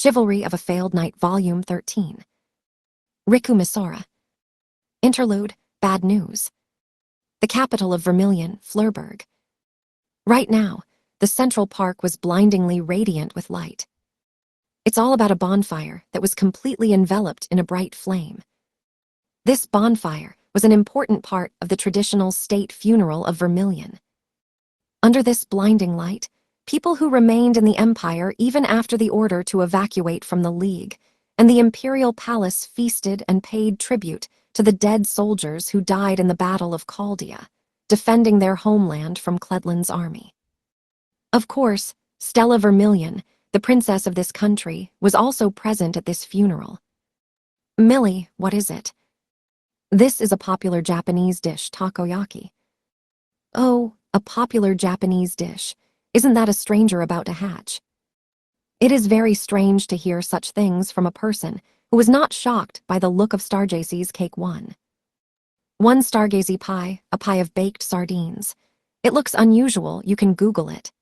Chivalry of a Failed Knight, Volume 13. Riku Misora. Interlude, Bad News. The capital of Vermilion, Flurberg. Right now, the Central Park was blindingly radiant with light. It's all about a bonfire that was completely enveloped in a bright flame. This bonfire was an important part of the traditional state funeral of Vermilion. Under this blinding light, people who remained in the Empire even after the order to evacuate from the League, and the Imperial Palace feasted and paid tribute to the dead soldiers who died in the Battle of Chaldea, defending their homeland from Cledland's army. Of course, Stella Vermilion, the princess of this country, was also present at this funeral. "Millie, what is it?" "This is a popular Japanese dish, takoyaki." "Oh, a popular Japanese dish. Isn't that a stranger about to hatch?" It is very strange to hear such things from a person who was not shocked by the look of Stargazy's Cake 1. One Stargazy pie, a pie of baked sardines. It looks unusual, you can Google it.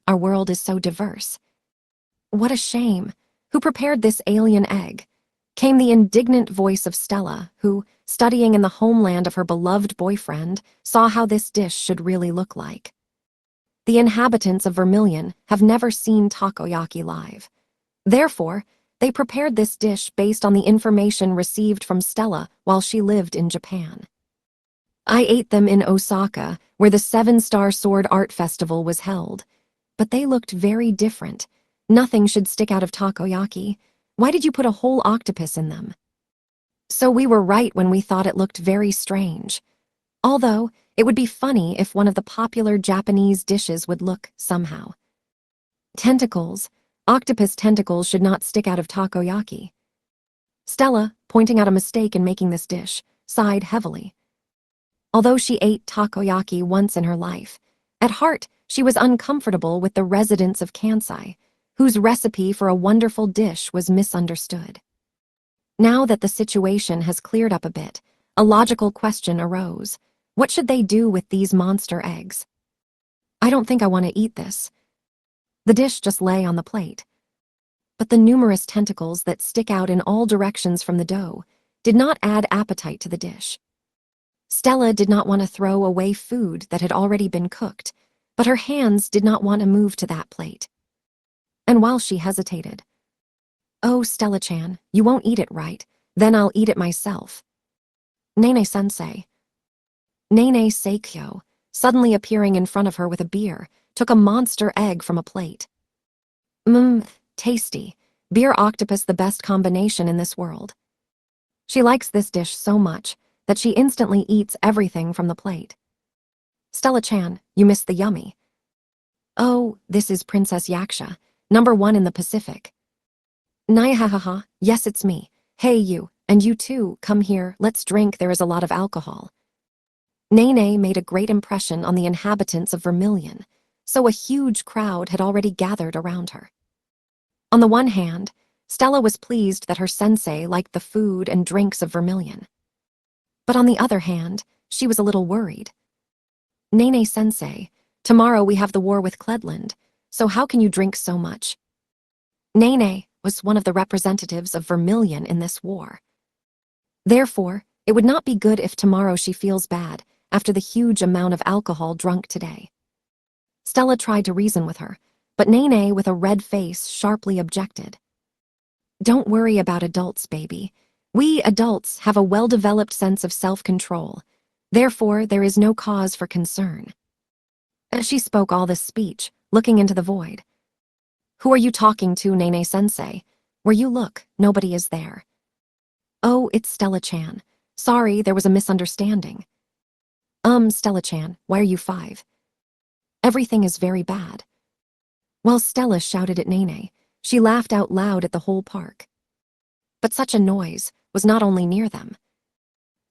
Our world is so diverse. What a shame. Who prepared this alien egg? Came the indignant voice of Stella, who, studying in the homeland of her beloved boyfriend, saw how this dish should really look like. The inhabitants of Vermilion have never seen takoyaki live. Therefore, they prepared this dish based on the information received from Stella while she lived in Japan. "I ate them in Osaka, where the 7-Star Sword Art Festival was held. But they looked very different. Nothing should stick out of takoyaki. Why did you put a whole octopus in them?" So we were right when we thought it looked very strange. Although, it would be funny if one of the popular Japanese dishes would look somehow. Tentacles. Octopus tentacles should not stick out of takoyaki. Stella, pointing out a mistake in making this dish, sighed heavily. Although she ate takoyaki once in her life, at heart she was uncomfortable with the residents of Kansai, whose recipe for a wonderful dish was misunderstood. Now that the situation has cleared up a bit, a logical question arose. What should they do with these monster eggs? "I don't think I want to eat this." The dish just lay on the plate. But the numerous tentacles that stick out in all directions from the dough did not add appetite to the dish. Stella did not want to throw away food that had already been cooked, but her hands did not want to move to that plate. And while she hesitated, "Oh, Stella-chan, you won't eat it, right? Then I'll eat it myself." Nene-sensei. Nene Seikyo, suddenly appearing in front of her with a beer, took a monster egg from a plate. Tasty. Beer octopus, the best combination in this world. She likes this dish so much that she instantly eats everything from the plate. "Stella-chan, you missed the yummy." "Oh, this is Princess Yaksha, #1 in the Pacific." "Nyahahaha, yes it's me. Hey you, and you too, come here, let's drink, there is a lot of alcohol." Nene made a great impression on the inhabitants of Vermilion, so a huge crowd had already gathered around her. On the one hand, Stella was pleased that her sensei liked the food and drinks of Vermilion. But on the other hand, she was a little worried. "Nene-sensei, tomorrow we have the war with Cledland, so how can you drink so much?" Nene was one of the representatives of Vermilion in this war. Therefore, it would not be good if tomorrow she feels bad after the huge amount of alcohol drunk today. Stella tried to reason with her, but Nene, with a red face, sharply objected. "Don't worry about adults, baby. We adults have a well-developed sense of self-control. Therefore, there is no cause for concern." As she spoke all this speech, looking into the void. "Who are you talking to, Nene-sensei? Where you look, nobody is there." "Oh, it's Stella-chan. Sorry, there was a misunderstanding." Stella-chan, why are you 5? Everything is very bad." While Stella shouted at Nene, she laughed out loud at the whole park. But such a noise was not only near them.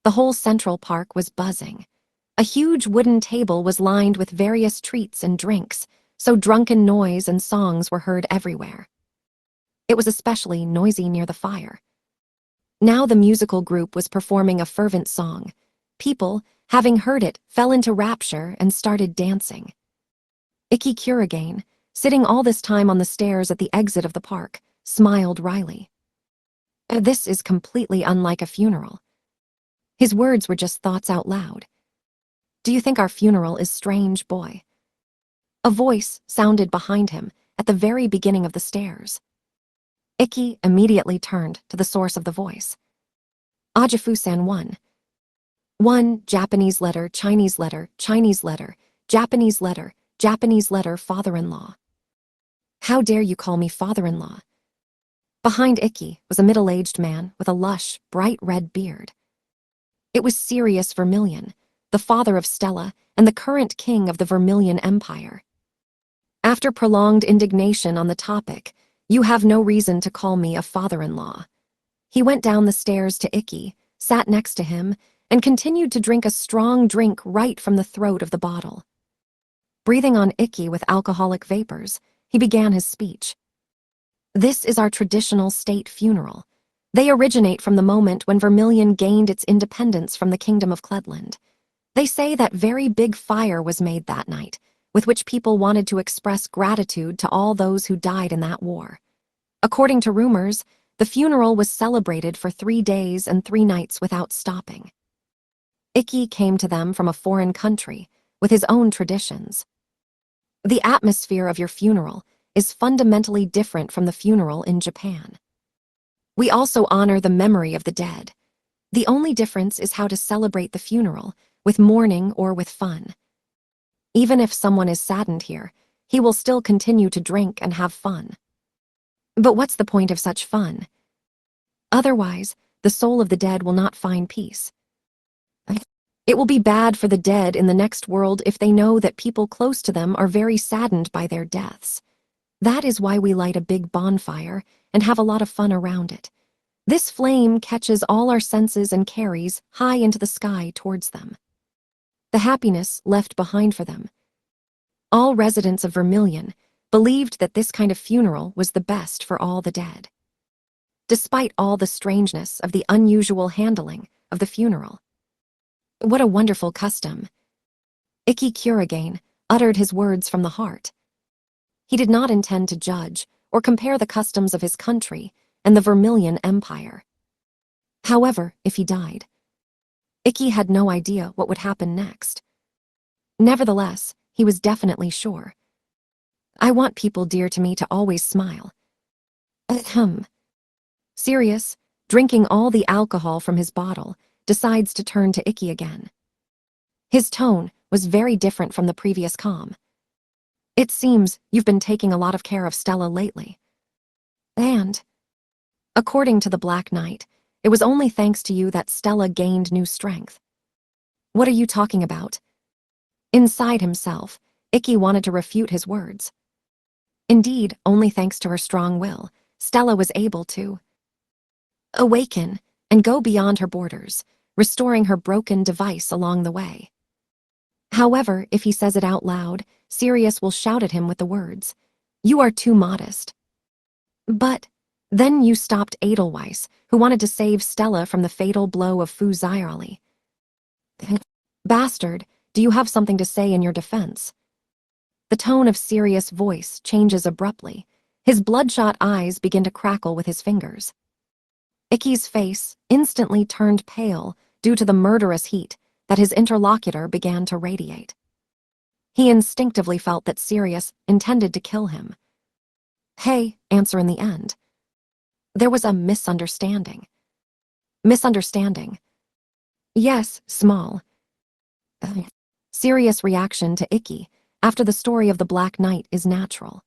The whole Central Park was buzzing. A huge wooden table was lined with various treats and drinks, so drunken noise and songs were heard everywhere. It was especially noisy near the fire. Now the musical group was performing a fervent song. People, having heard it, fell into rapture and started dancing. Ikki Kuragain, sitting all this time on the stairs at the exit of the park, smiled wryly. This is completely unlike a funeral. His words were just thoughts out loud. Do you think our funeral is strange, boy? A voice sounded behind him at the very beginning of the stairs. Ikki immediately turned to the source of the voice. Ajifu-san 1 Japanese letter, Chinese letter, Chinese letter, Japanese letter, Japanese letter, father-in-law. How dare you call me father-in-law? Behind Ikki was a middle-aged man with a lush, bright red beard. It was Sirius Vermilion, the father of Stella and the current king of the Vermilion Empire. After prolonged indignation on the topic, you have no reason to call me a father-in-law. He went down the stairs to Ikki, sat next to him, and continued to drink a strong drink right from the throat of the bottle. Breathing on Ikki with alcoholic vapors, he began his speech. This is our traditional state funeral. They originate from the moment when Vermilion gained its independence from the kingdom of Cledland. They say that very big fire was made that night, with which people wanted to express gratitude to all those who died in that war. According to rumors, the funeral was celebrated for 3 days and 3 nights without stopping. Ikki came to them from a foreign country, with his own traditions. The atmosphere of your funeral is fundamentally different from the funeral in Japan. We also honor the memory of the dead. The only difference is how to celebrate the funeral, with mourning or with fun. Even if someone is saddened here, he will still continue to drink and have fun. But what's the point of such fun? Otherwise, the soul of the dead will not find peace. It will be bad for the dead in the next world if they know that people close to them are very saddened by their deaths. That is why we light a big bonfire and have a lot of fun around it. This flame catches all our senses and carries high into the sky towards them. The happiness left behind for them. All residents of Vermilion believed that this kind of funeral was the best for all the dead. Despite all the strangeness of the unusual handling of the funeral. What a wonderful custom. Ikki Kuragain uttered his words from the heart. He did not intend to judge or compare the customs of his country and the Vermilion Empire. However, if he died, Ikki had no idea what would happen next. Nevertheless, he was definitely sure. I want people dear to me to always smile. Sirius, drinking all the alcohol from his bottle, decides to turn to Ikki again. His tone was very different from the previous calm. It seems you've been taking a lot of care of Stella lately. And, according to the Black Knight, it was only thanks to you that Stella gained new strength. What are you talking about? Inside himself, Ikki wanted to refute his words. Indeed, only thanks to her strong will, Stella was able to awaken and go beyond her borders, restoring her broken device along the way. However, if he says it out loud, Sirius will shout at him with the words, "You are too modest." But then you stopped Edelweiss, who wanted to save Stella from the fatal blow of Fu Ziyali. Bastard, do you have something to say in your defense? The tone of Sirius' voice changes abruptly. His bloodshot eyes begin to crackle with his fingers. Ikki's face instantly turned pale due to the murderous heat that his interlocutor began to radiate. He instinctively felt that Sirius intended to kill him. Hey, answer in the end. There was a misunderstanding. Misunderstanding. Yes, small. Sirius' reaction to Ikki after the story of the Black Knight is natural.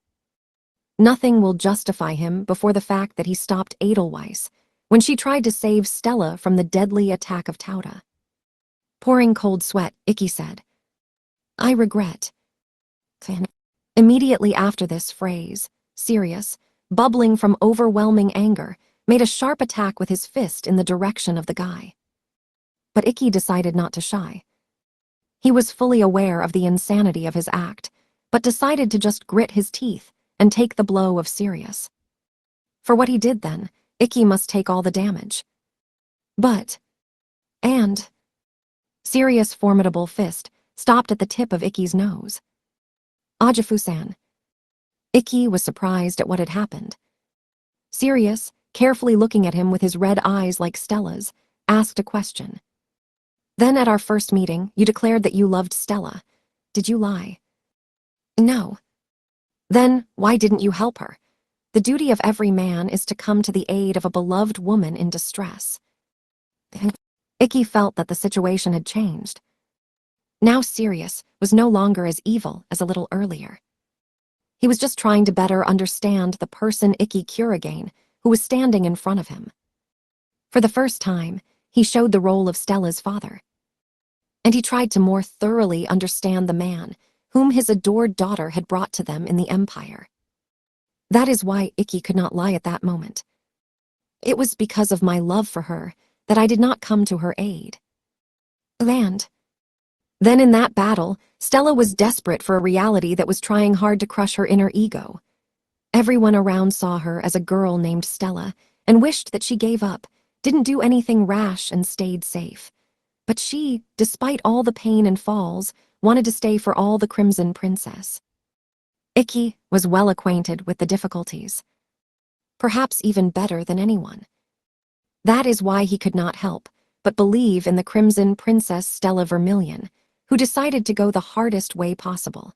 Nothing will justify him before the fact that he stopped Edelweiss when she tried to save Stella from the deadly attack of Tauta. Pouring cold sweat, Ikki said, I regret. Immediately after this phrase, Sirius, bubbling from overwhelming anger, made a sharp attack with his fist in the direction of the guy. But Ikki decided not to shy. He was fully aware of the insanity of his act, but decided to just grit his teeth and take the blow of Sirius. For what he did then, Ikki must take all the damage. And Sirius' formidable fist stopped at the tip of Ikki's nose. Ajifu-san. Icky was surprised at what had happened. Sirius, carefully looking at him with his red eyes like Stella's, asked a question. Then at our first meeting, you declared that you loved Stella. Did you lie? No. Then why didn't you help her? The duty of every man is to come to the aid of a beloved woman in distress. Icky felt that the situation had changed. Now Sirius was no longer as evil as a little earlier. He was just trying to better understand the person Icky Kuragain who was standing in front of him. For the first time, he showed the role of Stella's father. And he tried to more thoroughly understand the man whom his adored daughter had brought to them in the Empire. That is why Icky could not lie at that moment. It was because of my love for her that I did not come to her aid. And then in that battle, Stella was desperate for a reality that was trying hard to crush her inner ego. Everyone around saw her as a girl named Stella and wished that she gave up, didn't do anything rash and stayed safe. But she, despite all the pain and falls, wanted to stay for all the Crimson Princess. Icky was well acquainted with the difficulties, perhaps even better than anyone. That is why he could not help but believe in the Crimson Princess Stella Vermilion, who decided to go the hardest way possible.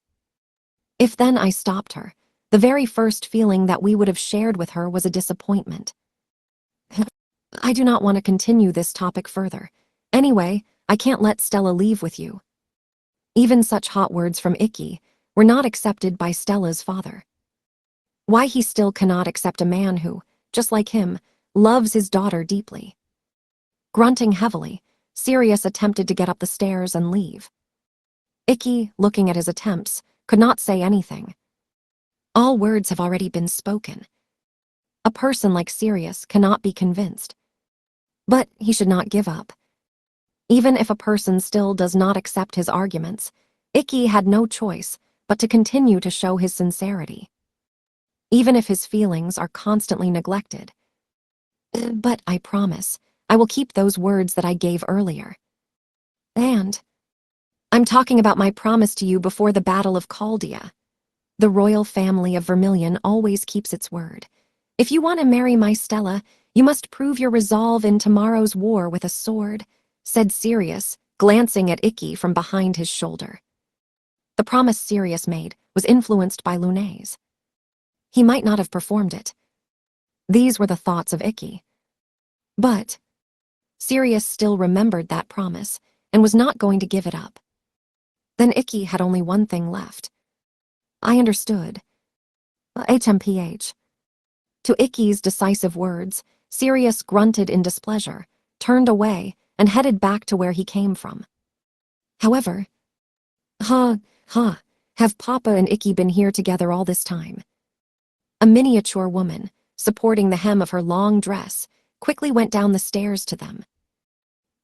If then I stopped her, the very first feeling that we would have shared with her was a disappointment. I do not want to continue this topic further. Anyway, I can't let Stella leave with you. Even such hot words from Icky were not accepted by Stella's father. Why he still cannot accept a man who, just like him, loves his daughter deeply. Grunting heavily, Sirius attempted to get up the stairs and leave. Icky, looking at his attempts, could not say anything. All words have already been spoken. A person like Sirius cannot be convinced. But he should not give up. Even if a person still does not accept his arguments, Icky had no choice but to continue to show his sincerity. Even if his feelings are constantly neglected. But I promise, I will keep those words that I gave earlier. And I'm talking about my promise to you before the Battle of Chaldea. The royal family of Vermilion always keeps its word. If you want to marry my Stella, you must prove your resolve in tomorrow's war with a sword, said Sirius, glancing at Icky from behind his shoulder. The promise Sirius made was influenced by Lunay's. He might not have performed it. These were the thoughts of Icky. But Sirius still remembered that promise and was not going to give it up. Then Icky had only one thing left. I understood. HMPH. To Icky's decisive words, Sirius grunted in displeasure, turned away, and headed back to where he came from. However, have Papa and Icky been here together all this time? A miniature woman, supporting the hem of her long dress, quickly went down the stairs to them.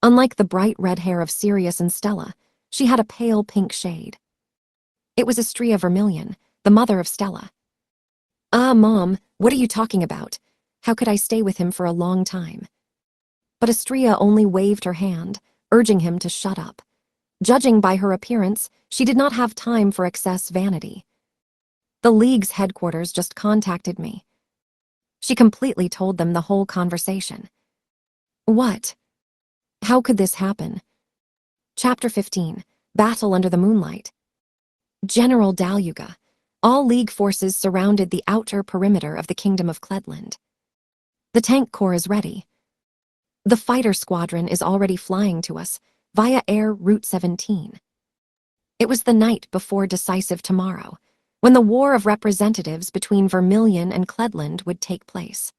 Unlike the bright red hair of Sirius and Stella, she had a pale pink shade. It was Estrella Vermilion, the mother of Stella. Mom, what are you talking about? How could I stay with him for a long time? But Estrella only waved her hand, urging him to shut up. Judging by her appearance, she did not have time for excess vanity. The League's headquarters just contacted me. She completely told them the whole conversation. What? How could this happen? Chapter 15, Battle Under the Moonlight. General Dalyuga. All League forces surrounded the outer perimeter of the Kingdom of Cledland. The tank corps is ready. The fighter squadron is already flying to us via Air Route 17. It was the night before decisive tomorrow, when the war of representatives between Vermilion and Cledland would take place.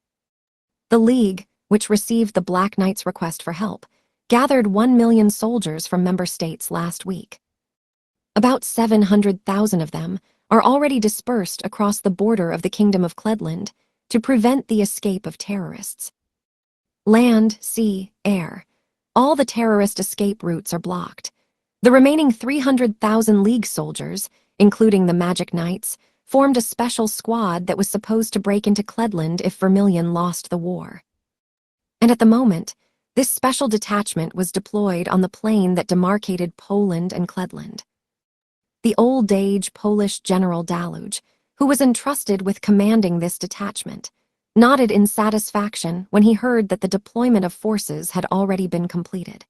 The League, which received the Black Knight's request for help, gathered 1 million soldiers from member states last week. About 700,000 of them are already dispersed across the border of the Kingdom of Cledland to prevent the escape of terrorists. Land, sea, air, all the terrorist escape routes are blocked. The remaining 300,000 League soldiers, including the Magic Knights, formed a special squad that was supposed to break into Cledland if Vermilion lost the war. And at the moment, this special detachment was deployed on the plain that demarcated Poland and Cledland. The old-age Polish General Daluge, who was entrusted with commanding this detachment, nodded in satisfaction when he heard that the deployment of forces had already been completed.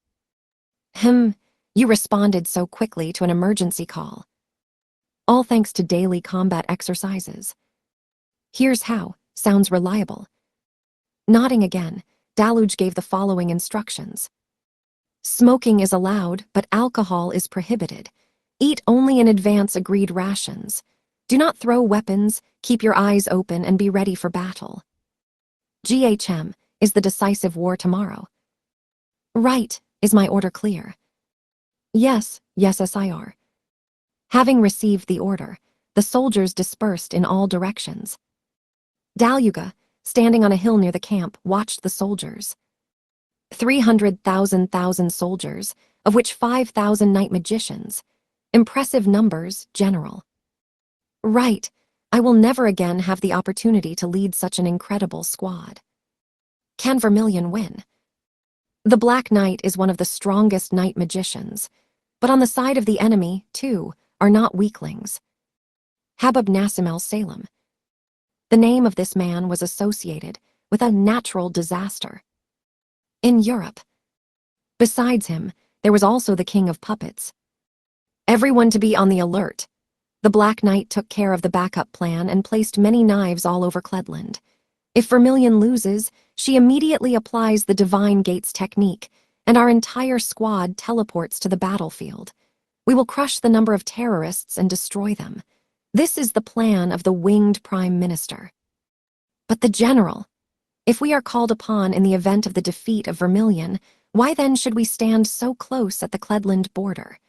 You responded so quickly to an emergency call. All thanks to daily combat exercises. Here's how, sounds reliable. Nodding again, Daluj gave the following instructions. Smoking is allowed, but alcohol is prohibited. Eat only in advance agreed rations. Do not throw weapons, keep your eyes open, and be ready for battle. GHM, is the decisive war tomorrow? Right, is my order clear? Yes, SIR. Having received the order, the soldiers dispersed in all directions. Daluga, standing on a hill near the camp, watched the soldiers. 300,000 soldiers, of which 5,000 night magicians. Impressive numbers, General. Right, I will never again have the opportunity to lead such an incredible squad. Can Vermilion win? The Black Knight is one of the strongest night magicians, but on the side of the enemy, too, are not weaklings. Habab Nassim al-Salem. The name of this man was associated with a natural disaster in Europe. Besides him, there was also the King of Puppets. Everyone to be on the alert. The Black Knight took care of the backup plan and placed many knives all over Cledland. If Vermilion loses, she immediately applies the Divine Gates technique, and our entire squad teleports to the battlefield. We will crush the number of terrorists and destroy them. This is the plan of the winged Prime Minister. But the General, if we are called upon in the event of the defeat of Vermilion, why then should we stand so close at the Cledland border?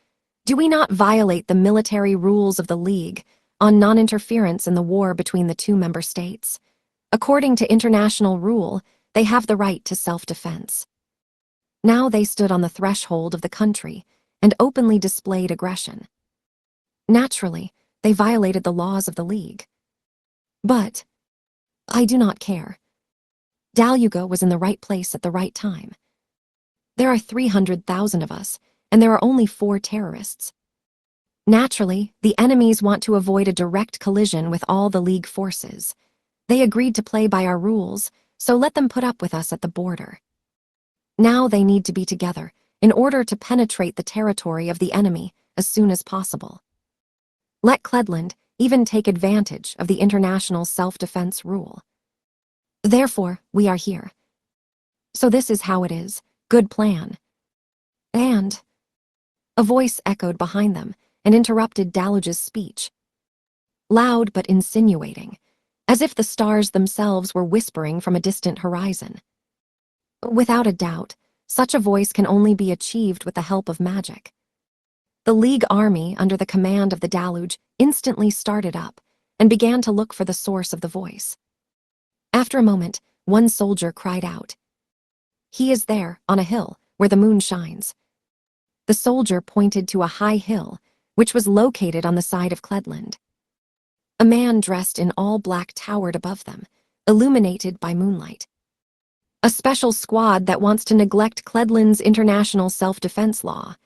Do we not violate the military rules of the League on non-interference in the war between the two member states? According to international rule, they have the right to self-defense. Now they stood on the threshold of the country and openly displayed aggression. Naturally, they violated the laws of the League. But I do not care. Daluga was in the right place at the right time. There are 300,000 of us, and there are only 4 terrorists. Naturally, the enemies want to avoid a direct collision with all the League forces. They agreed to play by our rules, so let them put up with us at the border. Now they need to be together in order to penetrate the territory of the enemy as soon as possible. Let Cledland even take advantage of the international self-defense rule. Therefore, we are here. So this is how it is. Good plan. And a voice echoed behind them and interrupted Daluj's speech. Loud but insinuating, as if the stars themselves were whispering from a distant horizon. Without a doubt, such a voice can only be achieved with the help of magic. The League army, under the command of the Daluj, instantly started up and began to look for the source of the voice. After a moment, one soldier cried out. He is there, on a hill, where the moon shines. The soldier pointed to a high hill, which was located on the side of Cledland. A man dressed in all black towered above them, illuminated by moonlight. A special squad that wants to neglect Cledland's international self-defense law,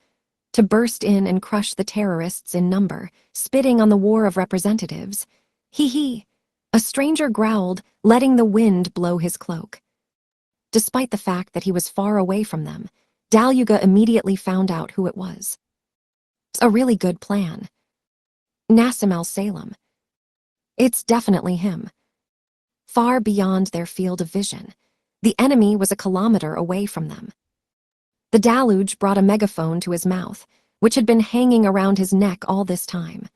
to burst in and crush the terrorists in number, spitting on the War of Representatives. Hee. A stranger growled, letting the wind blow his cloak. Despite the fact that he was far away from them, Daluga immediately found out who it was. It's a really good plan. Nassim al-Salem. It's definitely him. Far beyond their field of vision, the enemy was a kilometer away from them. The Daluj brought a megaphone to his mouth, which had been hanging around his neck all this time.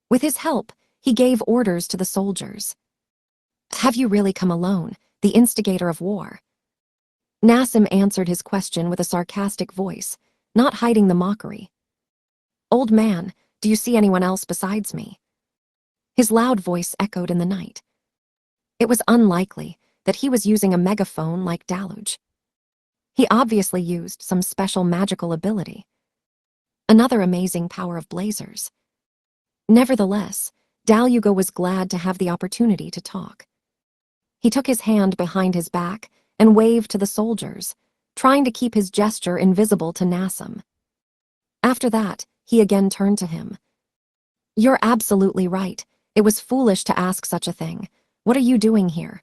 With his help, he gave orders to the soldiers. Have you really come alone, the instigator of war? Nassim answered his question with a sarcastic voice, not hiding the mockery. Old man, do you see anyone else besides me? His loud voice echoed in the night. It was unlikely that he was using a megaphone like Daluj. He obviously used some special magical ability. Another amazing power of blazers. Nevertheless, Daluga was glad to have the opportunity to talk. He took his hand behind his back and waved to the soldiers, trying to keep his gesture invisible to Nassim. After that, he again turned to him. You're absolutely right. It was foolish to ask such a thing. What are you doing here?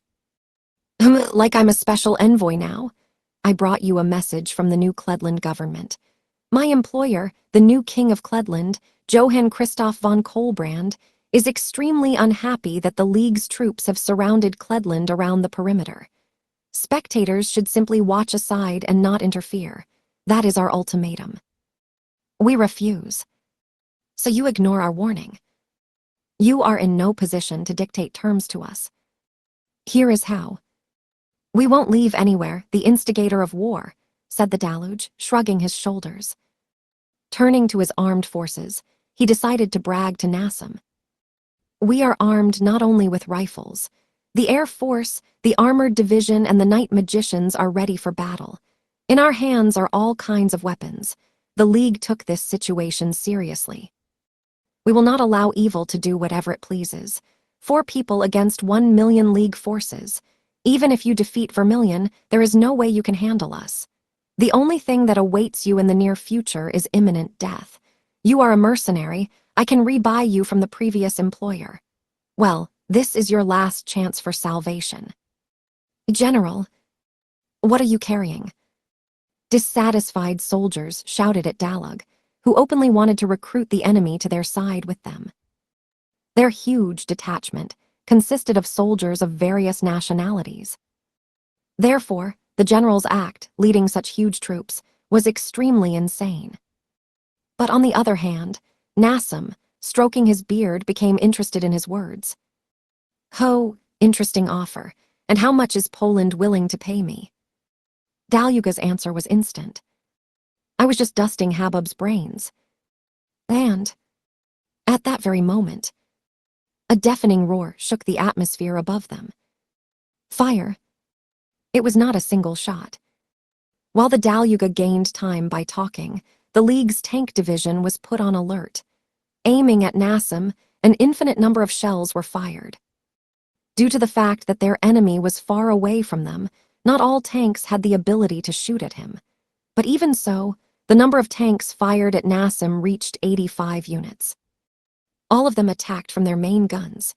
Like I'm a special envoy now. I brought you a message from the new Cledland government. My employer, the new king of Cledland, Johann Christoph von Kolbrand, is extremely unhappy that the League's troops have surrounded Cledland around the perimeter. Spectators should simply watch aside and not interfere. That is our ultimatum. We refuse. So you ignore our warning. You are in no position to dictate terms to us. Here is how. We won't leave anywhere, the instigator of war, said the Deluge, shrugging his shoulders. Turning to his armed forces, he decided to brag to Nassim. We are armed not only with rifles. The Air Force, the Armored Division, and the Night Magicians are ready for battle. In our hands are all kinds of weapons. The League took this situation seriously. We will not allow evil to do whatever it pleases. 4 people against 1 million League forces. Even if you defeat Vermilion, there is no way you can handle us. The only thing that awaits you in the near future is imminent death. You are a mercenary. I can rebuy you from the previous employer. Well, this is your last chance for salvation. General, what are you carrying? Dissatisfied soldiers shouted at Dalug, who openly wanted to recruit the enemy to their side with them. Their huge detachment consisted of soldiers of various nationalities. Therefore, the general's act, leading such huge troops, was extremely insane. But on the other hand, Nassim, stroking his beard, became interested in his words. Ho, interesting offer, and how much is Poland willing to pay me? Daluga's answer was instant. I was just dusting Habub's brains. And, at that very moment, a deafening roar shook the atmosphere above them. Fire. It was not a single shot. While the Daluga gained time by talking, the League's tank division was put on alert. Aiming at Nassim, an infinite number of shells were fired. Due to the fact that their enemy was far away from them, not all tanks had the ability to shoot at him. But even so, the number of tanks fired at Nassim reached 85 units. All of them attacked from their main guns.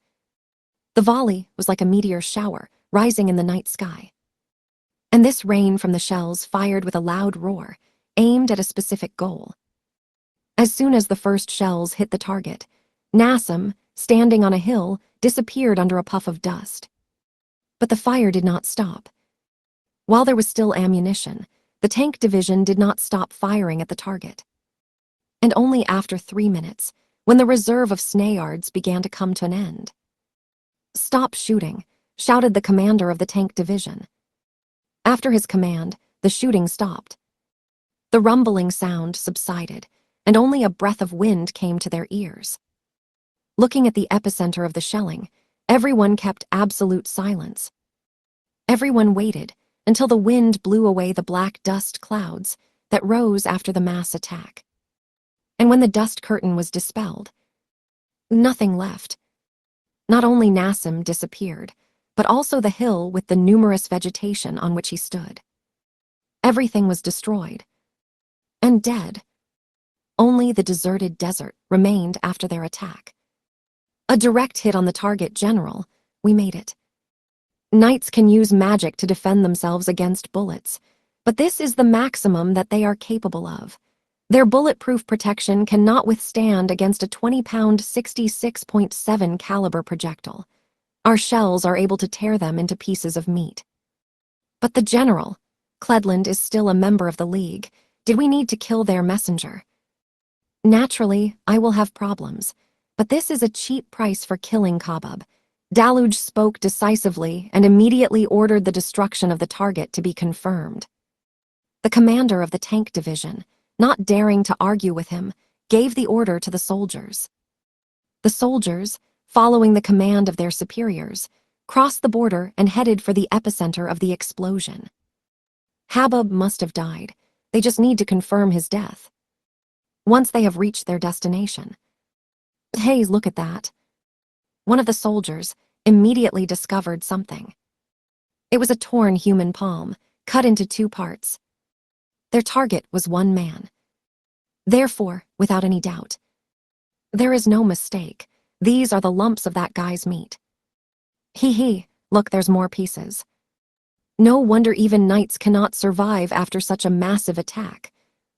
The volley was like a meteor shower rising in the night sky. And this rain from the shells fired with a loud roar, aimed at a specific goal. As soon as the first shells hit the target, Nassim, standing on a hill, disappeared under a puff of dust. But the fire did not stop. While there was still ammunition, the tank division did not stop firing at the target. And only after 3 minutes, when the reserve of Snayards began to come to an end. Stop shooting, shouted the commander of the tank division. After his command, the shooting stopped. The rumbling sound subsided, and only a breath of wind came to their ears. Looking at the epicenter of the shelling, everyone kept absolute silence. Everyone waited until the wind blew away the black dust clouds that rose after the mass attack. And when the dust curtain was dispelled, nothing left. Not only Nassim disappeared, but also the hill with the numerous vegetation on which he stood. Everything was destroyed and dead. Only the deserted desert remained after their attack. A direct hit on the target, General. We made it. Knights can use magic to defend themselves against bullets, but this is the maximum that they are capable of. Their bulletproof protection cannot withstand against a 20-pound 66.7 caliber projectile. Our shells are able to tear them into pieces of meat. But the General, Cledland is still a member of the League. Did we need to kill their messenger? Naturally, I will have problems, but this is a cheap price for killing Kabub. Daluge spoke decisively and immediately ordered the destruction of the target to be confirmed. The commander of the tank division, not daring to argue with him, gave the order to the soldiers. The soldiers, following the command of their superiors, crossed the border and headed for the epicenter of the explosion. Habub must have died. They just need to confirm his death. Once they have reached their destination. Hey, look at that. One of the soldiers immediately discovered something. It was a torn human palm, cut into 2 parts. Their target was 1 man. Therefore, without any doubt, there is no mistake. These are the lumps of that guy's meat. Hee, look, there's more pieces. No wonder even knights cannot survive after such a massive attack.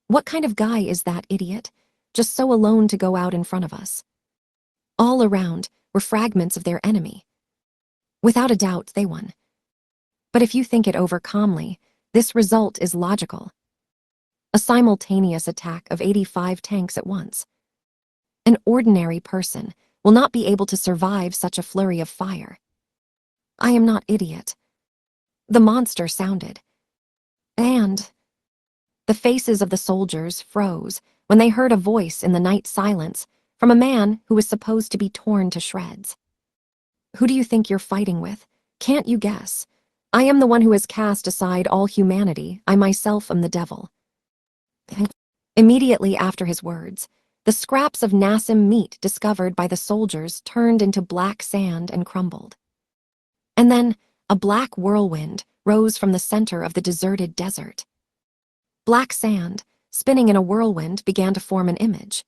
What kind of guy is that idiot? Just so alone to go out in front of us. All around were fragments of their enemy. Without a doubt, they won. But if you think it over calmly, this result is logical. A simultaneous attack of 85 tanks at once. An ordinary person will not be able to survive such a flurry of fire. I am not idiot. The monster sounded. And the faces of the soldiers froze when they heard a voice in the night silence from a man who was supposed to be torn to shreds. Who do you think you're fighting with? Can't you guess? I am the one who has cast aside all humanity. I myself am the devil. Immediately after his words, the scraps of Nassim meat discovered by the soldiers turned into black sand and crumbled. And then a black whirlwind rose from the center of the deserted desert. Black sand, spinning in a whirlwind, began to form an image.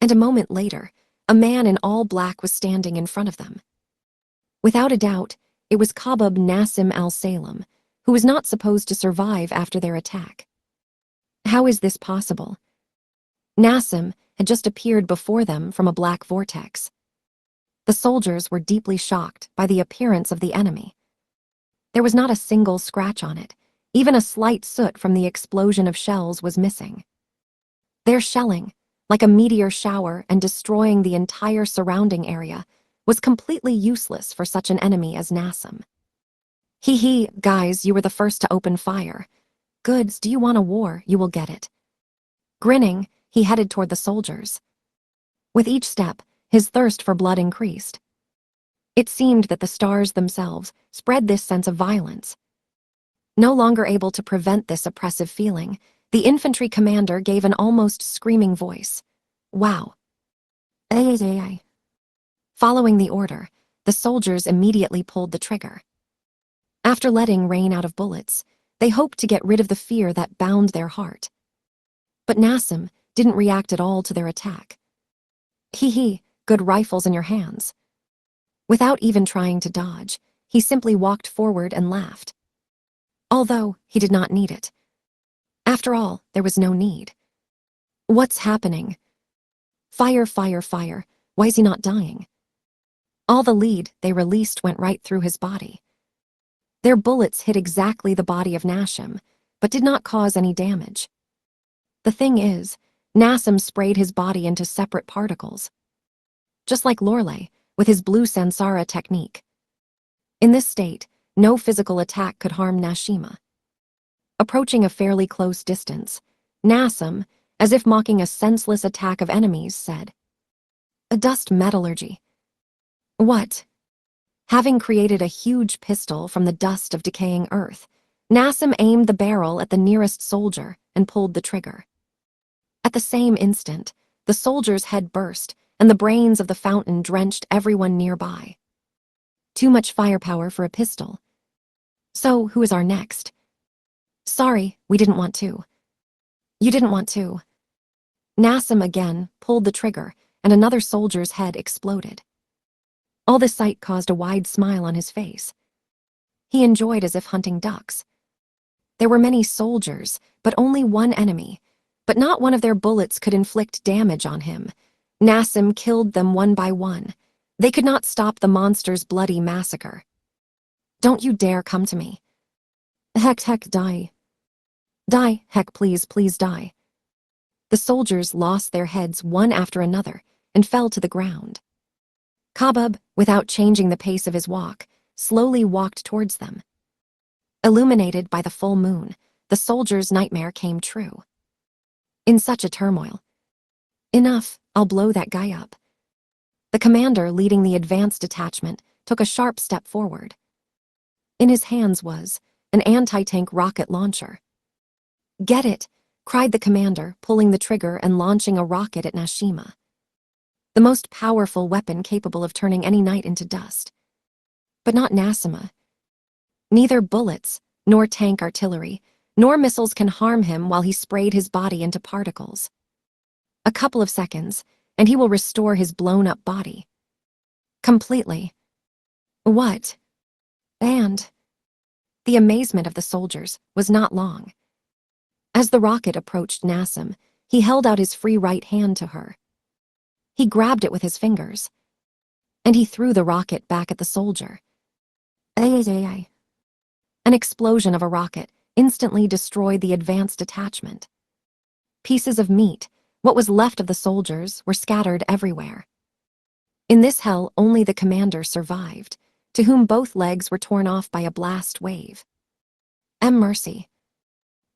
And a moment later, a man in all black was standing in front of them. Without a doubt, it was Kabab Nassim al-Salem, who was not supposed to survive after their attack. How is this possible? Nassim had just appeared before them from a black vortex. The soldiers were deeply shocked by the appearance of the enemy. There was not a single scratch on it. Even a slight soot from the explosion of shells was missing. Their shelling, like a meteor shower and destroying the entire surrounding area, was completely useless for such an enemy as Nassim. Hee, guys, you were the first to open fire. Goods, do you want a war? You will get it. Grinning, he headed toward the soldiers. With each step, his thirst for blood increased. It seemed that the stars themselves spread this sense of violence. No longer able to prevent this oppressive feeling, the infantry commander gave an almost screaming voice. Wow. Ay. Following the order, the soldiers immediately pulled the trigger. After letting rain out of bullets, they hoped to get rid of the fear that bound their heart. But Nassim didn't react at all to their attack. Hee, good rifles in your hands. Without even trying to dodge, he simply walked forward and laughed. Although he did not need it. After all, there was no need. What's happening? Fire. Why is he not dying? All the lead they released went right through his body. Their bullets hit exactly the body of Nassim, but did not cause any damage. The thing is, Nassim sprayed his body into separate particles. Just like Lorelei, with his blue Sansara technique. In this state, no physical attack could harm Nashima. Approaching a fairly close distance, Nassim, as if mocking a senseless attack of enemies, said, "A dust metallurgy." What? Having created a huge pistol from the dust of decaying earth, Nassim aimed the barrel at the nearest soldier and pulled the trigger. At the same instant, the soldier's head burst and the brains of the fountain drenched everyone nearby. Too much firepower for a pistol. So, who is our next? Sorry, we didn't want to. You didn't want to. Nassim again pulled the trigger and another soldier's head exploded. All this sight caused a wide smile on his face. He enjoyed as if hunting ducks. There were many soldiers, but only one enemy. But not one of their bullets could inflict damage on him. Nassim killed them one by one. They could not stop the monster's bloody massacre. Don't you dare come to me. Heck, die. Die, heck, please die. The soldiers lost their heads one after another and fell to the ground. Kabab, without changing the pace of his walk, slowly walked towards them. Illuminated by the full moon, the soldier's nightmare came true. In such a turmoil. Enough, I'll blow that guy up. The commander leading the advanced detachment took a sharp step forward. In his hands was an anti-tank rocket launcher. Get it, cried the commander, pulling the trigger and launching a rocket at Nashima. The most powerful weapon capable of turning any knight into dust. But not Nassima. Neither bullets, nor tank artillery, nor missiles can harm him while he sprayed his body into particles. A couple of seconds, and he will restore his blown-up body. Completely. What? And the amazement of the soldiers was not long. As the rocket approached Nassim, he held out his free right hand to her. He grabbed it with his fingers, and he threw the rocket back at the soldier. An explosion of a rocket instantly destroyed the advanced detachment. Pieces of meat, what was left of the soldiers, were scattered everywhere. In this hell, only the commander survived, to whom both legs were torn off by a blast wave. Mercy.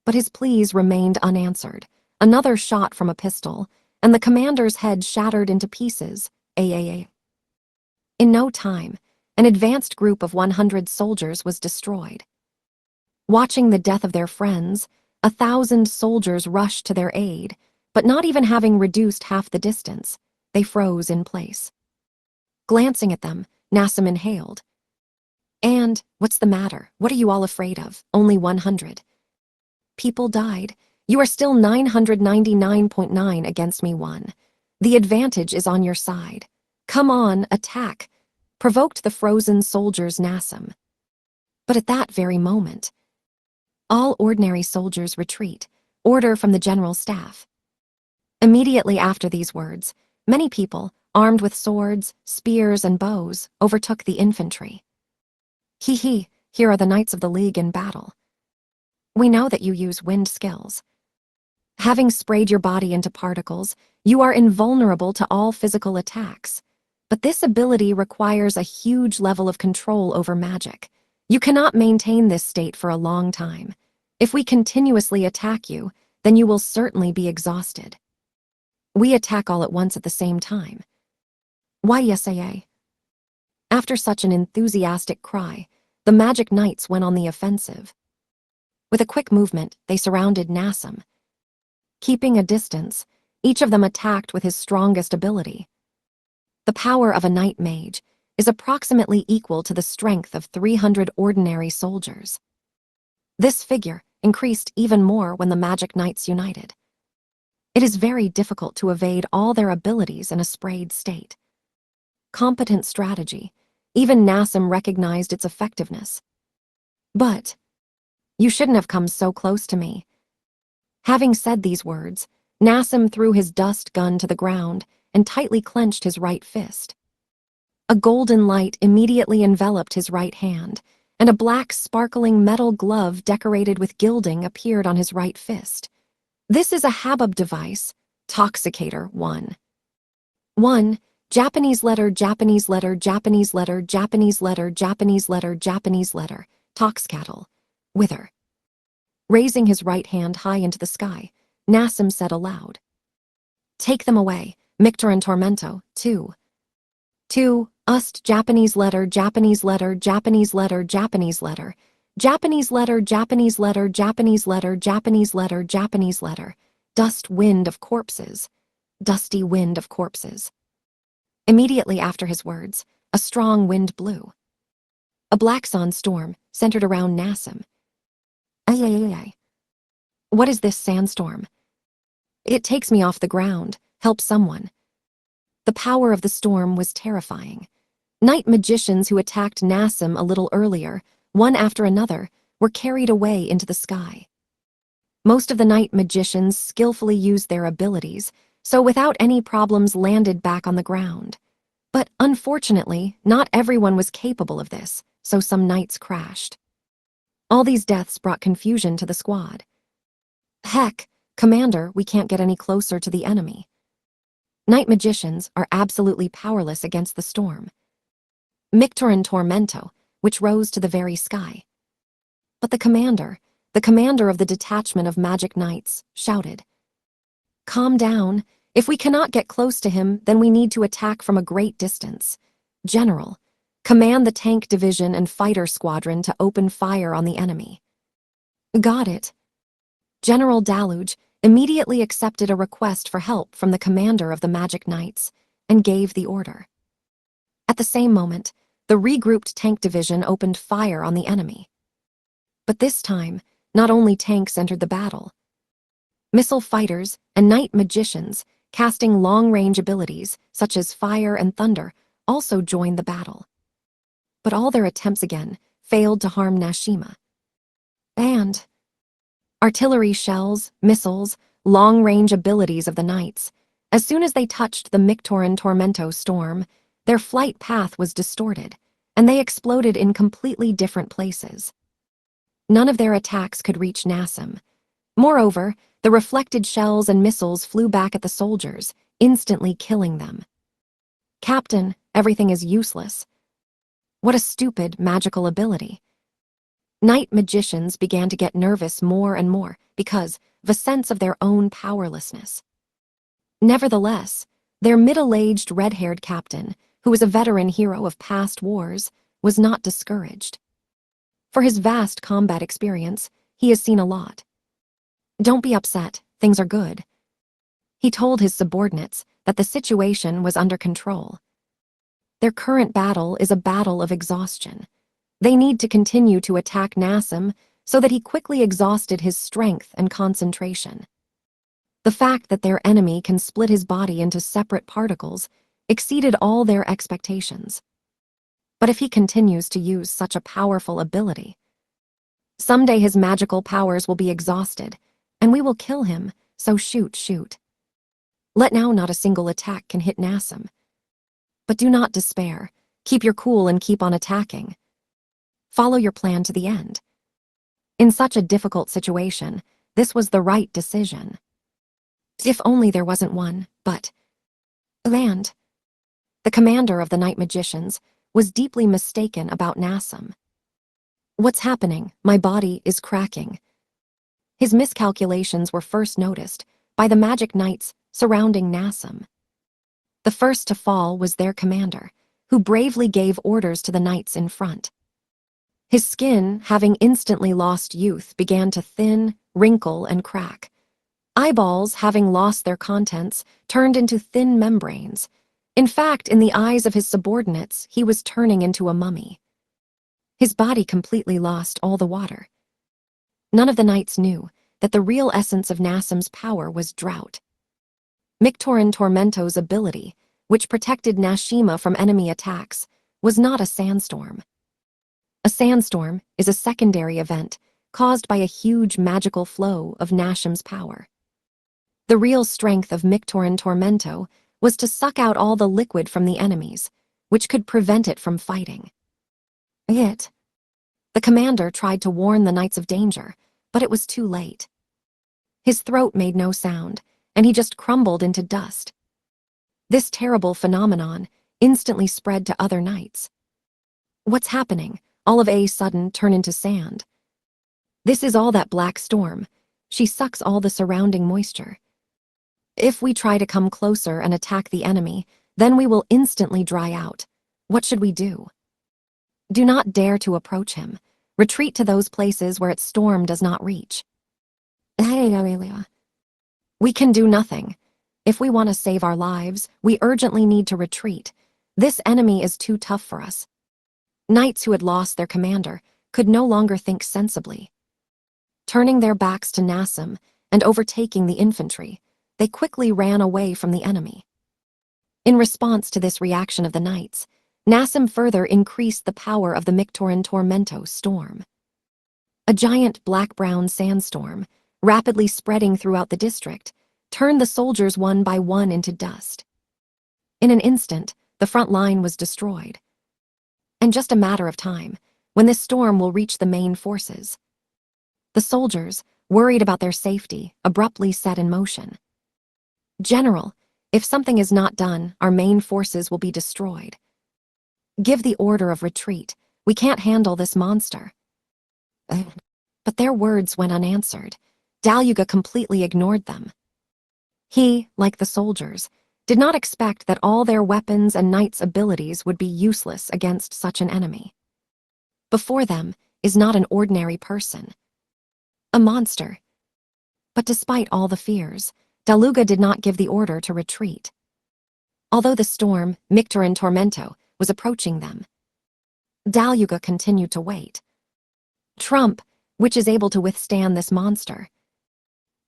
But his pleas remained unanswered. Another shot from a pistol, and the commander's head shattered into pieces. In no time, an advanced group of 100 soldiers was destroyed. Watching the death of their friends, 1,000 soldiers rushed to their aid, but not even having reduced half the distance, they froze in place. Glancing at them, Nassim inhaled. And, what's the matter? What are you all afraid of? Only 100. People died. You are still 999.9 against me 1. The advantage is on your side. Come on, attack, provoked the frozen soldiers Nassim. But at that very moment, all ordinary soldiers retreat, order from the general staff. Immediately after these words, many people, armed with swords, spears, and bows, overtook the infantry. Here are the Knights of the League in battle. We know that you use wind skills. Having sprayed your body into particles, you are invulnerable to all physical attacks. But this ability requires a huge level of control over magic. You cannot maintain this state for a long time. If we continuously attack you, then you will certainly be exhausted. We attack all at once at the same time. Why yes, After such an enthusiastic cry, the Magic Knights went on the offensive. With a quick movement, they surrounded Nassim. Keeping a distance, each of them attacked with his strongest ability. The power of a Knight Mage is approximately equal to the strength of 300 ordinary soldiers. This figure increased even more when the Magic Knights united. It is very difficult to evade all their abilities in a sprayed state. Competent strategy, even Nassim recognized its effectiveness. But, you shouldn't have come so close to me. Having said these words, Nassim threw his dust gun to the ground and tightly clenched his right fist. A golden light immediately enveloped his right hand, and a black sparkling metal glove decorated with gilding appeared on his right fist. This is a Habub device, Toxicator 1. 1. Japanese letter, Japanese letter, Japanese letter, Japanese letter, Japanese letter, Japanese letter, Toxcatl. Wither. Raising his right hand high into the sky, Nassim said aloud, "Take them away, Mictor and Tormento, 2. 2. Ust Japanese letter, Japanese letter, Japanese letter, Japanese letter, Japanese letter, Japanese letter, Japanese letter, Japanese letter, Japanese letter, Dust wind of corpses, dusty wind of corpses." Immediately after his words, a strong wind blew. A black sun storm centered around Nassim. What is this sandstorm? It takes me off the ground. Help someone. The power of the storm was terrifying. Night magicians who attacked Nassim a little earlier, one after another, were carried away into the sky. Most of the night magicians skillfully used their abilities, so without any problems landed back on the ground. But unfortunately, not everyone was capable of this, so some knights crashed. All these deaths brought confusion to the squad. Heck, Commander, we can't get any closer to the enemy. Night magicians are absolutely powerless against the storm. Mictor and Tormento, which rose to the very sky. But the commander of the detachment of magic knights, shouted, "Calm down. If we cannot get close to him, then we need to attack from a great distance. General, command the tank division and fighter squadron to open fire on the enemy." Got it. General Daluge immediately accepted a request for help from the commander of the Magic Knights and gave the order. At the same moment, the regrouped tank division opened fire on the enemy. But this time, not only tanks entered the battle. Missile fighters and night magicians, casting long-range abilities such as fire and thunder, also joined the battle. But all their attempts again failed to harm Nashima. And artillery shells, missiles, long-range abilities of the knights. As soon as they touched the Mictoran Tormento storm, their flight path was distorted, and they exploded in completely different places. None of their attacks could reach Nassim. Moreover, the reflected shells and missiles flew back at the soldiers, instantly killing them. "Captain, everything is useless." What a stupid magical ability. Knight magicians began to get nervous more and more because of a sense of their own powerlessness. Nevertheless, their middle-aged red-haired captain, who was a veteran hero of past wars, was not discouraged. For his vast combat experience, he has seen a lot. "Don't be upset, things are good." He told his subordinates that the situation was under control. Their current battle is a battle of exhaustion. They need to continue to attack Nassim so that he quickly exhausted his strength and concentration. The fact that their enemy can split his body into separate particles exceeded all their expectations. But if he continues to use such a powerful ability, someday his magical powers will be exhausted, and we will kill him, so shoot. Let now not a single attack can hit Nassim. But do not despair. Keep your cool and keep on attacking. Follow your plan to the end. In such a difficult situation, this was the right decision. If only there wasn't one, but... Land. The commander of the night magicians was deeply mistaken about Nassim. "What's happening? My body is cracking." His miscalculations were first noticed by the magic knights surrounding Nassim. The first to fall was their commander, who bravely gave orders to the knights in front. His skin, having instantly lost youth, began to thin, wrinkle, and crack. Eyeballs, having lost their contents, turned into thin membranes. In fact, in the eyes of his subordinates, he was turning into a mummy. His body completely lost all the water. None of the knights knew that the real essence of Nassim's power was drought. Mictoran Tormento's ability, which protected Nashima from enemy attacks, was not a sandstorm. A sandstorm is a secondary event caused by a huge magical flow of Nashim's power. The real strength of Mictoran Tormento was to suck out all the liquid from the enemies, which could prevent it from fighting. The commander tried to warn the knights of danger, but it was too late. His throat made no sound, and he just crumbled into dust. This terrible phenomenon instantly spread to other knights. "What's happening? All of a sudden turn into sand." "This is all that black storm. She sucks all the surrounding moisture. If we try to come closer and attack the enemy, then we will instantly dry out. What should we do?" "Do not dare to approach him. Retreat to those places where its storm does not reach." "We can do nothing. If we want to save our lives, we urgently need to retreat. This enemy is too tough for us." Knights who had lost their commander could no longer think sensibly. Turning their backs to Nassim and overtaking the infantry, they quickly ran away from the enemy. In response to this reaction of the knights, Nassim further increased the power of the Mictoran Tormento storm. A giant black-brown sandstorm, rapidly spreading throughout the district, turned the soldiers one by one into dust. In an instant, the front line was destroyed. And just a matter of time, when this storm will reach the main forces. The soldiers, worried about their safety, abruptly set in motion. "General, if something is not done, our main forces will be destroyed. Give the order of retreat. We can't handle this monster." But their words went unanswered. Dalyuga completely ignored them. He, like the soldiers, did not expect that all their weapons and knights' abilities would be useless against such an enemy. Before them is not an ordinary person. A monster. But despite all the fears, Daluga did not give the order to retreat. Although the storm, Mictoran Tormento, was approaching them, Dalyuga continued to wait. Trump, which is able to withstand this monster.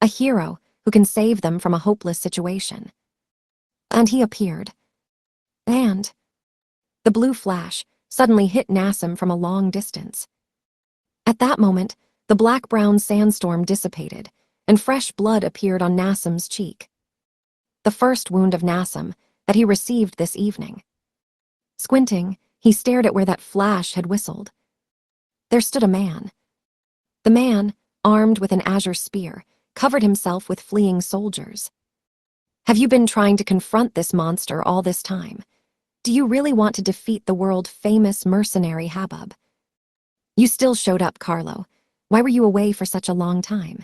A hero who can save them from a hopeless situation. And he appeared. And The blue flash suddenly hit Nassim from a long distance. At that moment, the black-brown sandstorm dissipated, and fresh blood appeared on Nassim's cheek. The first wound of Nassim that he received this evening. Squinting, he stared at where that flash had whistled. There stood a man. The man, armed with an azure spear, covered himself with fleeing soldiers. Have you been trying to confront this monster all this time? Do you really want to defeat the world-famous mercenary Habub? You still showed up, Carlo. Why were you away for such a long time?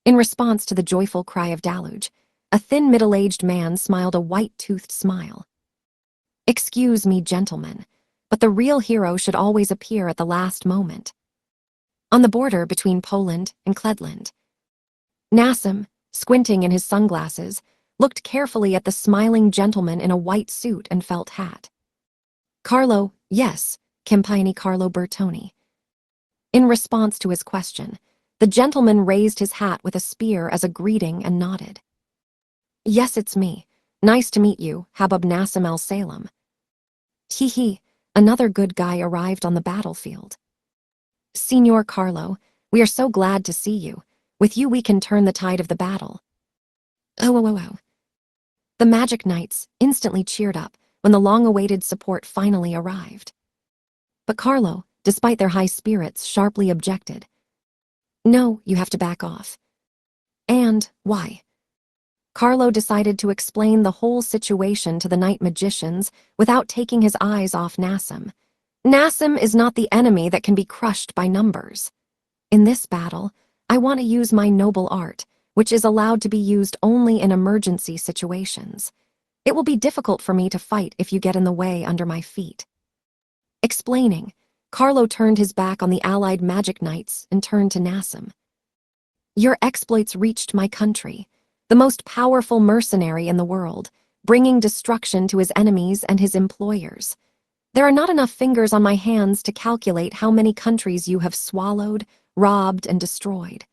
In response to the joyful cry of Deluge, a thin middle-aged man smiled a white-toothed smile. Excuse me, gentlemen, but the real hero should always appear at the last moment. On the border between Poland and Kledland, Nassim, squinting in his sunglasses, looked carefully at the smiling gentleman in a white suit and felt hat. Carlo, yes, Campini Carlo Bertoni. In response to his question, the gentleman raised his hat with a spear as a greeting and nodded. Yes, it's me. Nice to meet you, Habub Nassim el-Salem. Hee, another good guy arrived on the battlefield. Signor Carlo, we are so glad to see you. With you we can turn the tide of the battle. Oh. The Magic Knights instantly cheered up when the long-awaited support finally arrived. But Carlo, despite their high spirits, sharply objected. No, you have to back off. And why? Carlo decided to explain the whole situation to the night magicians without taking his eyes off Nassim. Nassim is not the enemy that can be crushed by numbers. In this battle, I want to use my noble art, which is allowed to be used only in emergency situations. It will be difficult for me to fight if you get in the way under my feet. Explaining, Carlo turned his back on the allied Magic Knights and turned to Nassim. Your exploits reached my country, the most powerful mercenary in the world, bringing destruction to his enemies and his employers. There are not enough fingers on my hands to calculate how many countries you have swallowed, robbed, and destroyed.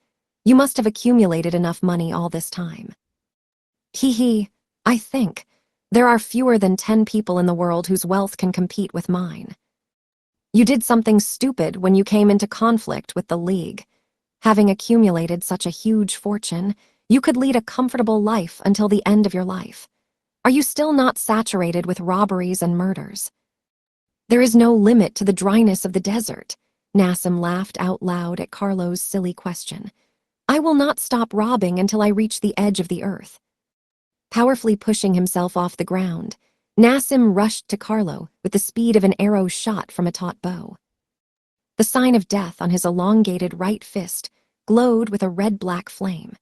You must have accumulated enough money all this time. I think there are fewer than 10 people in the world whose wealth can compete with mine. You did something stupid when you came into conflict with the League. Having accumulated such a huge fortune, you could lead a comfortable life until the end of your life. Are you still not saturated with robberies and murders? There is no limit to the dryness of the desert. Nassim laughed out loud at Carlo's silly question. I will not stop robbing until I reach the edge of the earth. Powerfully pushing himself off the ground, Nassim rushed to Carlo with the speed of an arrow shot from a taut bow. The sign of death on his elongated right fist glowed with a red-black flame.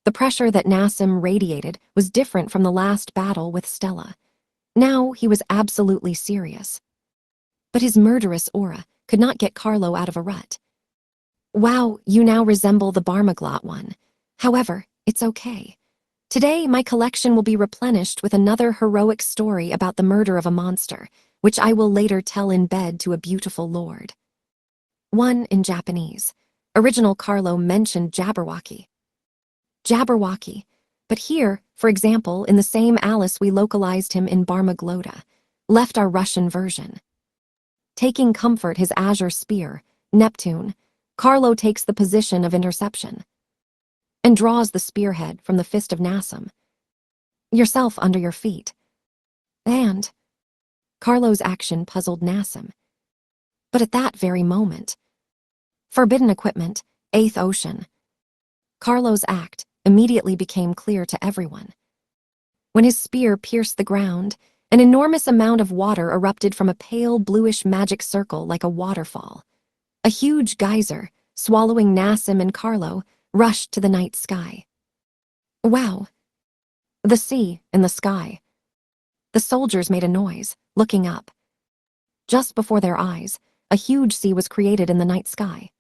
The pressure that Nassim radiated was different from the last battle with Stella. Now he was absolutely serious. But his murderous aura could not get Carlo out of a rut. Wow, you now resemble the Barmaglot one. However, it's okay. Today, my collection will be replenished with another heroic story about the murder of a monster, which I will later tell in bed to a beautiful lord. One in Japanese. Original Carlo mentioned Jabberwocky. Jabberwocky. But here, for example, in the same Alice we localized him in Barmaglota, left our Russian version. Taking comfort his azure spear, Neptune, Carlo takes the position of interception and draws the spearhead from the fist of Nassim. Yourself under your feet. And Carlo's action puzzled Nassim. But at that very moment, forbidden equipment, 8th Ocean. Carlo's act immediately became clear to everyone. When his spear pierced the ground, an enormous amount of water erupted from a pale bluish magic circle like a waterfall. A huge geyser, swallowing Nassim and Carlo, rushed to the night sky. Wow! The sea in the sky. The soldiers made a noise, looking up. Just before their eyes, a huge sea was created in the night sky.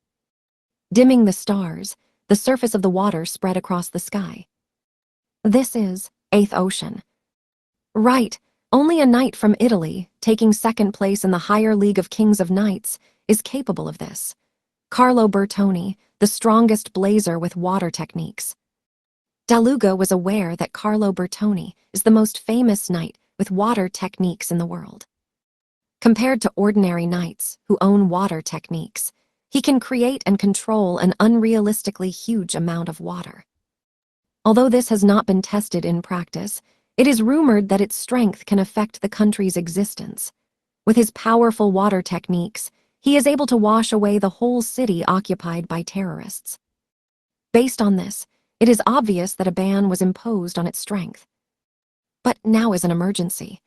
Dimming the stars, the surface of the water spread across the sky. This is 8th Ocean. Right, only a knight from Italy, taking second place in the higher League of Kings of Knights, is capable of this. Carlo Bertoni, the strongest blazer with water techniques. Daluga was aware that Carlo Bertoni is the most famous knight with water techniques in the world. Compared to ordinary knights who own water techniques, he can create and control an unrealistically huge amount of water. Although this has not been tested in practice, it is rumored that its strength can affect the country's existence. With his powerful water techniques, he is able to wash away the whole city occupied by terrorists. Based on this, it is obvious that a ban was imposed on its strength. But now is an emergency.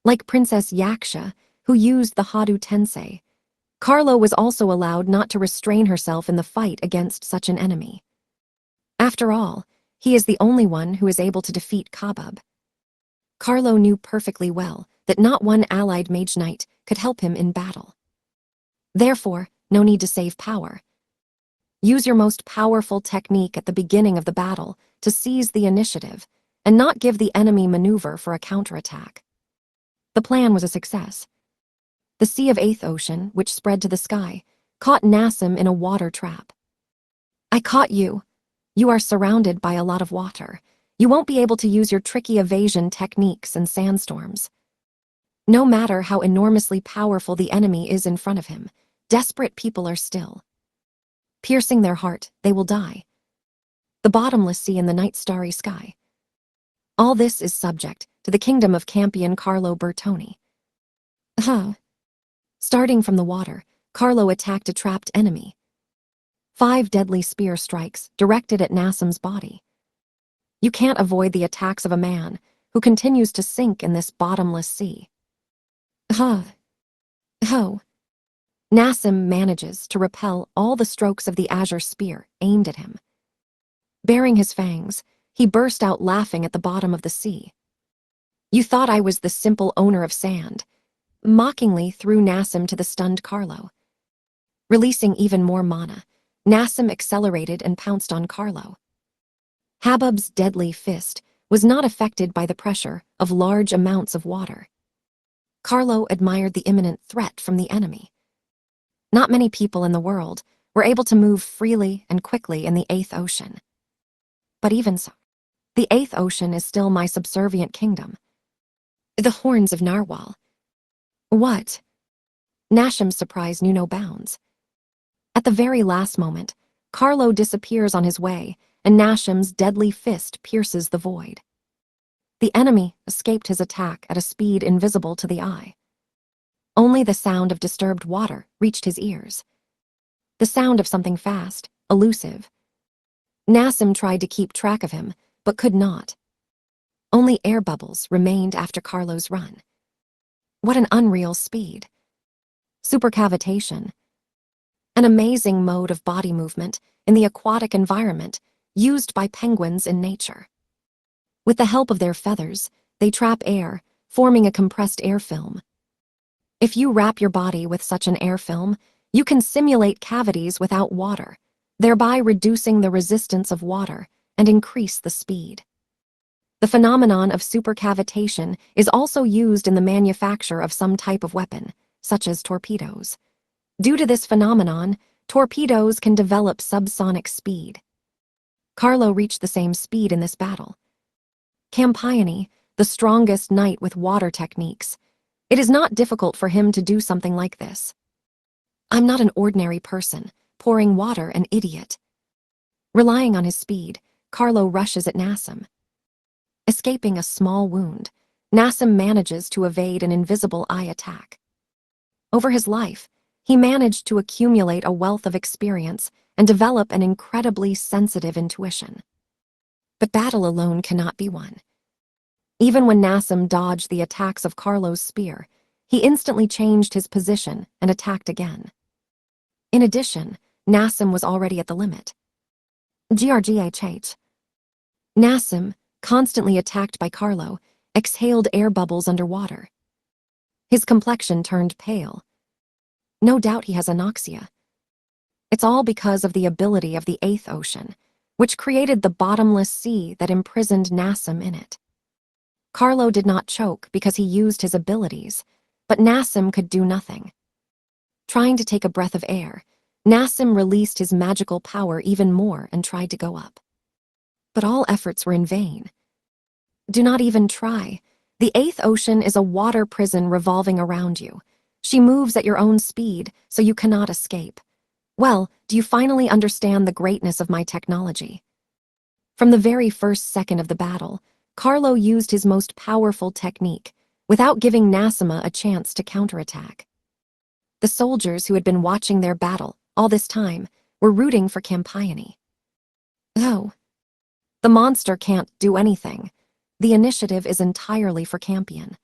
Like Princess Yaksha, who used the Hadu Tensei, Carlo was also allowed not to restrain herself in the fight against such an enemy. After all, he is the only one who is able to defeat Kabab. Carlo knew perfectly well that not one allied mage knight could help him in battle. Therefore, no need to save power. Use your most powerful technique at the beginning of the battle to seize the initiative and not give the enemy maneuver for a counterattack. The plan was a success. The Sea of Eighth Ocean, which spread to the sky, caught Nassim in a water trap. "I caught you. You are surrounded by a lot of water. You won't be able to use your tricky evasion techniques in sandstorms." No matter how enormously powerful the enemy is in front of him, desperate people are still. Piercing their heart, they will die. The bottomless sea and the night starry sky. All this is subject to the kingdom of Campion Carlo Bertoni. Starting from the water, Carlo attacked a trapped enemy. 5 deadly spear strikes directed at Nassim's body. You can't avoid the attacks of a man who continues to sink in this bottomless sea. Nassim manages to repel all the strokes of the azure spear aimed at him. Baring his fangs, he burst out laughing at the bottom of the sea. "You thought I was the simple owner of sand," mockingly threw Nassim to the stunned Carlo. Releasing even more mana, Nassim accelerated and pounced on Carlo. Habab's deadly fist was not affected by the pressure of large amounts of water. Carlo admired the imminent threat from the enemy. Not many people in the world were able to move freely and quickly in the Eighth Ocean. But even so, the Eighth Ocean is still my subservient kingdom. The horns of Narwhal. What? Nassim's surprise knew no bounds. At the very last moment, Carlo disappears on his way, and Nassim's deadly fist pierces the void. The enemy escaped his attack at a speed invisible to the eye. Only the sound of disturbed water reached his ears. The sound of something fast, elusive. Nassim tried to keep track of him, but could not. Only air bubbles remained after Carlo's run. What an unreal speed. Supercavitation. An amazing mode of body movement in the aquatic environment used by penguins in nature. With the help of their feathers, they trap air, forming a compressed air film. If you wrap your body with such an air film, you can simulate cavities without water, thereby reducing the resistance of water and increase the speed. The phenomenon of supercavitation is also used in the manufacture of some type of weapon, such as torpedoes. Due to this phenomenon, torpedoes can develop subsonic speed. Carlo reached the same speed in this battle. Campione, the strongest knight with water techniques, it is not difficult for him to do something like this. "I'm not an ordinary person, pouring water an idiot." Relying on his speed, Carlo rushes at Nassim. Escaping a small wound, Nassim manages to evade an invisible eye attack. Over his life, he managed to accumulate a wealth of experience and develop an incredibly sensitive intuition. But battle alone cannot be won. Even when Nassim dodged the attacks of Carlo's spear, he instantly changed his position and attacked again. In addition, Nassim was already at the limit. Grghh. Nassim, constantly attacked by Carlo, exhaled air bubbles underwater. His complexion turned pale. No doubt he has anoxia. It's all because of the ability of the Eighth Ocean, which created the bottomless sea that imprisoned Nassim in it. Carlo did not choke because he used his abilities, but Nassim could do nothing. Trying to take a breath of air, Nassim released his magical power even more and tried to go up. But all efforts were in vain. "Do not even try. The eighth ocean is a water prison revolving around you. She moves at your own speed, so you cannot escape. Well, do you finally understand the greatness of my technology? From the very first second of the battle, Carlo used his most powerful technique, without giving Nassima a chance to counterattack. The soldiers who had been watching their battle all this time were rooting for Campione. Oh, the monster can't do anything. The initiative is entirely for Campion.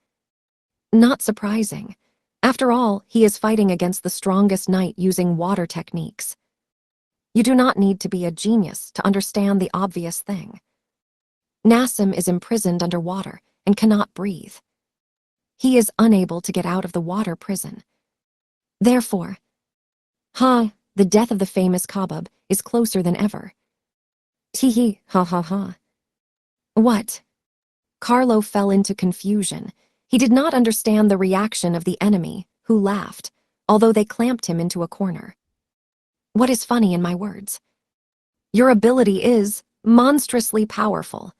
Not surprising. After all, he is fighting against the strongest knight using water techniques. You do not need to be a genius to understand the obvious thing. Nassim is imprisoned under water and cannot breathe. He is unable to get out of the water prison. Therefore, the death of the famous Kabab is closer than ever. Hee, ha ha ha. What? Carlo fell into confusion. He did not understand the reaction of the enemy, who laughed, although they clamped him into a corner. What is funny in my words? Your ability is monstrously powerful.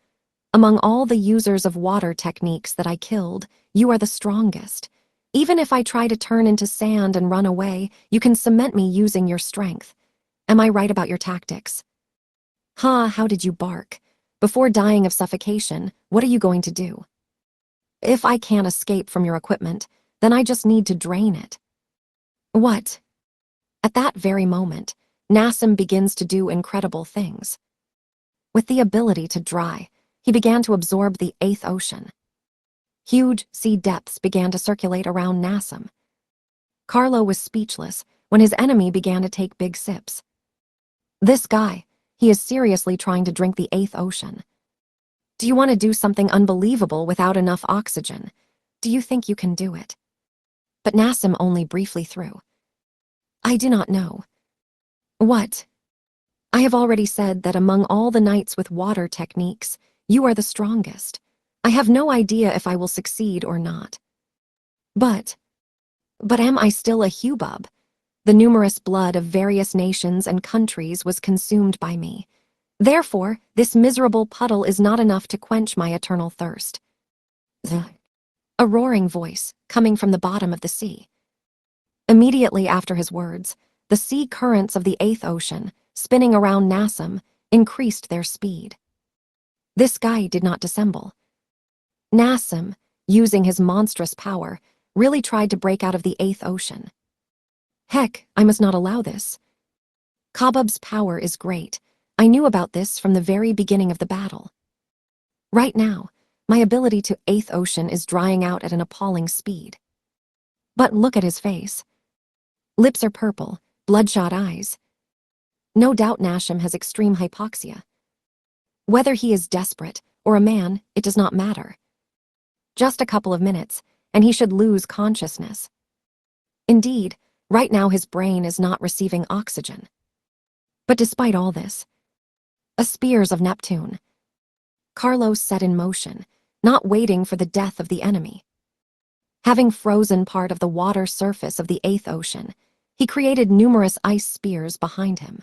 Among all the users of water techniques that I killed, you are the strongest. Even if I try to turn into sand and run away, you can cement me using your strength. Am I right about your tactics? How did you bark? Before dying of suffocation, what are you going to do? If I can't escape from your equipment, then I just need to drain it. What? At that very moment, Nassim begins to do incredible things. With the ability to dry, he began to absorb the eighth ocean. Huge sea depths began to circulate around Nassim. Carlo was speechless when his enemy began to take big sips. This guy, he is seriously trying to drink the eighth ocean. Do you want to do something unbelievable without enough oxygen? Do you think you can do it? But Nassim only briefly threw. I do not know. What? I have already said that among all the knights with water techniques, you are the strongest. I have no idea if I will succeed or not. But am I still a Hubub? The numerous blood of various nations and countries was consumed by me. Therefore, this miserable puddle is not enough to quench my eternal thirst. A roaring voice, coming from the bottom of the sea. Immediately after his words, the sea currents of the eighth ocean, spinning around Nassim, increased their speed. This guy did not dissemble. Nassim, using his monstrous power, really tried to break out of the eighth ocean. Heck, I must not allow this. Kabab's power is great. I knew about this from the very beginning of the battle. Right now, my ability to eighth ocean is drying out at an appalling speed. But look at his face. Lips are purple, bloodshot eyes. No doubt Nassim has extreme hypoxia. Whether he is desperate or a man, it does not matter. Just a couple of minutes, and he should lose consciousness. Indeed, right now his brain is not receiving oxygen. But despite all this, a spears of Neptune. Carlos set in motion, not waiting for the death of the enemy. Having frozen part of the water surface of the eighth ocean, he created numerous ice spears behind him.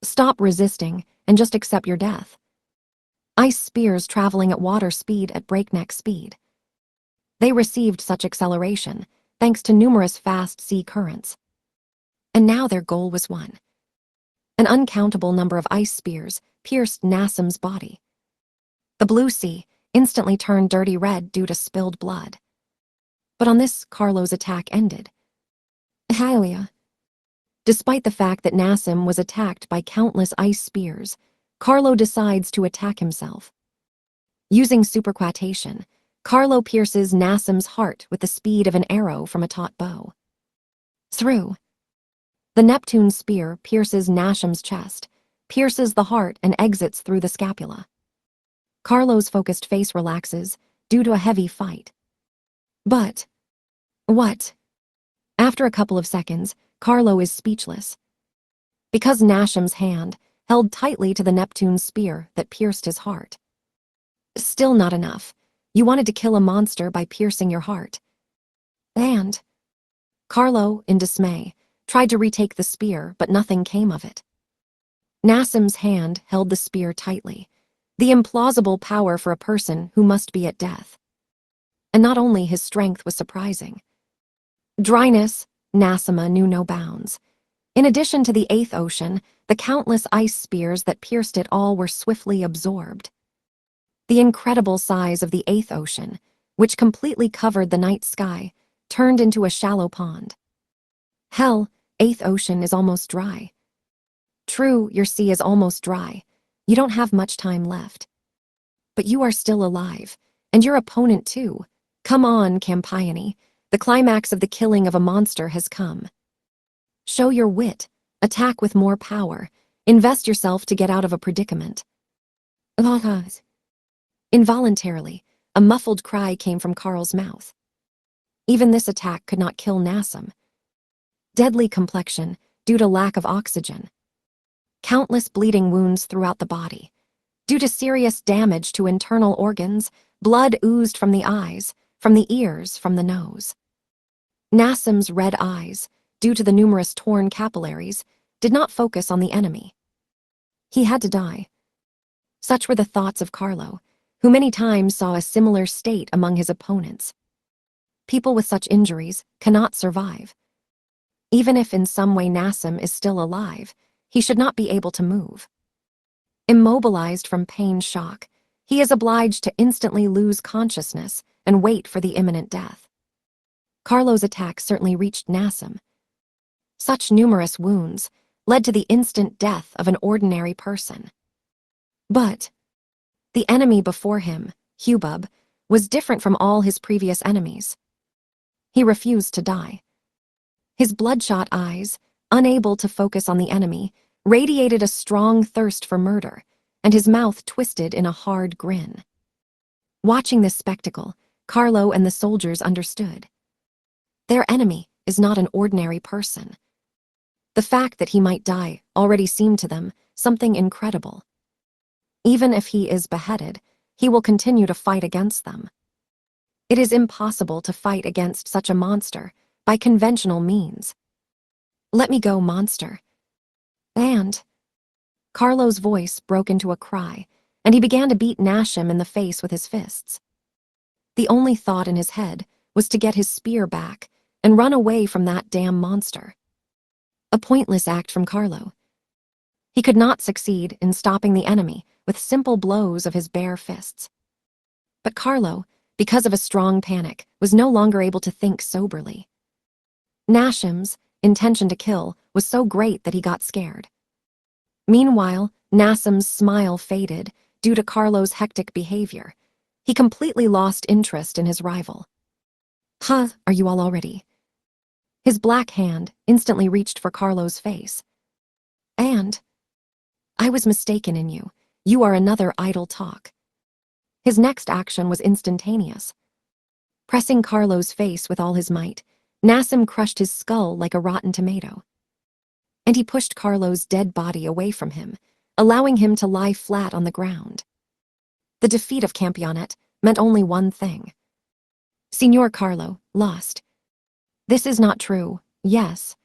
Stop resisting and just accept your death. Ice spears traveling at water speed at breakneck speed. They received such acceleration thanks to numerous fast sea currents. And now their goal was won. An uncountable number of ice spears pierced Nassim's body. The blue sea instantly turned dirty red due to spilled blood. But on this, Carlo's attack ended. Hylia. Despite the fact that Nassim was attacked by countless ice spears, Carlo decides to attack himself. Using superquatation, Carlo pierces Nassim's heart with the speed of an arrow from a taut bow. Through. The Neptune spear pierces Nassim's chest, pierces the heart and exits through the scapula. Carlo's focused face relaxes due to a heavy fight. But what? After a couple of seconds, Carlo is speechless. Because Nassim's hand held tightly to the Neptune spear that pierced his heart. Still not enough. You wanted to kill a monster by piercing your heart. And Carlo, in dismay, tried to retake the spear, but nothing came of it. Nassim's hand held the spear tightly, the implausible power for a person who must be at death. And not only his strength was surprising. Dryness, Nasima knew no bounds. In addition to the eighth ocean, the countless ice spears that pierced it all were swiftly absorbed. The incredible size of the eighth ocean, which completely covered the night sky, turned into a shallow pond. Hell, eighth ocean is almost dry. True, your sea is almost dry. You don't have much time left. But you are still alive, and your opponent too. Come on, Campaiani. The climax of the killing of a monster has come. Show your wit, attack with more power, invest yourself to get out of a predicament. Involuntarily, a muffled cry came from Carl's mouth. Even this attack could not kill Nassim. Deadly complexion, due to lack of oxygen. Countless bleeding wounds throughout the body. Due to serious damage to internal organs, blood oozed from the eyes, from the ears, from the nose. Nassim's red eyes, due to the numerous torn capillaries, did not focus on the enemy. He had to die. Such were the thoughts of Carlo, who many times saw a similar state among his opponents. People with such injuries cannot survive. Even if in some way Nassim is still alive, he should not be able to move. Immobilized from pain shock, he is obliged to instantly lose consciousness and wait for the imminent death. Carlo's attack certainly reached Nassim. Such numerous wounds led to the instant death of an ordinary person. But the enemy before him, Hubub, was different from all his previous enemies. He refused to die. His bloodshot eyes, unable to focus on the enemy, radiated a strong thirst for murder, and his mouth twisted in a hard grin. Watching this spectacle, Carlo and the soldiers understood. Their enemy is not an ordinary person. The fact that he might die already seemed to them something incredible. Even if he is beheaded, he will continue to fight against them. It is impossible to fight against such a monster by conventional means. Let me go, monster. And Carlo's voice broke into a cry, and he began to beat Nassim in the face with his fists. The only thought in his head was to get his spear back and run away from that damn monster. A pointless act from Carlo. He could not succeed in stopping the enemy with simple blows of his bare fists. But Carlo, because of a strong panic, was no longer able to think soberly. Nassim's intention to kill was so great that he got scared. Meanwhile, Nassim's smile faded due to Carlo's hectic behavior. He completely lost interest in his rival. Huh, are you all already? His black hand instantly reached for Carlo's face. And I was mistaken in you. You are another idle talk. His next action was instantaneous. Pressing Carlo's face with all his might, Nassim crushed his skull like a rotten tomato. And he pushed Carlo's dead body away from him, allowing him to lie flat on the ground. The defeat of Campionet meant only one thing. Signor Carlo, lost. This is not true, yes.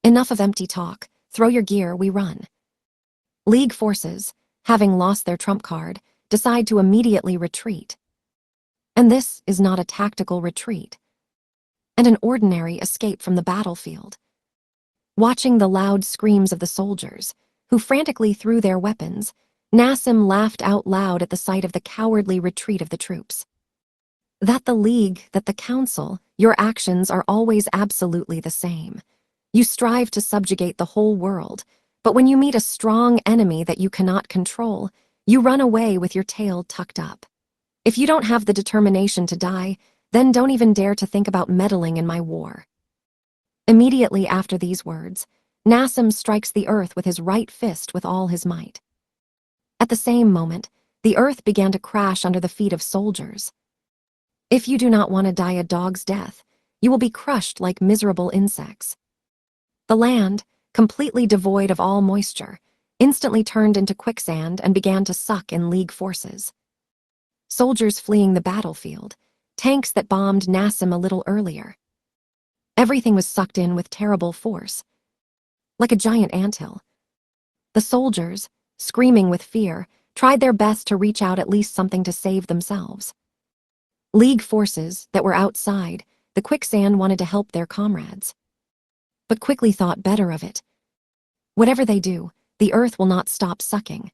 Enough of empty talk. Throw your gear, we run. League forces, having lost their trump card, decide to immediately retreat. And this is not a tactical retreat, and an ordinary escape from the battlefield. Watching the loud screams of the soldiers, who frantically threw their weapons, Nassim laughed out loud at the sight of the cowardly retreat of the troops. That the League, that the Council, your actions are always absolutely the same. You strive to subjugate the whole world, but when you meet a strong enemy that you cannot control, you run away with your tail tucked up. If you don't have the determination to die, then don't even dare to think about meddling in my war. Immediately after these words, Nassim strikes the earth with his right fist with all his might. At the same moment, the earth began to crash under the feet of soldiers. If you do not want to die a dog's death, you will be crushed like miserable insects. The land, completely devoid of all moisture, instantly turned into quicksand and began to suck in League forces. Soldiers fleeing the battlefield, tanks that bombed Nassim a little earlier. Everything was sucked in with terrible force, like a giant anthill. The soldiers, screaming with fear, tried their best to reach out at least something to save themselves. League forces that were outside the quicksand wanted to help their comrades, but quickly thought better of it. Whatever they do, the earth will not stop sucking,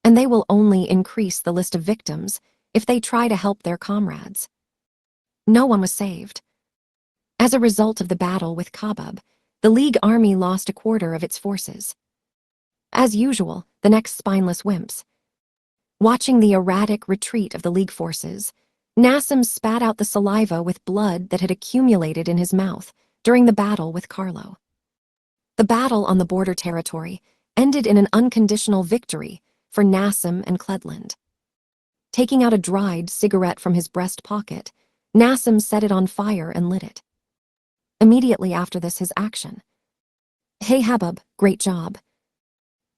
and they will only increase the list of victims if they try to help their comrades. No one was saved. As a result of the battle with Kabub, the League army lost a quarter of its forces. As usual, the next spineless wimps. Watching the erratic retreat of the League forces, Nassim spat out the saliva with blood that had accumulated in his mouth during the battle with Carlo. The battle on the border territory ended in an unconditional victory for Nassim and Cledland. Taking out a dried cigarette from his breast pocket, Nassim set it on fire and lit it. Immediately after this, his action. "Hey Habub, great job."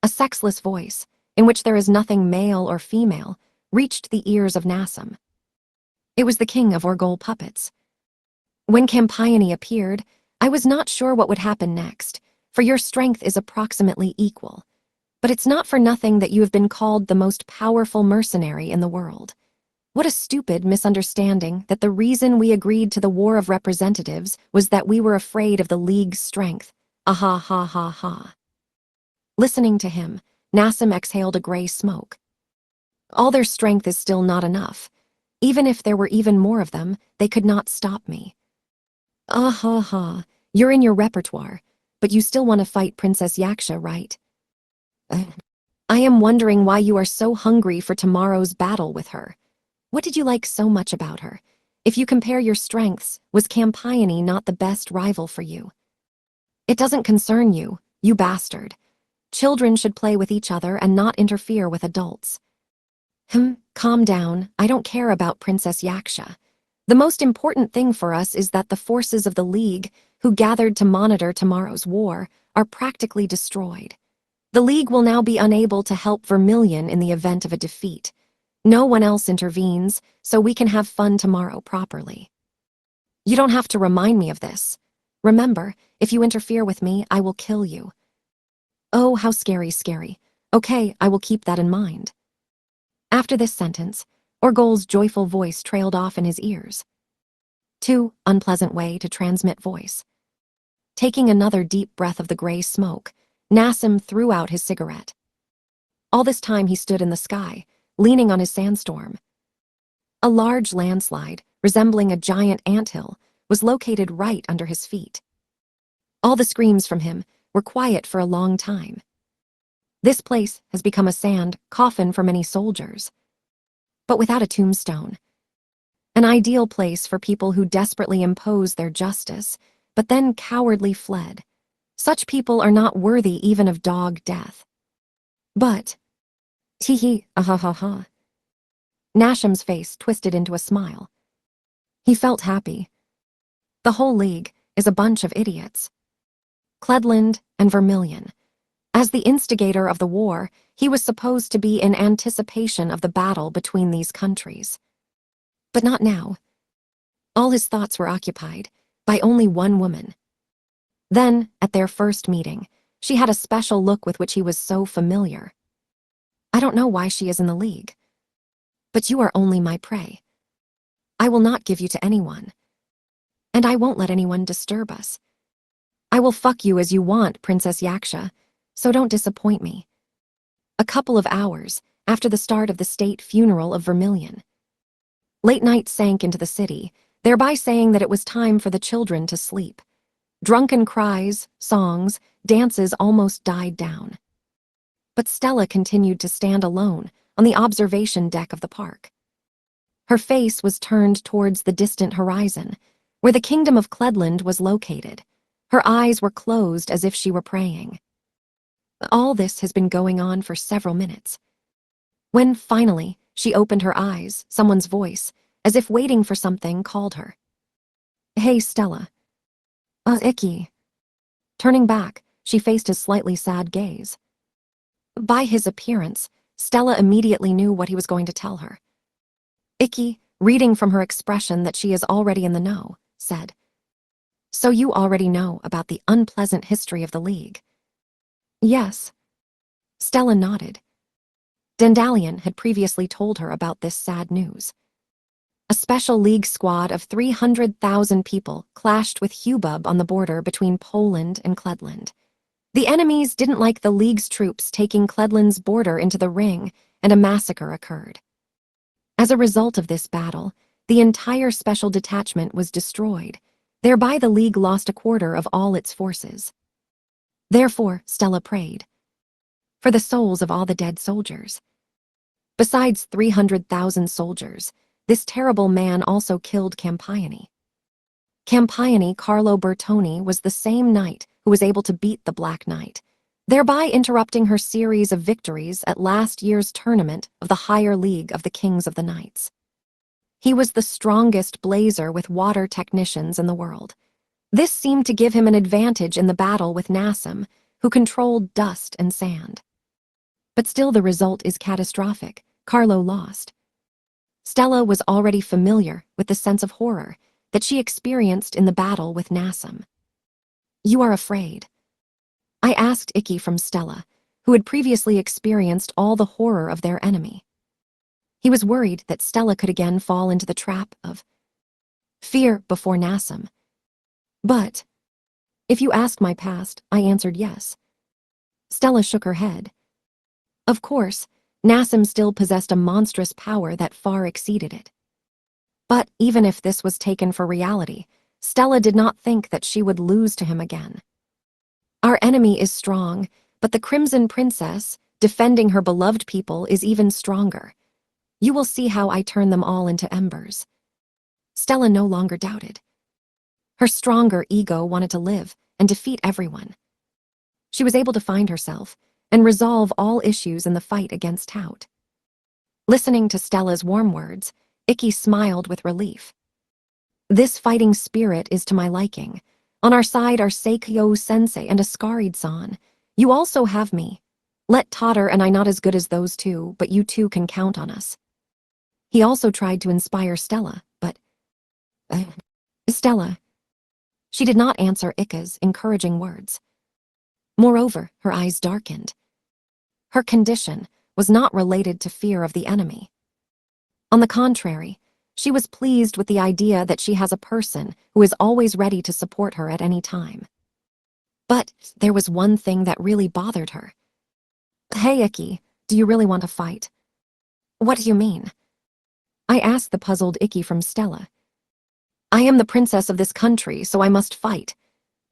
A sexless voice, in which there is nothing male or female, reached the ears of Nassim. It was the king of Orgol puppets. "When Campaigne appeared, I was not sure what would happen next, for your strength is approximately equal. But it's not for nothing that you have been called the most powerful mercenary in the world. What a stupid misunderstanding that the reason we agreed to the War of Representatives was that we were afraid of the League's strength. Ah ha ha ha." Listening to him, Nassim exhaled a gray smoke. "All their strength is still not enough. Even if there were even more of them, they could not stop me. Ah ha ha, you're in your repertoire, but you still want to fight Princess Yaksha, right? I am wondering why you are so hungry for tomorrow's battle with her. What did you like so much about her? If you compare your strengths, was Campaigne not the best rival for you? It doesn't concern you, you bastard. Children should play with each other and not interfere with adults." Calm down, I don't care about Princess Yaksha. The most important thing for us is that the forces of the League, who gathered to monitor tomorrow's war, are practically destroyed. The League will now be unable to help Vermilion in the event of a defeat. No one else intervenes, so we can have fun tomorrow properly. You don't have to remind me of this. Remember, if you interfere with me, I will kill you. Oh, how scary, scary. Okay, I will keep that in mind. After this sentence, Orgol's joyful voice trailed off in his ears. Too unpleasant way to transmit voice. Taking another deep breath of the gray smoke, Nassim threw out his cigarette. All this time he stood in the sky, leaning on his sandstorm. A large landslide, resembling a giant anthill, was located right under his feet. All the screams from him were quiet for a long time. This place has become a sand coffin for many soldiers, but without a tombstone. An ideal place for people who desperately impose their justice, but then cowardly fled. Such people are not worthy even of dog death. But, tee-hee, ah-ha-ha-ha. Nassim's face twisted into a smile. He felt happy. The whole League is a bunch of idiots. Cledland and Vermilion. As the instigator of the war, he was supposed to be in anticipation of the battle between these countries. But not now. All his thoughts were occupied by only one woman. Then, at their first meeting, she had a special look with which he was so familiar. I don't know why she is in the League. But you are only my prey. I will not give you to anyone. And I won't let anyone disturb us. I will fuck you as you want, Princess Yaksha, so don't disappoint me. A couple of hours after the start of the state funeral of Vermilion. Late night sank into the city, thereby saying that it was time for the children to sleep. Drunken cries, songs, dances almost died down. But Stella continued to stand alone on the observation deck of the park. Her face was turned towards the distant horizon, where the kingdom of Cledland was located. Her eyes were closed as if she were praying. All this has been going on for several minutes. When, finally, she opened her eyes, someone's voice, as if waiting for something, called her. Hey, Stella. Icky. Turning back, she faced his slightly sad gaze. By his appearance, Stella immediately knew what he was going to tell her. Icky, reading from her expression that she is already in the know, said, So you already know about the unpleasant history of the League? Yes. Stella nodded. Dandelion had previously told her about this sad news. A special league squad of 300,000 people clashed with Hubub on the border between Poland and Kledland. The enemies didn't like the League's troops taking Kledland's border into the ring, and a massacre occurred. As a result of this battle, the entire special detachment was destroyed. Thereby the League lost a quarter of all its forces. Therefore, Stella prayed for the souls of all the dead soldiers. Besides 300,000 soldiers, this terrible man also killed Campione. Campione Carlo Bertoni was the same knight who was able to beat the Black Knight, thereby interrupting her series of victories at last year's tournament of the Higher League of the Kings of the Knights. He was the strongest blazer with water technicians in the world. This seemed to give him an advantage in the battle with Nassim, who controlled dust and sand. But still the result is catastrophic. Carlo lost. Stella was already familiar with the sense of horror that she experienced in the battle with Nassim. "You are afraid?" I asked Icky from Stella, who had previously experienced all the horror of their enemy. He was worried that Stella could again fall into the trap of fear before Nassim. But, if you ask my past, I answered yes. Stella shook her head. Of course, Nassim still possessed a monstrous power that far exceeded it. But even if this was taken for reality, Stella did not think that she would lose to him again. Our enemy is strong, but the Crimson Princess, defending her beloved people, is even stronger. You will see how I turn them all into embers. Stella no longer doubted. Her stronger ego wanted to live and defeat everyone. She was able to find herself and resolve all issues in the fight against Tout. Listening to Stella's warm words, Icky smiled with relief. This fighting spirit is to my liking. On our side are Seikyo-sensei and Ascarid-san. You also have me. Let Totter and I not as good as those two, but you two can count on us. He also tried to inspire Stella, but... Stella. She did not answer Ikka's encouraging words. Moreover, her eyes darkened. Her condition was not related to fear of the enemy. On the contrary, she was pleased with the idea that she has a person who is always ready to support her at any time. But there was one thing that really bothered her. "Hey, Icky, do you really want to fight?" "What do you mean?" I asked the puzzled Icky from Stella. "I am the princess of this country, so I must fight.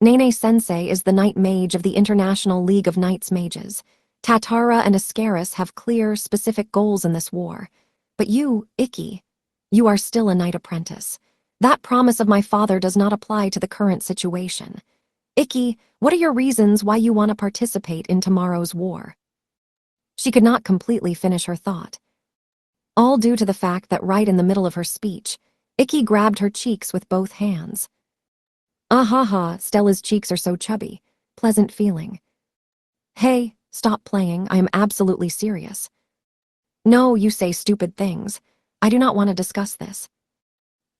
Nene-sensei is the Knight Mage of the International League of Knights Mages. Tatara and Ascaris have clear, specific goals in this war. But you, Icky, you are still a knight apprentice. That promise of my father does not apply to the current situation. Icky, what are your reasons why you want to participate in tomorrow's war?" She could not completely finish her thought. All due to the fact that right in the middle of her speech, Icky grabbed her cheeks with both hands. Ah ha ha, Stella's cheeks are so chubby. Pleasant feeling. "Hey, stop playing, I am absolutely serious." "No, you say stupid things. I do not want to discuss this."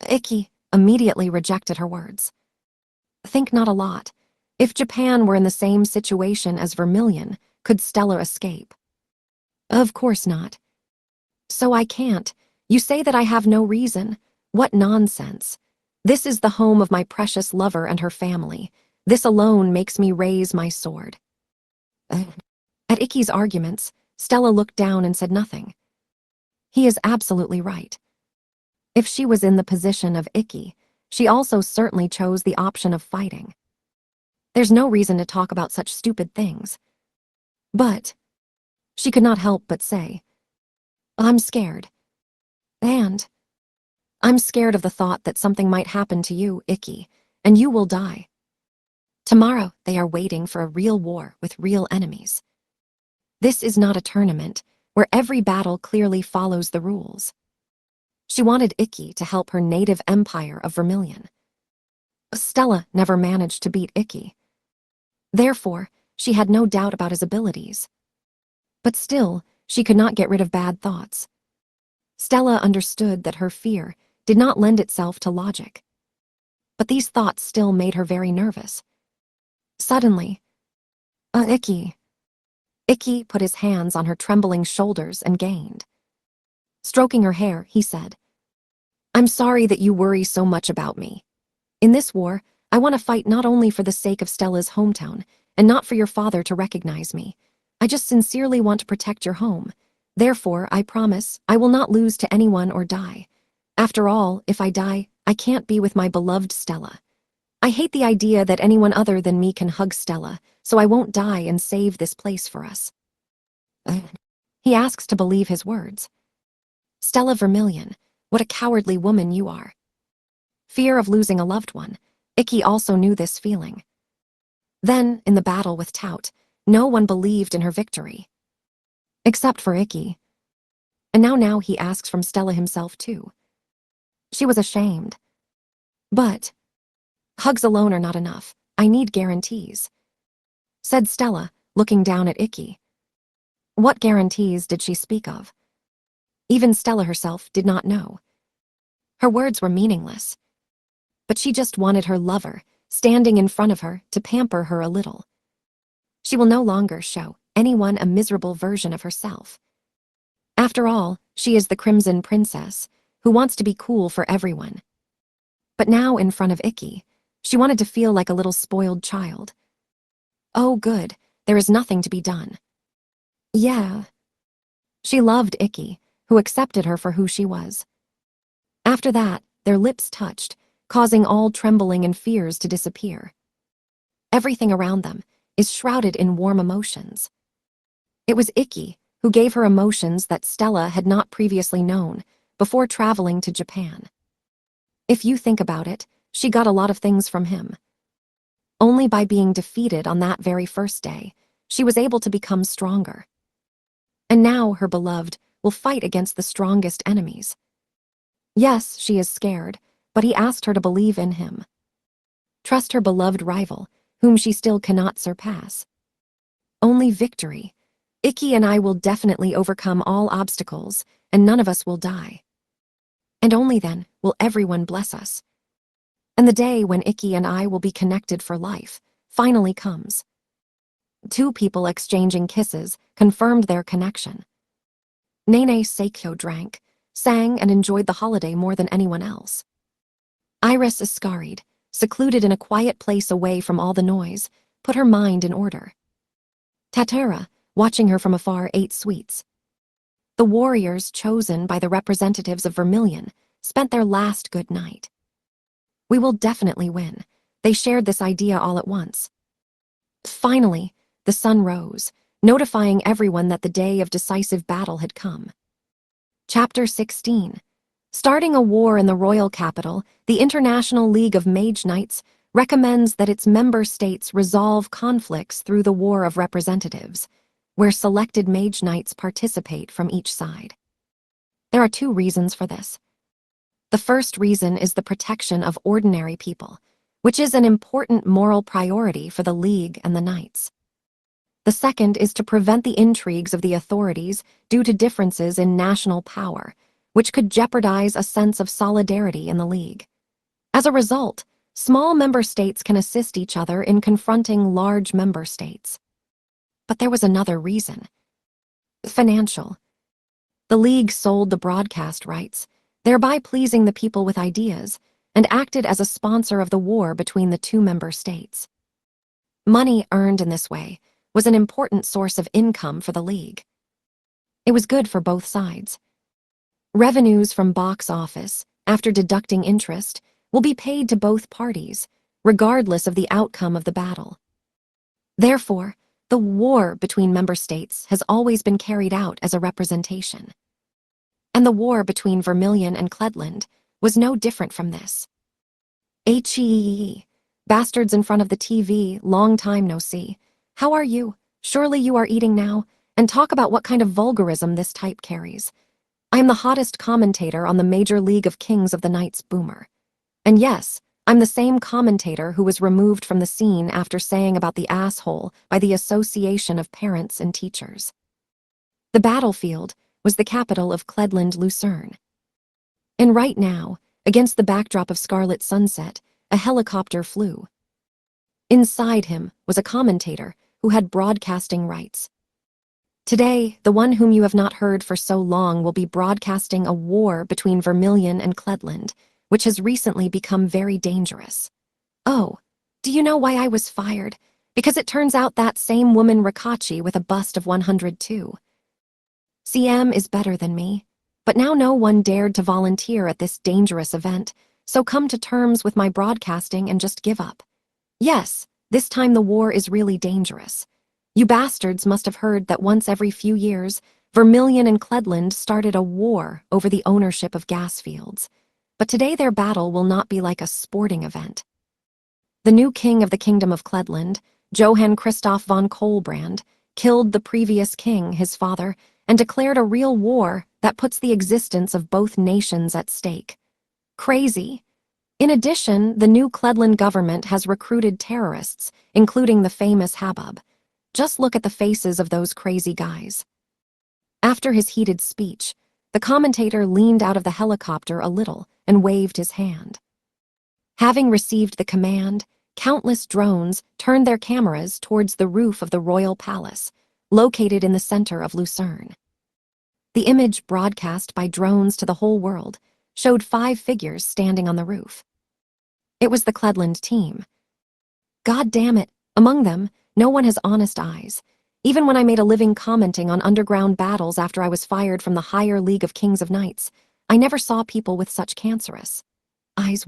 Icky immediately rejected her words. Think not a lot. If Japan were in the same situation as Vermilion, could Stella escape? Of course not. So I can't. You say that I have no reason. What nonsense. This is the home of my precious lover and her family. This alone makes me raise my sword. At Icky's arguments, Stella looked down and said nothing. He is absolutely right. If she was in the position of Icky, she also certainly chose the option of fighting. There's no reason to talk about such stupid things. But she could not help but say, "I'm scared. And I'm scared of the thought that something might happen to you, Icky, and you will die. Tomorrow they are waiting for a real war with real enemies. This is not a tournament where every battle clearly follows the rules." She wanted Icky to help her native empire of Vermilion. Stella never managed to beat Icky. Therefore, she had no doubt about his abilities. But still, she could not get rid of bad thoughts. Stella understood that her fear did not lend itself to logic. But these thoughts still made her very nervous. Suddenly, Icky. Icky put his hands on her trembling shoulders and gained. Stroking her hair, he said, I'm sorry that you worry so much about me. In this war, I want to fight not only for the sake of Stella's hometown, and not for your father to recognize me. I just sincerely want to protect your home. Therefore, I promise I will not lose to anyone or die. After all, if I die, I can't be with my beloved Stella. I hate the idea that anyone other than me can hug Stella, so I won't die and save this place for us. He asks to believe his words. Stella Vermilion, what a cowardly woman you are. Fear of losing a loved one. Icky also knew this feeling. Then, in the battle with Tout, no one believed in her victory. Except for Icky. And now he asks from Stella himself too. She was ashamed. But hugs alone are not enough. I need guarantees, said Stella, looking down at Icky. What guarantees did she speak of? Even Stella herself did not know. Her words were meaningless. But she just wanted her lover, standing in front of her, to pamper her a little. She will no longer show anyone a miserable version of herself. After all, she is the Crimson Princess, who wants to be cool for everyone. But now in front of Icky, she wanted to feel like a little spoiled child. Oh good, there is nothing to be done. Yeah. She loved Icky, who accepted her for who she was. After that, their lips touched, causing all trembling and fears to disappear. Everything around them is shrouded in warm emotions. It was Icky who gave her emotions that Stella had not previously known before traveling to Japan. If you think about it, she got a lot of things from him. Only by being defeated on that very first day, she was able to become stronger. And now her beloved will fight against the strongest enemies. Yes, she is scared, but he asked her to believe in him. Trust her beloved rival, whom she still cannot surpass. Only victory. Icky and I will definitely overcome all obstacles, and none of us will die. And only then will everyone bless us. And the day when Icky and I will be connected for life finally comes. Two people exchanging kisses confirmed their connection. Nene Seikyo drank, sang, and enjoyed the holiday more than anyone else. Iris Iscaried, secluded in a quiet place away from all the noise, put her mind in order. Tatera, watching her from afar, ate sweets. The warriors chosen by the representatives of Vermilion spent their last good night. We will definitely win. They shared this idea all at once. Finally, the sun rose, notifying everyone that the day of decisive battle had come. Chapter 16. Starting a war in the royal capital, the International League of Mage Knights recommends that its member states resolve conflicts through the War of Representatives, where selected mage knights participate from each side. There are two reasons for this. The first reason is the protection of ordinary people, which is an important moral priority for the League and the Knights. The second is to prevent the intrigues of the authorities due to differences in national power, which could jeopardize a sense of solidarity in the League. As a result, small member states can assist each other in confronting large member states. But there was another reason. Financial. The League sold the broadcast rights, thereby pleasing the people with ideas, and acted as a sponsor of the war between the two member states. Money earned in this way was an important source of income for the League. It was good for both sides. Revenues from box office, after deducting interest, will be paid to both parties, regardless of the outcome of the battle. Therefore, the war between member states has always been carried out as a representation. And the war between Vermilion and Cledland was no different from this. Heee, bastards in front of the TV, long time no see. How are you? Surely you are eating now, and talk about what kind of vulgarism this type carries. I am the hottest commentator on the Major League of Kings of the Knights Boomer. And yes, I'm the same commentator who was removed from the scene after saying about the asshole by the Association of Parents and Teachers. The battlefield was the capital of Cledland, Lucerne. And right now, against the backdrop of scarlet sunset, a helicopter flew. Inside him was a commentator who had broadcasting rights. Today, the one whom you have not heard for so long will be broadcasting a war between Vermilion and Cledland, which has recently become very dangerous. Oh, do you know why I was fired? Because it turns out that same woman Rakachi with a bust of 102. CM is better than me, but now no one dared to volunteer at this dangerous event, so come to terms with my broadcasting and just give up. Yes, this time the war is really dangerous. You bastards must have heard that once every few years, Vermilion and Cledland started a war over the ownership of gas fields. But today their battle will not be like a sporting event. The new king of the Kingdom of Cledland, Johann Christoph von Kolbrand, killed the previous king, his father, and declared a real war that puts the existence of both nations at stake. Crazy. In addition, the new Cledland government has recruited terrorists, including the famous Habub. Just look at the faces of those crazy guys. After his heated speech, the commentator leaned out of the helicopter a little and waved his hand. Having received the command, countless drones turned their cameras towards the roof of the royal palace, located in the center of Lucerne. The image broadcast by drones to the whole world showed 5 figures standing on the roof. It was the Cledland team. God damn it, among them, no one has honest eyes. Even when I made a living commenting on underground battles after I was fired from the higher League of Kings of Knights, I never saw people with such cancerous eyes.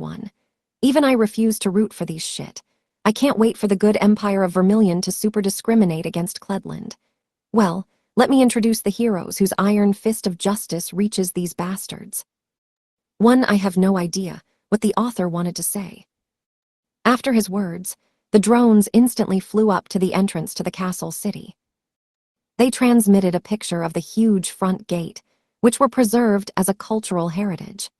Even I refuse to root for these shit. I can't wait for the good Empire of Vermilion to super discriminate against Cledland. Well, let me introduce the heroes whose iron fist of justice reaches these bastards. 1. I have no idea what the author wanted to say. After his words, the drones instantly flew up to the entrance to the castle city. They transmitted a picture of the huge front gate, which were preserved as a cultural heritage.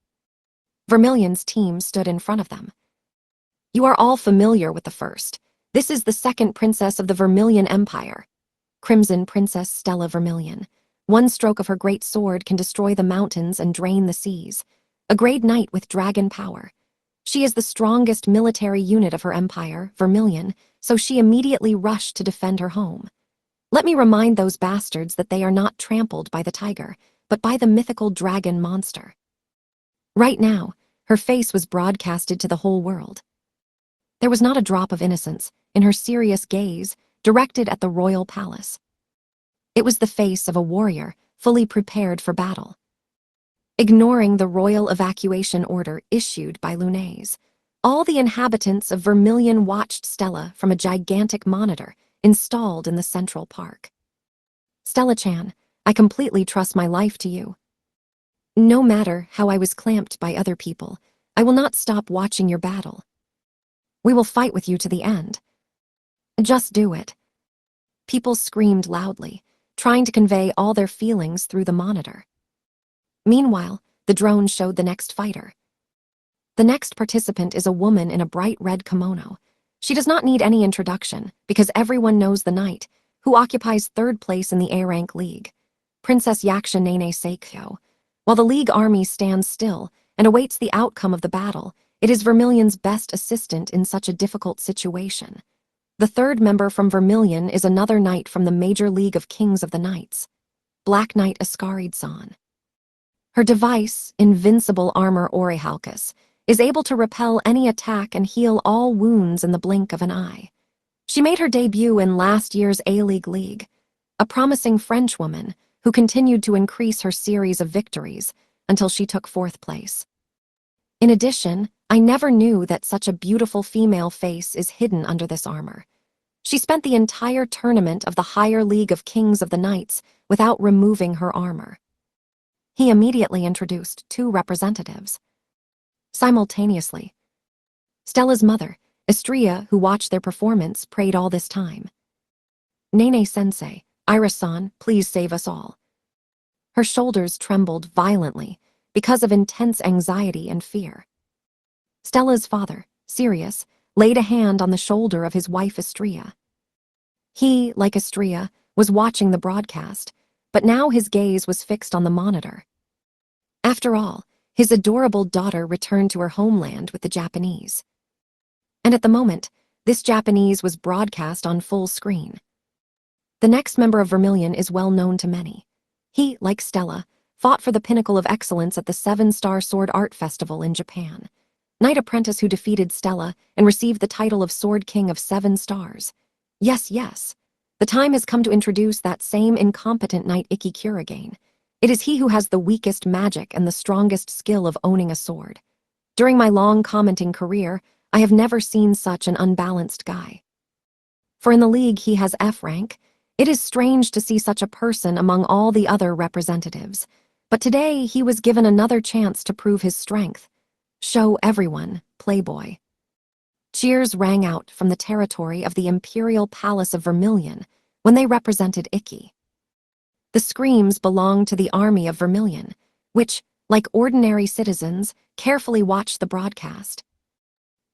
Vermilion's team stood in front of them. You are all familiar with the first. This is the second princess of the Vermilion Empire, Crimson Princess Stella Vermilion. One stroke of her great sword can destroy the mountains and drain the seas. A great knight with dragon power. She is the strongest military unit of her empire, Vermilion, so she immediately rushed to defend her home. Let me remind those bastards that they are not trampled by the tiger, but by the mythical dragon monster. Right now, her face was broadcasted to the whole world. There was not a drop of innocence in her serious gaze directed at the royal palace. It was the face of a warrior fully prepared for battle. Ignoring the royal evacuation order issued by Lunais, all the inhabitants of Vermilion watched Stella from a gigantic monitor installed in the central park. Stella-chan, I completely trust my life to you. No matter how I was clamped by other people, I will not stop watching your battle. We will fight with you to the end. Just do it. People screamed loudly, trying to convey all their feelings through the monitor. Meanwhile, the drone showed the next fighter. The next participant is a woman in a bright red kimono. She does not need any introduction, because everyone knows the knight, who occupies 3rd place in the A-Rank League, Princess Yaksha Nene Seikyo. While the League army stands still and awaits the outcome of the battle, it is Vermilion's best assistant in such a difficult situation. The 3rd member from Vermilion is another knight from the Major League of Kings of the Knights, Black Knight Ascarid-san. Her device, Invincible Armor Orihalcus, is able to repel any attack and heal all wounds in the blink of an eye. She made her debut in last year's A-League League, a promising Frenchwoman who continued to increase her series of victories until she took 4th place. In addition, I never knew that such a beautiful female face is hidden under this armor. She spent the entire tournament of the higher League of Kings of the Knights without removing her armor. He immediately introduced 2 representatives. Simultaneously, Stella's mother, Istria, who watched their performance, prayed all this time. Nene-sensei, Iris-san, please save us all. Her shoulders trembled violently because of intense anxiety and fear. Stella's father, Sirius, laid a hand on the shoulder of his wife Istria. He, like Istria, was watching the broadcast, but now his gaze was fixed on the monitor. After all, his adorable daughter returned to her homeland with the Japanese. And at the moment, this Japanese was broadcast on full screen. The next member of Vermilion is well known to many. He, like Stella, fought for the pinnacle of excellence at the 7-Star Sword Art Festival in Japan. Knight apprentice who defeated Stella and received the title of Sword King of 7 Stars. Yes. The time has come to introduce that same incompetent knight Ikki again. It is he who has the weakest magic and the strongest skill of owning a sword. During my long commenting career, I have never seen such an unbalanced guy. For in the league he has F rank. It is strange to see such a person among all the other representatives, but today he was given another chance to prove his strength. Show everyone, Playboy. Cheers rang out from the territory of the Imperial Palace of Vermilion when they represented Ikki. The screams belonged to the army of Vermilion, which, like ordinary citizens, carefully watched the broadcast.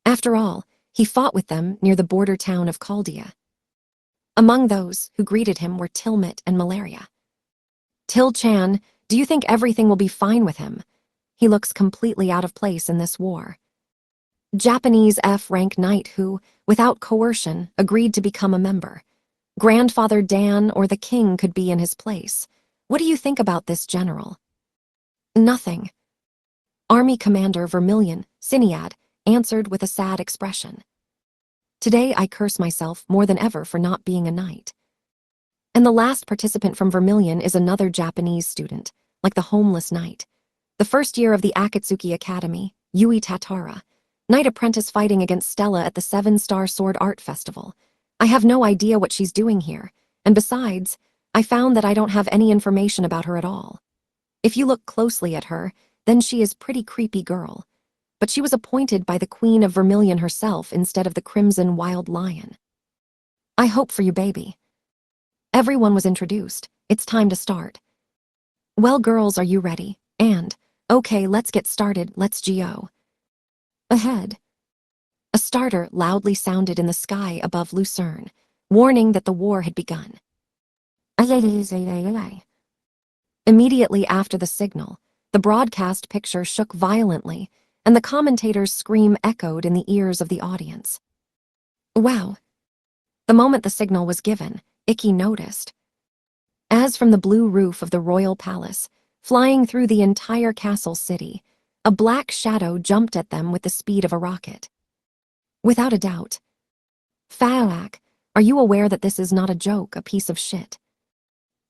After all, he fought with them near the border town of Chaldea. Among those who greeted him were Tilmit and Malaria. Til-chan, do you think everything will be fine with him? He looks completely out of place in this war. Japanese F-rank knight who, without coercion, agreed to become a member. Grandfather Dan or the king could be in his place. What do you think about this, General? Nothing. Army Commander Vermilion, Siniad, answered with a sad expression. Today I curse myself more than ever for not being a knight. And the last participant from Vermilion is another Japanese student, like the homeless knight. The first year of the Akatsuki Academy, Yui Tatara, knight apprentice fighting against Stella at the 7-Star Sword Art Festival. I have no idea what she's doing here, and besides, I found that I don't have any information about her at all. If you look closely at her, then she is pretty creepy girl. But she was appointed by the Queen of Vermilion herself instead of the Crimson Wild Lion. I hope for you, baby. Everyone was introduced. It's time to start. Well, girls, are you ready? And, okay, let's get started, let's go. Ahead. A starter loudly sounded in the sky above Lucerne, warning that the war had begun. Immediately after the signal, the broadcast picture shook violently, and the commentator's scream echoed in the ears of the audience. Wow. The moment the signal was given, Ikki noticed. As from the blue roof of the royal palace, flying through the entire castle city, a black shadow jumped at them with the speed of a rocket. Without a doubt. Faak, are you aware that this is not a joke, a piece of shit?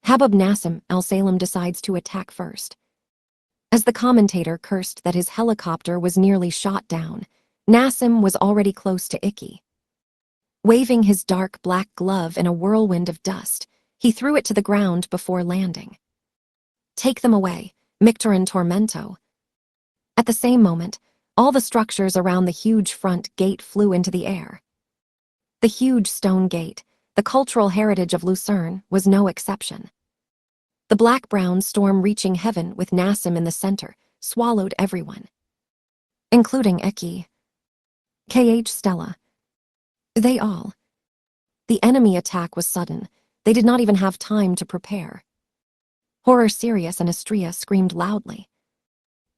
Habib Nassim Al-Salem decides to attack first. As the commentator cursed that his helicopter was nearly shot down, Nassim was already close to Ikki. Waving his dark black glove in a whirlwind of dust, he threw it to the ground before landing. Take them away, Mictor and Tormento. At the same moment, all the structures around the huge front gate flew into the air. The huge stone gate, the cultural heritage of Lucerne, was no exception. The black-brown storm reaching heaven with Nassim in the center swallowed everyone. Including Ikki. Stella. They all. The enemy attack was sudden. They did not even have time to prepare. Horror Sirius and Astria screamed loudly.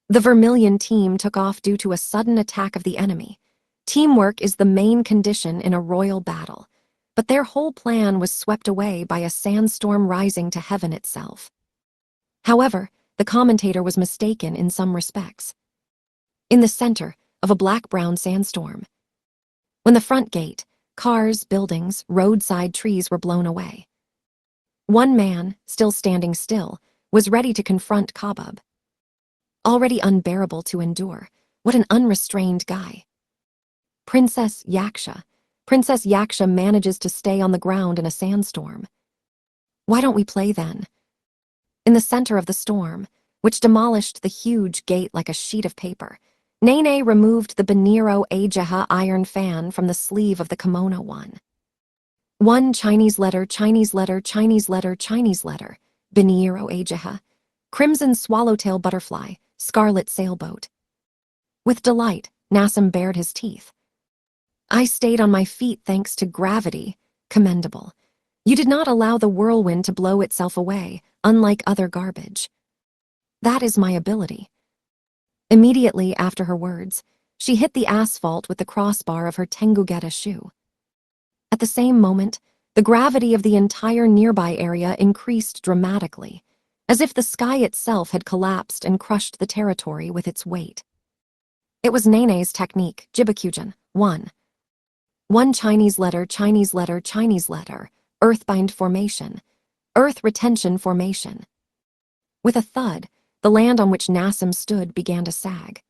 The Vermilion team took off due to a sudden attack of the enemy. Teamwork is the main condition in a royal battle, but their whole plan was swept away by a sandstorm rising to heaven itself. However, the commentator was mistaken in some respects. In the center of a black-brown sandstorm, when the front gate, cars, buildings, roadside trees were blown away. One man, still standing still, was ready to confront Kabab. Already unbearable to endure, what an unrestrained guy. Princess Yaksha. Princess Yaksha manages to stay on the ground in a sandstorm. Why don't we play then? In the center of the storm, which demolished the huge gate like a sheet of paper, Nene removed the Beniro Ajaha iron fan from the sleeve of the kimono one. One Chinese letter, Chinese letter, Chinese letter, Chinese letter, Beniro Ajaha, crimson swallowtail butterfly, scarlet sailboat. With delight, Nassim bared his teeth. I stayed on my feet thanks to gravity. Commendable. You did not allow the whirlwind to blow itself away, unlike other garbage. That is my ability. Immediately after her words, she hit the asphalt with the crossbar of her Tengugeta shoe. At the same moment, The gravity of the entire nearby area increased dramatically, as if the sky itself had collapsed and crushed the territory with its weight. It was Nene's technique, Jibakyujin, 1. One Chinese letter, Chinese letter, Chinese letter, earthbind formation, earth retention formation. With a thud, the land on which Nassim stood began to sag.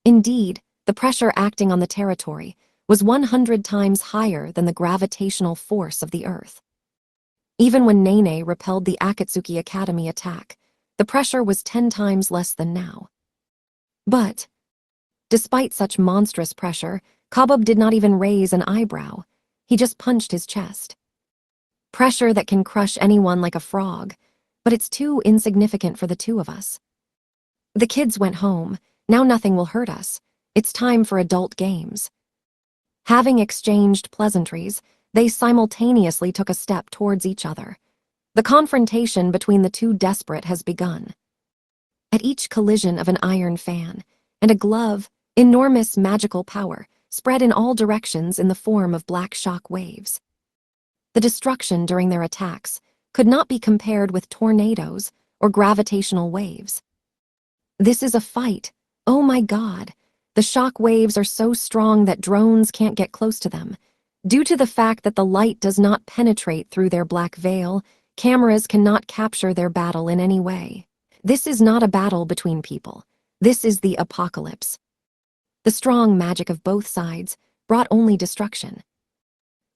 Indeed, the pressure acting on the territory was 100 times higher than the gravitational force of the Earth. Even when Nene repelled the Akatsuki Academy attack, the pressure was 10 times less than now. But, despite such monstrous pressure, Kabub did not even raise an eyebrow. He just punched his chest. Pressure that can crush anyone like a frog, but it's too insignificant for the two of us. The kids went home. Now nothing will hurt us. It's time for adult games. Having exchanged pleasantries, they simultaneously took a step towards each other. The confrontation between the two desperate has begun. At each collision of an iron fan and a glove, enormous magical power spread in all directions in the form of black shock waves. The destruction during their attacks could not be compared with tornadoes or gravitational waves. This is a fight. Oh my God. The shock waves are so strong that drones can't get close to them. Due to the fact that the light does not penetrate through their black veil, cameras cannot capture their battle in any way. This is not a battle between people. This is the apocalypse. The strong magic of both sides brought only destruction.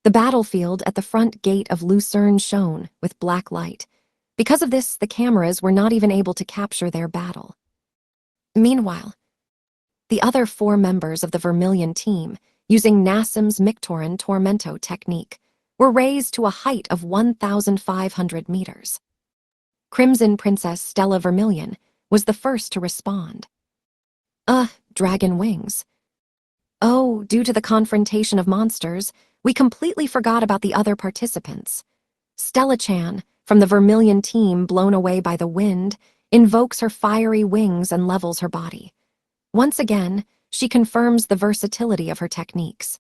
The battlefield at the front gate of Lucerne shone with black light. Because of this, the cameras were not even able to capture their battle. Meanwhile, the other 4 members of the Vermilion team, using Nassim's Mictoran Tormento technique, were raised to a height of 1,500 meters. Crimson Princess Stella Vermilion was the first to respond. Dragon wings. Oh, due to the confrontation of monsters, we completely forgot about the other participants. Stella-chan, from the Vermilion team blown away by the wind, invokes her fiery wings and levels her body. Once again, she confirms the versatility of her techniques.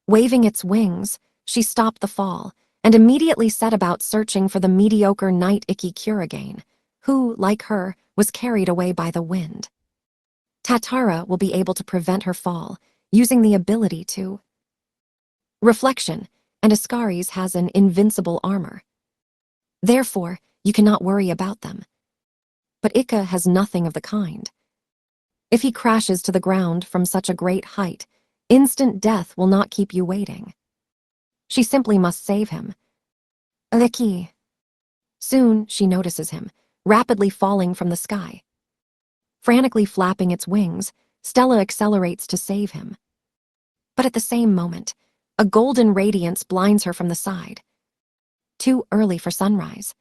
Waving its wings, she stopped the fall and immediately set about searching for the mediocre Knight Ikki Kurigane, who, like her, was carried away by the wind. Tatara will be able to prevent her fall, using the ability to reflection, and Ascaris has an invincible armor. Therefore, you cannot worry about them. But Ikka has nothing of the kind. If he crashes to the ground from such a great height, instant death will not keep you waiting. She simply must save him. Ikki. Soon, she notices him, rapidly falling from the sky. Frantically flapping its wings, Stella accelerates to save him. But at the same moment, a golden radiance blinds her from the side. Too early for sunrise.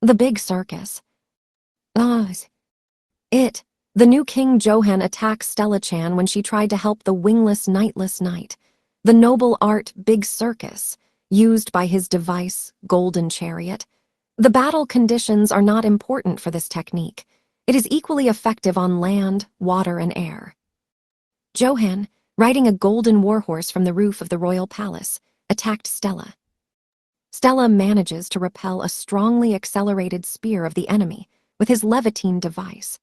The big circus. The new King Johan attacks Stella-chan when she tried to help the wingless Knightless Knight, the noble art Big Circus, used by his device, Golden Chariot. The battle conditions are not important for this technique. It is equally effective on land, water, and air. Johan, riding a golden warhorse from the roof of the royal palace, attacked Stella. Stella manages to repel a strongly accelerated spear of the enemy with his levitine device.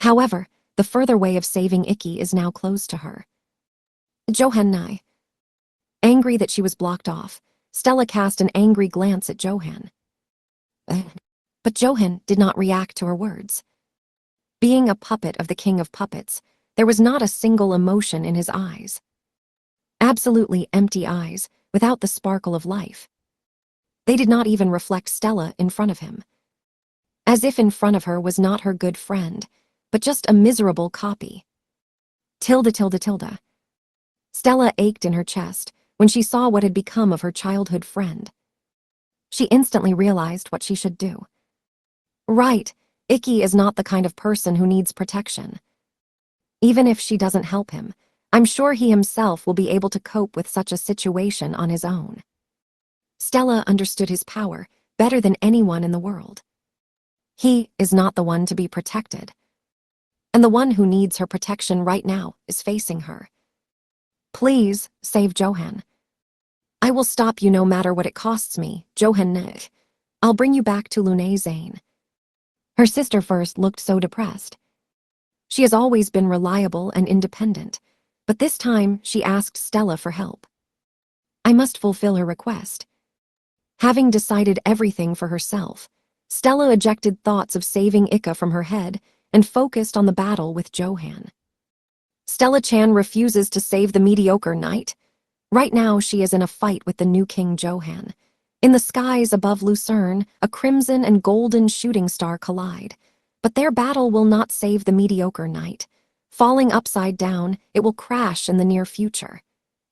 However, the further way of saving Ikki is now closed to her. Johan. Angry that she was blocked off, Stella cast an angry glance at Johan. But Johan did not react to her words. Being a puppet of the King of Puppets, there was not a single emotion in his eyes. Absolutely empty eyes, without the sparkle of life. They did not even reflect Stella in front of him. As if in front of her was not her good friend, but just a miserable copy. Tilde. Stella ached in her chest when she saw what had become of her childhood friend. She instantly realized what she should do. Right, Ikki is not the kind of person who needs protection. Even if she doesn't help him, I'm sure he himself will be able to cope with such a situation on his own. Stella understood his power better than anyone in the world. He is not the one to be protected. And the one who needs her protection right now is facing her. Please, save Johan. I will stop you no matter what it costs me, Johannek. I'll bring you back to Lune Zane. Her sister first looked so depressed. She has always been reliable and independent, but this time she asked Stella for help. I must fulfill her request. Having decided everything for herself, Stella ejected thoughts of saving Ika from her head and focused on the battle with Johan. Stella Chan refuses to save the mediocre knight. Right now she is in a fight with the new king Johan. In the skies above Lucerne, a crimson and golden shooting star collide. But their battle will not save the mediocre knight. Falling upside down, it will crash in the near future.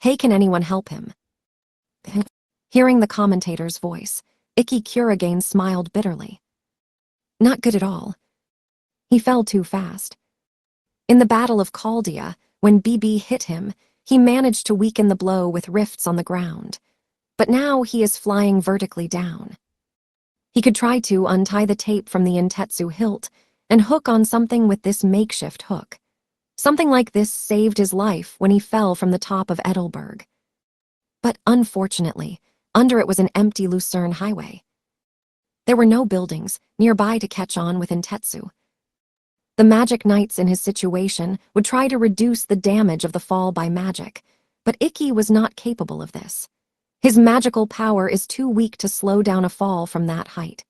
Hey, can anyone help him? Hearing the commentator's voice, Ikki Kuragain smiled bitterly. Not good at all. He fell too fast. In the Battle of Chaldea, when BB hit him, he managed to weaken the blow with rifts on the ground. But now he is flying vertically down. He could try to untie the tape from the Intetsu hilt and hook on something with this makeshift hook. Something like this saved his life when he fell from the top of Edelberg. But unfortunately, under it was an empty Lucerne highway. There were no buildings nearby to catch on with Intetsu. The magic knights in his situation would try to reduce the damage of the fall by magic, but Ikki was not capable of this. His magical power is too weak to slow down a fall from that height.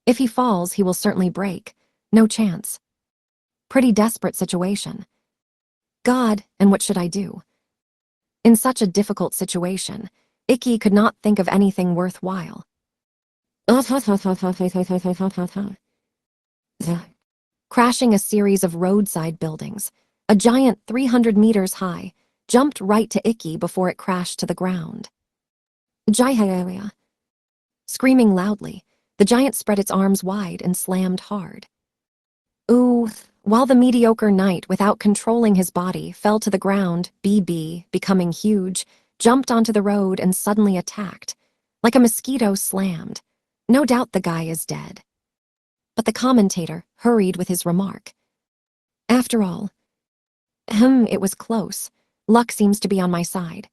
If he falls, he will certainly break. No chance. Pretty desperate situation. God, and what should I do? In such a difficult situation, Ikki could not think of anything worthwhile. Crashing a series of roadside buildings, a giant 300 meters high, jumped right to Ikki before it crashed to the ground. Jaiharia. Screaming loudly, the giant spread its arms wide and slammed hard. Ooh, while the mediocre knight, without controlling his body, fell to the ground, BB, becoming huge, jumped onto the road and suddenly attacked. Like a mosquito slammed. No doubt the guy is dead. But the commentator hurried with his remark. After all, it was close. Luck seems to be on my side.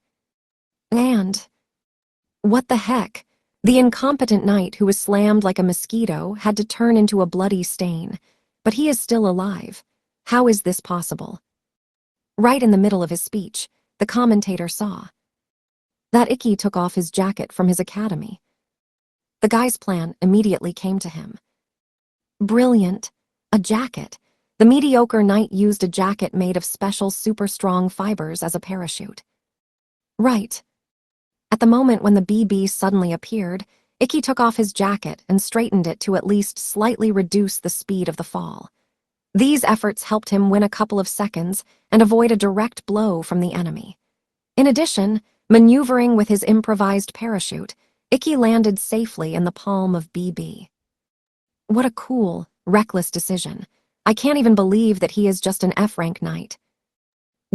And what the heck? The incompetent knight who was slammed like a mosquito had to turn into a bloody stain, but he is still alive. How is this possible? Right in the middle of his speech, the commentator saw that Ikki took off his jacket from his academy. The guy's plan immediately came to him. Brilliant. A jacket. The mediocre knight used a jacket made of special super strong fibers as a parachute. Right. At the moment when the BB suddenly appeared, Ikki took off his jacket and straightened it to at least slightly reduce the speed of the fall. These efforts helped him win a couple of seconds and avoid a direct blow from the enemy. In addition, maneuvering with his improvised parachute, Ikki landed safely in the palm of BB. What a cool, reckless decision. I can't even believe that he is just an F-rank knight.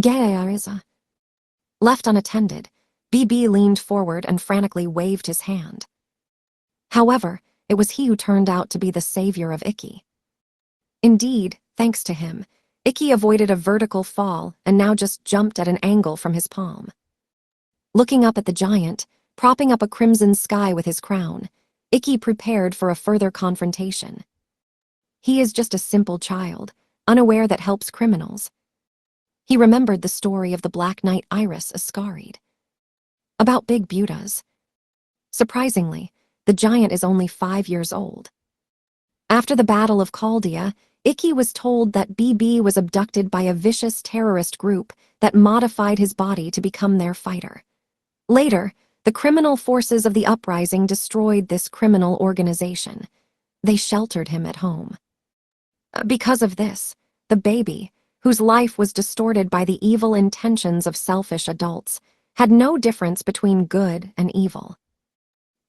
Gaariza. Left unattended, BB leaned forward and frantically waved his hand. However, it was he who turned out to be the savior of Ikki. Indeed, thanks to him, Ikki avoided a vertical fall and now just jumped at an angle from his palm. Looking up at the giant, propping up a crimson sky with his crown, Ikki prepared for a further confrontation. He is just a simple child, unaware that helps criminals. He remembered the story of the Black Knight Iris Ascaried. About Big Buddhas. Surprisingly, the giant is only 5 years old. After the Battle of Chaldea, Ikki was told that BB was abducted by a vicious terrorist group that modified his body to become their fighter. Later, the criminal forces of the uprising destroyed this criminal organization. They sheltered him at home. Because of this, the baby, whose life was distorted by the evil intentions of selfish adults, had no difference between good and evil.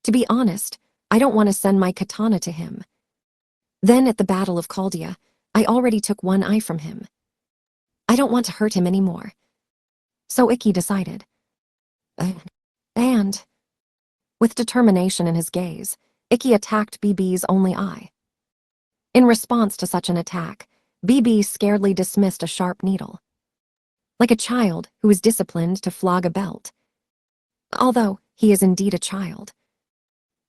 To be honest, I don't want to send my katana to him. Then at the Battle of Chaldea, I already took one eye from him. I don't want to hurt him anymore. So Ikki decided. And, with determination in his gaze, Ikki attacked BB's only eye. In response to such an attack, BB scaredly dismissed a sharp needle. Like a child who is disciplined to flog a belt. Although, he is indeed a child.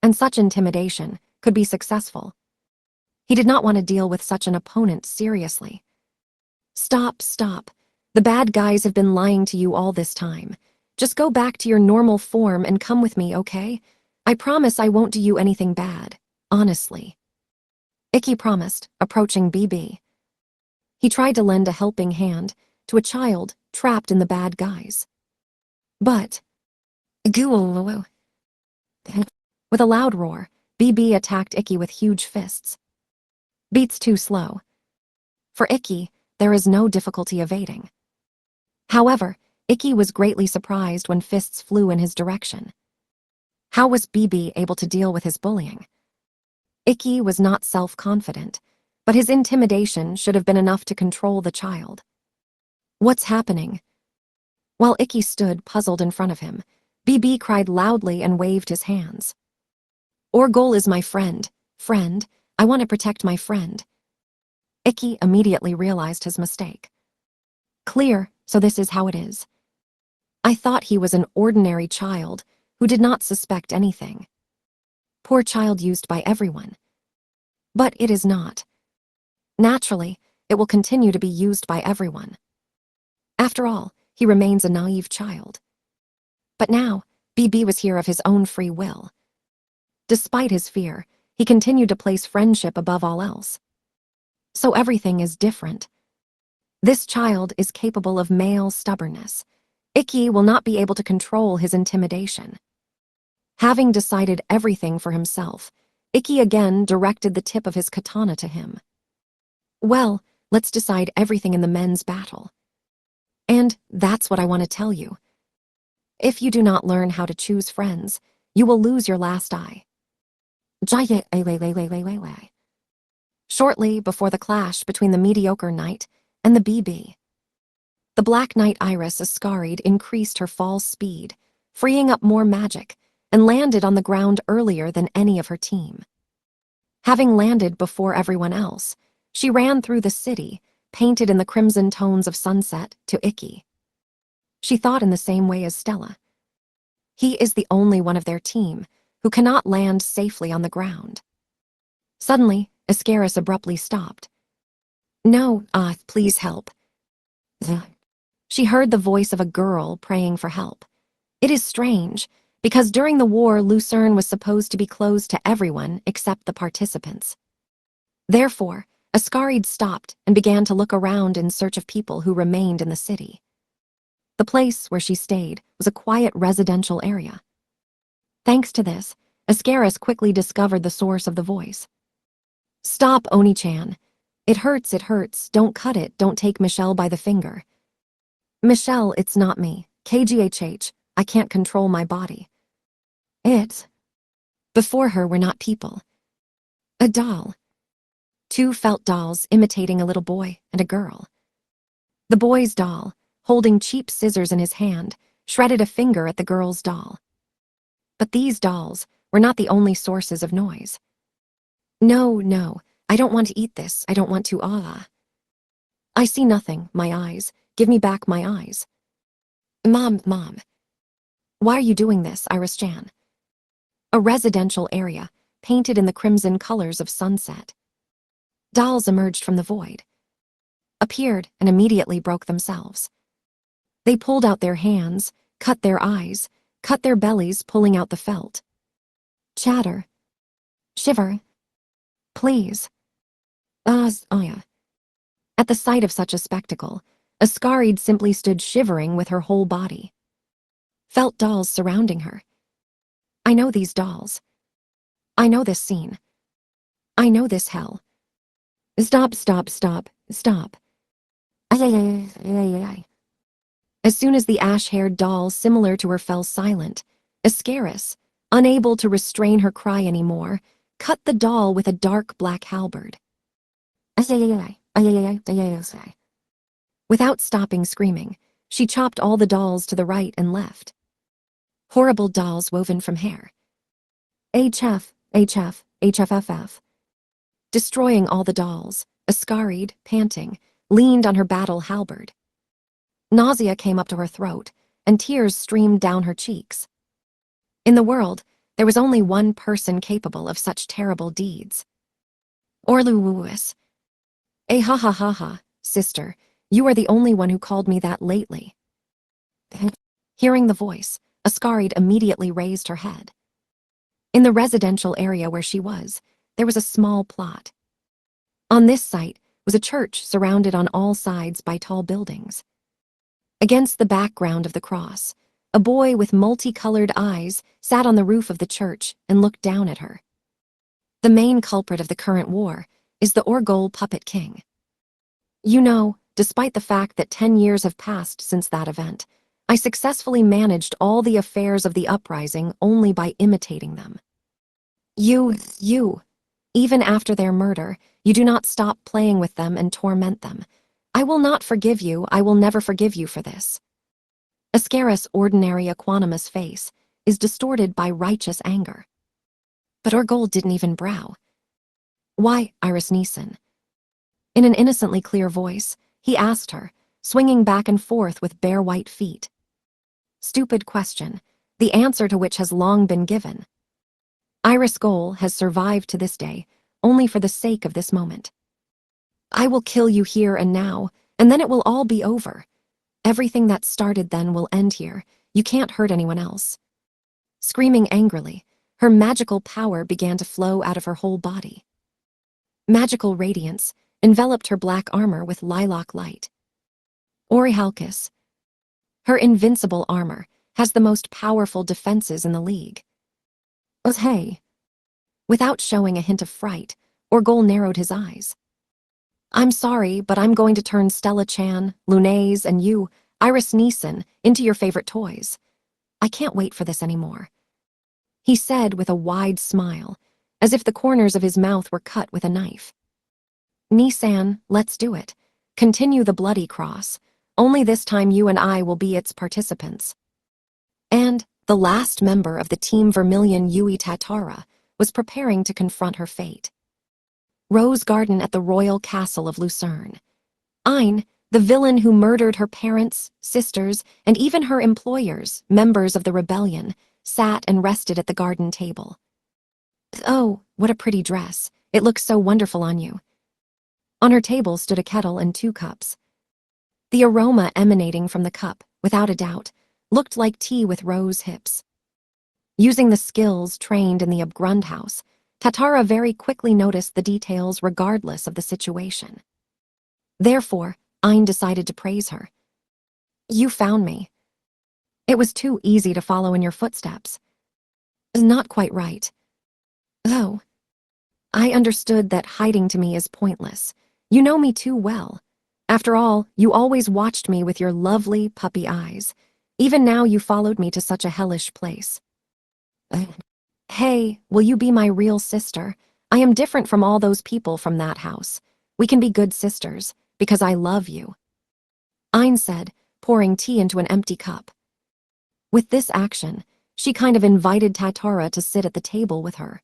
And such intimidation could be successful. He did not want to deal with such an opponent seriously. Stop, stop. The bad guys have been lying to you all this time. Just go back to your normal form and come with me, okay? I promise I won't do you anything bad, honestly. Ikki promised, approaching BB. He tried to lend a helping hand to a child trapped in the bad guys. But, with a loud roar, BB attacked Ikki with huge fists. Beats too slow. For Ikki, there is no difficulty evading. However, Ikki was greatly surprised when fists flew in his direction. How was BB able to deal with his bullying? Ikki was not self-confident, but his intimidation should have been enough to control the child. What's happening? While Ikki stood puzzled in front of him, BB cried loudly and waved his hands. Orgol is my friend. Friend, I want to protect my friend. Ikki immediately realized his mistake. Clear, so this is how it is. I thought he was an ordinary child who did not suspect anything. Poor child used by everyone. But it is not. Naturally, it will continue to be used by everyone. After all, he remains a naive child. But now, BB was here of his own free will. Despite his fear, he continued to place friendship above all else. So everything is different. This child is capable of male stubbornness. Ikki will not be able to control his intimidation. Having decided everything for himself, Ikki again directed the tip of his katana to him. Well, let's decide everything in the men's battle. And that's what I want to tell you. If you do not learn how to choose friends, you will lose your last eye. Shortly before the clash between the mediocre knight and the BB, the Black Knight Iris Ascaried increased her fall speed, freeing up more magic, and landed on the ground earlier than any of her team. Having landed before everyone else, she ran through the city, painted in the crimson tones of sunset, to Ikki. She thought in the same way as Stella. He is the only one of their team who cannot land safely on the ground. Suddenly, Ascaris abruptly stopped. No, please help. She heard the voice of a girl praying for help. It is strange, because during the war, Lucerne was supposed to be closed to everyone except the participants. Therefore, Ascaried stopped and began to look around in search of people who remained in the city. The place where she stayed was a quiet residential area. Thanks to this, Ascaris quickly discovered the source of the voice. Stop, Oni-chan. It hurts, don't cut it, don't take Michelle by the finger. Michelle, it's not me. KGHH, I can't control my body. Before her were not people. A doll. Two felt dolls imitating a little boy and a girl. The boy's doll, holding cheap scissors in his hand, shredded a finger at the girl's doll. But these dolls were not the only sources of noise. No, I don't want to eat this, I don't want to I see nothing, my eyes, give me back my eyes. Mom. Why are you doing this, Iris-chan? A residential area, painted in the crimson colors of sunset. Dolls emerged from the void, appeared and immediately broke themselves. They pulled out their hands, cut their eyes, cut their bellies, pulling out the felt. Chatter. Shiver. Please. At the sight of such a spectacle, Ascaried simply stood shivering with her whole body. Felt dolls surrounding her. I know these dolls. I know this scene. I know this hell. Stop. As soon as the ash-haired doll similar to her fell silent, Ascaris, unable to restrain her cry anymore, cut the doll with a dark black halberd. Without stopping screaming, she chopped all the dolls to the right and left. Horrible dolls woven from hair. HFFF. Destroying all the dolls, Ascaried, panting, leaned on her battle halberd. Nausea came up to her throat, and tears streamed down her cheeks. In the world, there was only one person capable of such terrible deeds. Orluwuwis. Ha ha ha ha, sister, you are the only one who called me that lately. Hearing the voice, Ascarid immediately raised her head. In the residential area where she was, there was a small plot. On this site was a church surrounded on all sides by tall buildings. Against the background of the cross, a boy with multicolored eyes sat on the roof of the church and looked down at her. The main culprit of the current war is the Orgol Puppet King. You know, despite the fact that 10 years have passed since that event, I successfully managed all the affairs of the uprising only by imitating them. You, even after their murder, you do not stop playing with them and torment them. I will not forgive you, I will never forgive you for this. Ascaris' ordinary equanimous face is distorted by righteous anger. But Orgol didn't even brow. Why, Iris Neeson? In an innocently clear voice, he asked her, swinging back and forth with bare white feet. Stupid question, the answer to which has long been given. Iris Gold has survived to this day only for the sake of this moment. I will kill you here and now, and then it will all be over. Everything that started then will end here. You can't hurt anyone else. Screaming angrily, her magical power began to flow out of her whole body. Magical radiance enveloped her black armor with lilac light. Orihalcus. Her invincible armor has the most powerful defenses in the league. Hey. Without showing a hint of fright, Orgol narrowed his eyes. I'm sorry, but I'm going to turn Stella Chan, Lunays, and you, Iris Neeson, into your favorite toys. I can't wait for this anymore. He said with a wide smile, as if the corners of his mouth were cut with a knife. Neesan, let's do it. Continue the bloody cross. Only this time you and I will be its participants. And the last member of the Team Vermilion, Yui Tatara, was preparing to confront her fate. Rose Garden at the royal castle of Lucerne. Ein, the villain who murdered her parents, sisters, and even her employers, members of the rebellion, sat and rested at the garden table. Oh, what a pretty dress. It looks so wonderful on you. On her table stood a kettle and 2 cups. The aroma emanating from the cup, without a doubt, looked like tea with rose hips. Using the skills trained in the Abgrundhaus, Tatara very quickly noticed the details regardless of the situation. Therefore, Ein decided to praise her. You found me. It was too easy to follow in your footsteps. Not quite right. Oh. I understood that hiding to me is pointless. You know me too well. After all, you always watched me with your lovely puppy eyes. Even now you followed me to such a hellish place. Hey, will you be my real sister? I am different from all those people from that house. We can be good sisters, because I love you. Ein said, pouring tea into an empty cup. With this action, she kind of invited Tatara to sit at the table with her.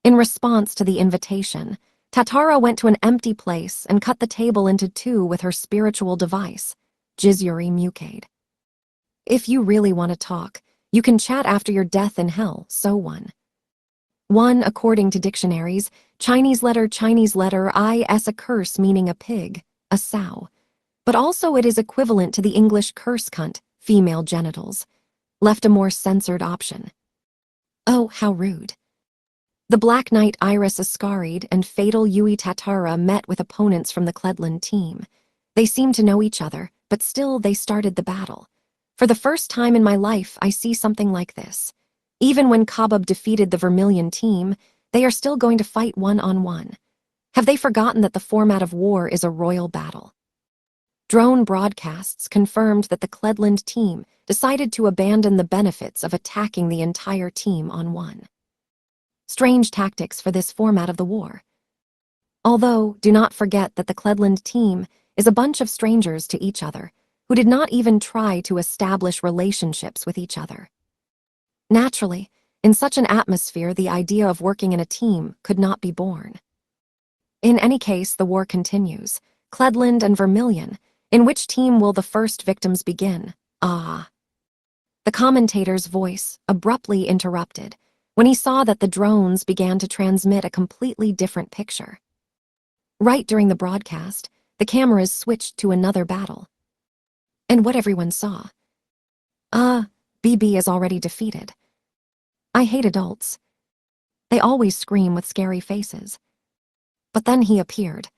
In response to the invitation, Tatara went to an empty place and cut the table into 2 with her spiritual device, Chivalry Mucade. If you really want to talk, you can chat after your death in hell, so one. One, according to dictionaries, Chinese letter I as a curse meaning a pig, a sow. But also it is equivalent to the English curse cunt, female genitals. Left a more censored option. Oh, how rude. The Black Knight Iris Ascarid and Fatal Yui Tatara met with opponents from the Cledland team. They seemed to know each other, but still they started the battle. For the first time in my life, I see something like this. Even when Kabab defeated the Vermilion team, they are still going to fight one-on-one. Have they forgotten that the format of war is a royal battle? Drone broadcasts confirmed that the Cledland team decided to abandon the benefits of attacking the entire team on one. Strange tactics for this format of the war. Although, do not forget that the Cledland team is a bunch of strangers to each other, who did not even try to establish relationships with each other. Naturally, in such an atmosphere, the idea of working in a team could not be born. In any case, the war continues. Cledland and Vermilion. In which team will the first victims begin? Ah. The commentator's voice abruptly interrupted when he saw that the drones began to transmit a completely different picture. Right during the broadcast, the cameras switched to another battle. And what everyone saw. BB is already defeated. I hate adults. They always scream with scary faces. But then he appeared.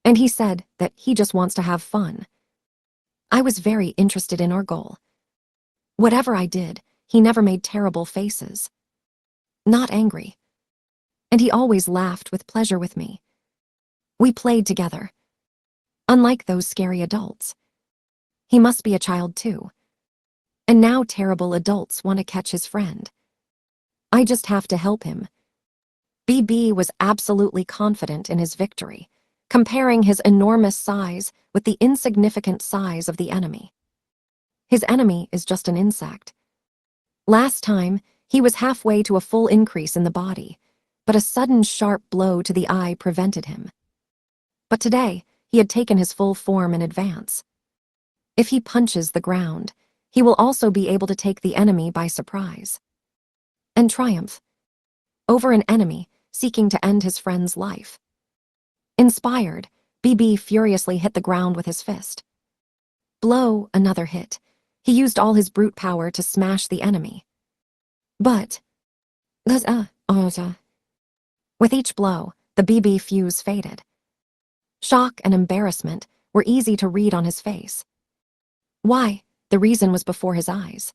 And he said that he just wants to have fun. I was very interested in our goal. Whatever I did, he never made terrible faces. Not angry. And he always laughed with pleasure with me. We played together. Unlike those scary adults. He must be a child too. And now terrible adults want to catch his friend. I just have to help him. BB was absolutely confident in his victory, comparing his enormous size with the insignificant size of the enemy. His enemy is just an insect. Last time, he was halfway to a full increase in the body, but a sudden sharp blow to the eye prevented him. But today, he had taken his full form in advance. If he punches the ground, he will also be able to take the enemy by surprise. And triumph over an enemy seeking to end his friend's life. Inspired, BB furiously hit the ground with his fist. Blow, another hit. He used all his brute power to smash the enemy. But, with each blow, the BB fuse faded. Shock and embarrassment were easy to read on his face. Why? The reason was before his eyes.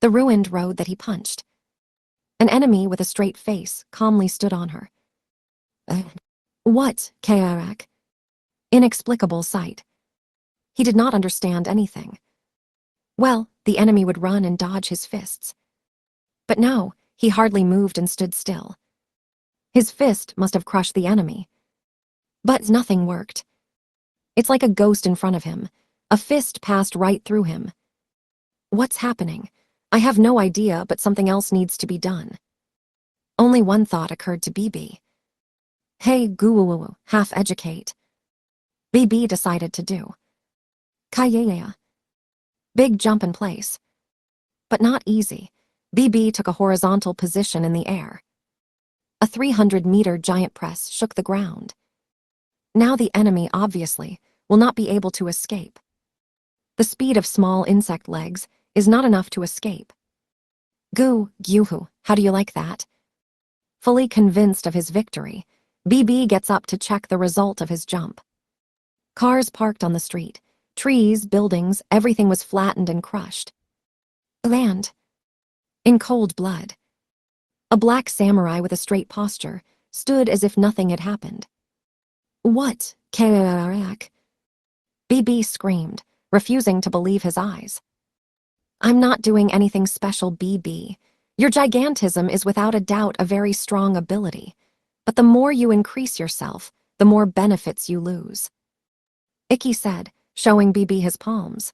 The ruined road that he punched. An enemy with a straight face calmly stood on her. What, Karak? Inexplicable sight. He did not understand anything. Well, the enemy would run and dodge his fists. But no, he hardly moved and stood still. His fist must have crushed the enemy. But nothing worked. It's like a ghost in front of him. A fist passed right through him. What's happening? I have no idea, but something else needs to be done. Only one thought occurred to BB. Hey, goo, half-educate. BB decided to do. Kayaya. Big jump in place. But not easy. BB took a horizontal position in the air. A 300-meter giant press shook the ground. Now the enemy, obviously, will not be able to escape. The speed of small insect legs is not enough to escape. Goo, gyuhu, how do you like that? Fully convinced of his victory, BB gets up to check the result of his jump. Cars parked on the street, trees, buildings, everything was flattened and crushed. Land. In cold blood. A black samurai with a straight posture stood as if nothing had happened. What, Karak? BB screamed, refusing to believe his eyes. I'm not doing anything special, BB. Your gigantism is without a doubt a very strong ability, but the more you increase yourself, the more benefits you lose. Ikki said, showing BB his palms.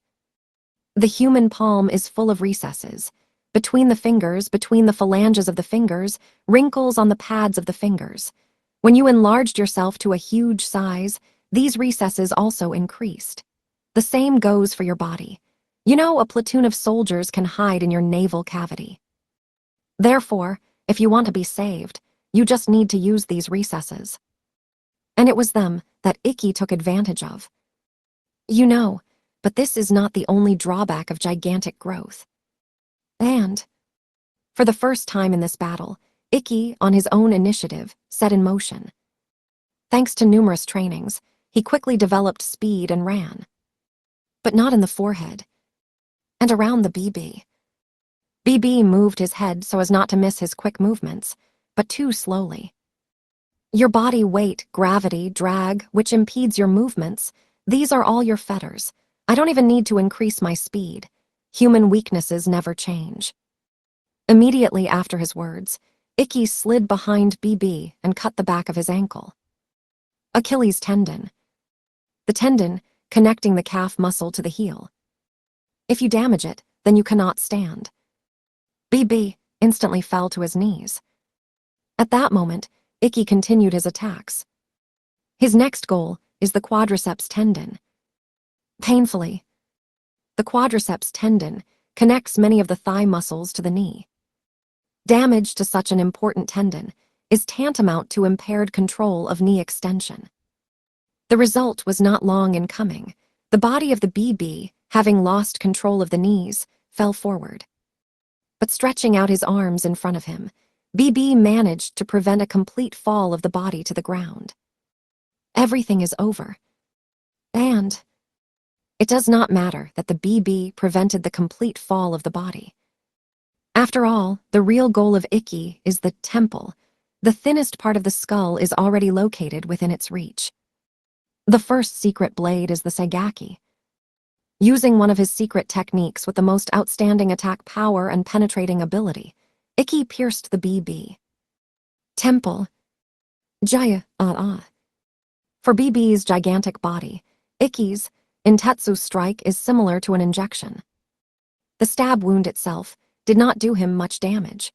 The human palm is full of recesses. Between the fingers, between the phalanges of the fingers, wrinkles on the pads of the fingers. When you enlarged yourself to a huge size, these recesses also increased. The same goes for your body. You know, a platoon of soldiers can hide in your navel cavity. Therefore, if you want to be saved, you just need to use these recesses. And it was them that Ikki took advantage of. You know, but this is not the only drawback of gigantic growth. And, for the first time in this battle, Ikki, on his own initiative, set in motion. Thanks to numerous trainings, he quickly developed speed and ran. But not in the forehead. And around the BB. BB moved his head so as not to miss his quick movements, but too slowly. Your body weight, gravity, drag, which impedes your movements, these are all your fetters. I don't even need to increase my speed. Human weaknesses never change. Immediately after his words, Ikki slid behind BB and cut the back of his ankle. Achilles tendon. The tendon connecting the calf muscle to the heel. If you damage it, then you cannot stand. BB instantly fell to his knees. At that moment, Ikki continued his attacks. His next goal is the quadriceps tendon. Painfully, the quadriceps tendon connects many of the thigh muscles to the knee. Damage to such an important tendon is tantamount to impaired control of knee extension. The result was not long in coming. The body of the BB, having lost control of the knees, fell forward. But stretching out his arms in front of him, BB managed to prevent a complete fall of the body to the ground. Everything is over. And it does not matter that the BB prevented the complete fall of the body. After all, the real goal of Ikki is the temple. The thinnest part of the skull is already located within its reach. The first secret blade is the Saigaki. Using one of his secret techniques with the most outstanding attack power and penetrating ability, Ikki pierced the BB. Temple. Jaya, For BB's gigantic body, Ikki's Intetsu strike is similar to an injection. The stab wound itself did not do him much damage.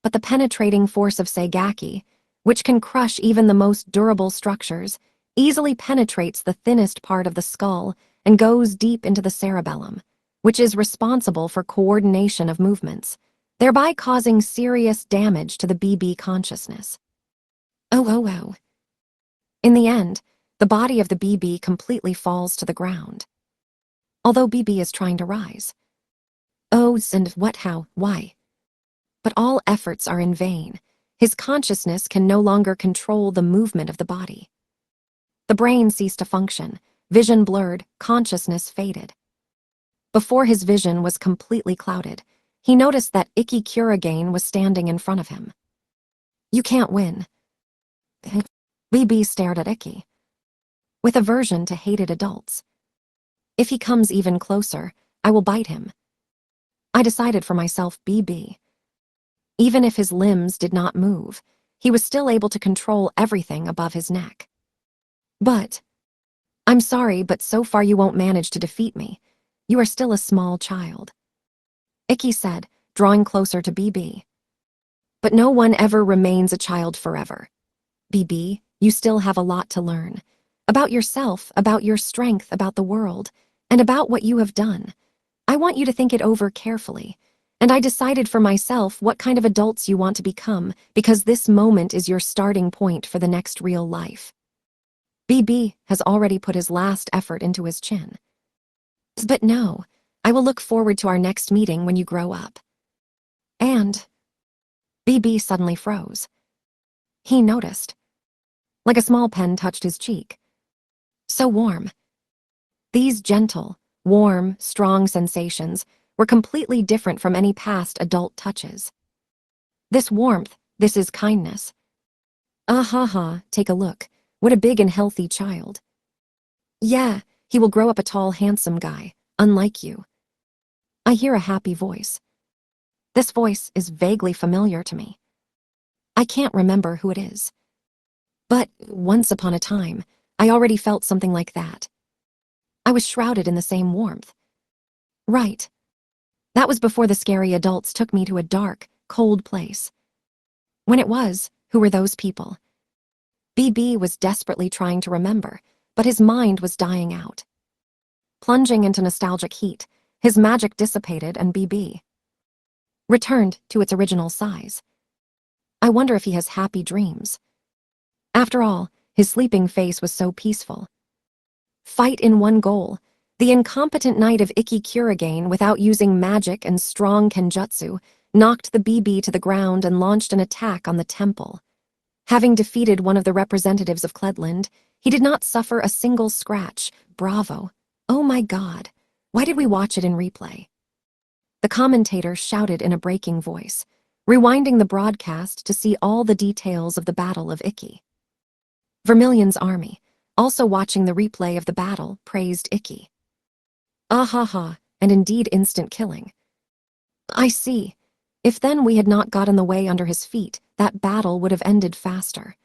But the penetrating force of Saigaki, which can crush even the most durable structures, easily penetrates the thinnest part of the skull and goes deep into the cerebellum, which is responsible for coordination of movements, thereby causing serious damage to the BB consciousness. Oh. In the end, the body of the BB completely falls to the ground. Although BB is trying to rise. Ohs and what, how, why? But all efforts are in vain. His consciousness can no longer control the movement of the body. The brain ceased to function, vision blurred, consciousness faded. Before his vision was completely clouded, he noticed that Ikki Kuragain was standing in front of him. You can't win. BB stared at Ikki, with aversion to hated adults. If he comes even closer, I will bite him. I decided for myself BB. Even if his limbs did not move, he was still able to control everything above his neck. But, I'm sorry, but so far you won't manage to defeat me. You are still a small child. Ikki said, drawing closer to BB. But no one ever remains a child forever. BB, you still have a lot to learn. About yourself, about your strength, about the world, and about what you have done. I want you to think it over carefully. And I decided for myself what kind of adults you want to become, because this moment is your starting point for the next real life. BB has already put his last effort into his chin. But no, I will look forward to our next meeting when you grow up. And BB suddenly froze. He noticed. Like a small pen touched his cheek. So warm. These gentle, warm, strong sensations were completely different from any past adult touches. This warmth, this is kindness. Take a look. What a big and healthy child. Yeah, he will grow up a tall, handsome guy, unlike you. I hear a happy voice. This voice is vaguely familiar to me. I can't remember who it is. But once upon a time, I already felt something like that. I was shrouded in the same warmth. Right. That was before the scary adults took me to a dark, cold place. When it was, who were those people? BB was desperately trying to remember, but his mind was dying out. Plunging into nostalgic heat, his magic dissipated and BB returned to its original size. I wonder if he has happy dreams. After all, his sleeping face was so peaceful. Fight in one goal. The incompetent knight of Ikki Kuragain, without using magic and strong kenjutsu, knocked the BB to the ground and launched an attack on the temple. Having defeated one of the representatives of Cledland, he did not suffer a single scratch. Bravo. Oh my God. Why did we watch it in replay? The commentator shouted in a breaking voice, rewinding the broadcast to see all the details of the Battle of Ikki. Vermilion's army, also watching the replay of the battle, praised Ikki. And indeed instant killing. I see. If then we had not got in the way under his feet, that battle would have ended faster.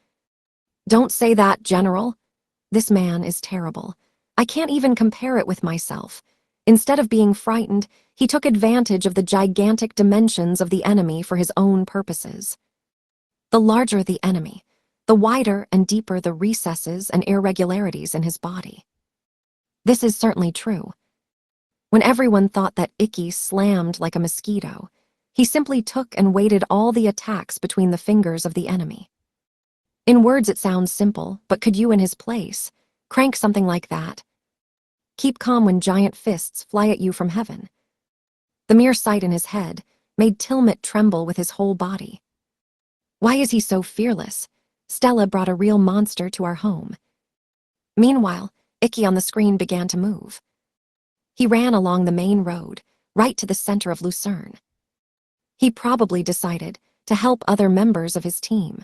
Don't say that, General. This man is terrible. I can't even compare it with myself. Instead of being frightened, he took advantage of the gigantic dimensions of the enemy for his own purposes. The larger the enemy, the wider and deeper the recesses and irregularities in his body. This is certainly true. When everyone thought that Icky slammed like a mosquito, he simply took and weighted all the attacks between the fingers of the enemy. In words it sounds simple, but could you in his place crank something like that? Keep calm when giant fists fly at you from heaven. The mere sight in his head made Tilmit tremble with his whole body. Why is he so fearless? Stella brought a real monster to our home. Meanwhile, Icky on the screen began to move. He ran along the main road, right to the center of Lucerne. He probably decided to help other members of his team.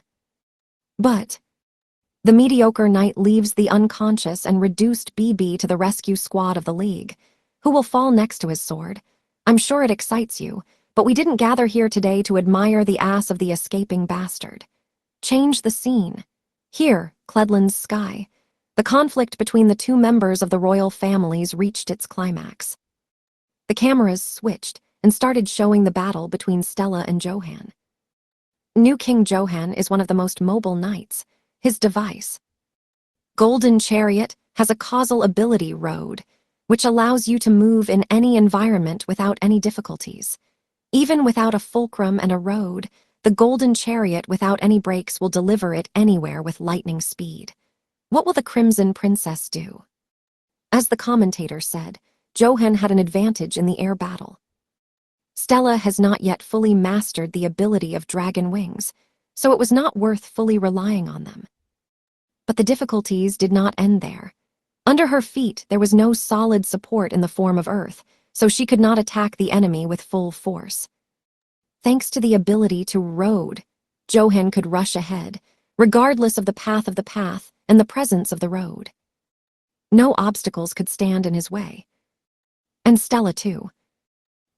But the mediocre knight leaves the unconscious and reduced BB to the rescue squad of the League, who will fall next to his sword. I'm sure it excites you, but we didn't gather here today to admire the ass of the escaping bastard. Change the scene. Here, Cledland's sky. The conflict between the two members of the royal families reached its climax. The cameras switched and started showing the battle between Stella and Johann. New King Johann is one of the most mobile knights. His device, Golden Chariot, has a causal ability road, which allows you to move in any environment without any difficulties. Even without a fulcrum and a road, the Golden Chariot without any brakes will deliver it anywhere with lightning speed. What will the Crimson Princess do? As the commentator said, Johann had an advantage in the air battle. Stella has not yet fully mastered the ability of dragon wings, so it was not worth fully relying on them. But the difficulties did not end there. Under her feet, there was no solid support in the form of earth, so she could not attack the enemy with full force. Thanks to the ability to road, Johann could rush ahead, regardless of the path and the presence of the road. No obstacles could stand in his way. And Stella too.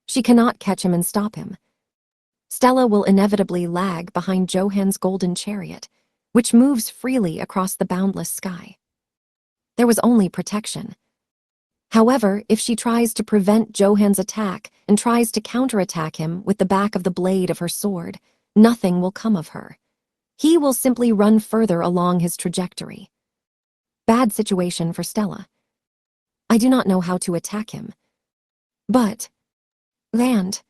She cannot catch him and stop him. Stella will inevitably lag behind Johann's Golden Chariot, which moves freely across the boundless sky. There was only protection. However, if she tries to prevent Johann's attack and tries to counterattack him with the back of the blade of her sword, nothing will come of her. He will simply run further along his trajectory. Bad situation for Stella. I do not know how to attack him. But land.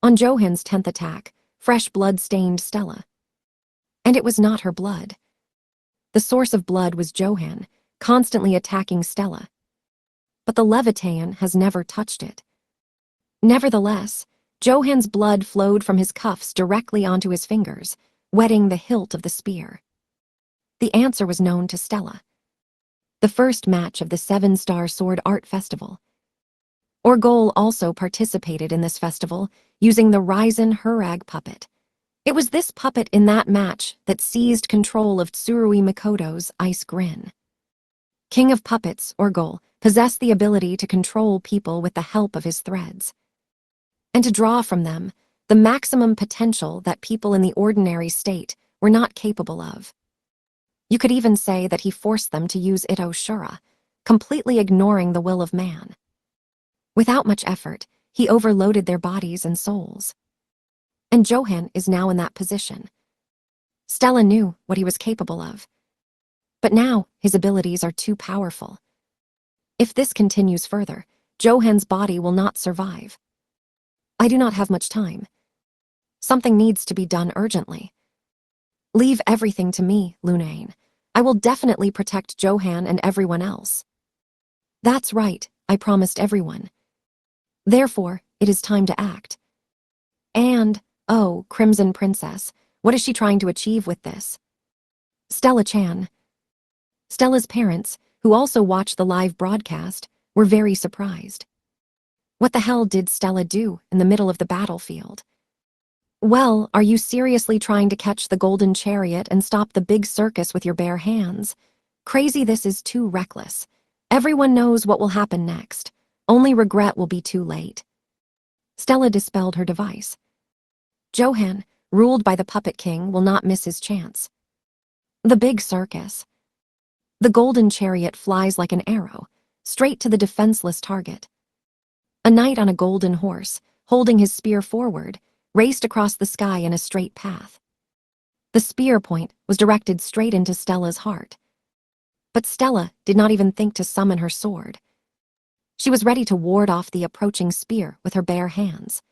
On Johann's 10th attack, fresh blood stained Stella. And it was not her blood. The source of blood was Johann, constantly attacking Stella. But the Leviathan has never touched it. Nevertheless, Johann's blood flowed from his cuffs directly onto his fingers, wetting the hilt of the spear. The answer was known to Stella. The first match of the 7-Star Sword Art Festival. Orgol also participated in this festival using the Ryzen Hurag puppet. It was this puppet in that match that seized control of Tsurui Mikoto's ice grin. King of Puppets, Orgol, possessed the ability to control people with the help of his threads, and to draw from them the maximum potential that people in the ordinary state were not capable of. You could even say that he forced them to use Ito Shura, completely ignoring the will of man. Without much effort, he overloaded their bodies and souls. And Johann is now in that position. Stella knew what he was capable of. But now, his abilities are too powerful. If this continues further, Johann's body will not survive. I do not have much time. Something needs to be done urgently. Leave everything to me, Lunane. I will definitely protect Johann and everyone else. That's right, I promised everyone. Therefore, it is time to act. And, oh, Crimson Princess, what is she trying to achieve with this? Stella-chan. Stella's parents, who also watched the live broadcast, were very surprised. What the hell did Stella do in the middle of the battlefield? Well, are you seriously trying to catch the Golden Chariot and stop the big circus with your bare hands? Crazy, this is too reckless. Everyone knows what will happen next. Only regret will be too late. Stella dispelled her device. Johann, ruled by the Puppet King, will not miss his chance. The big circus. The Golden Chariot flies like an arrow, straight to the defenseless target. A knight on a golden horse, holding his spear forward, raced across the sky in a straight path. The spear point was directed straight into Stella's heart. But Stella did not even think to summon her sword. She was ready to ward off the approaching spear with her bare hands.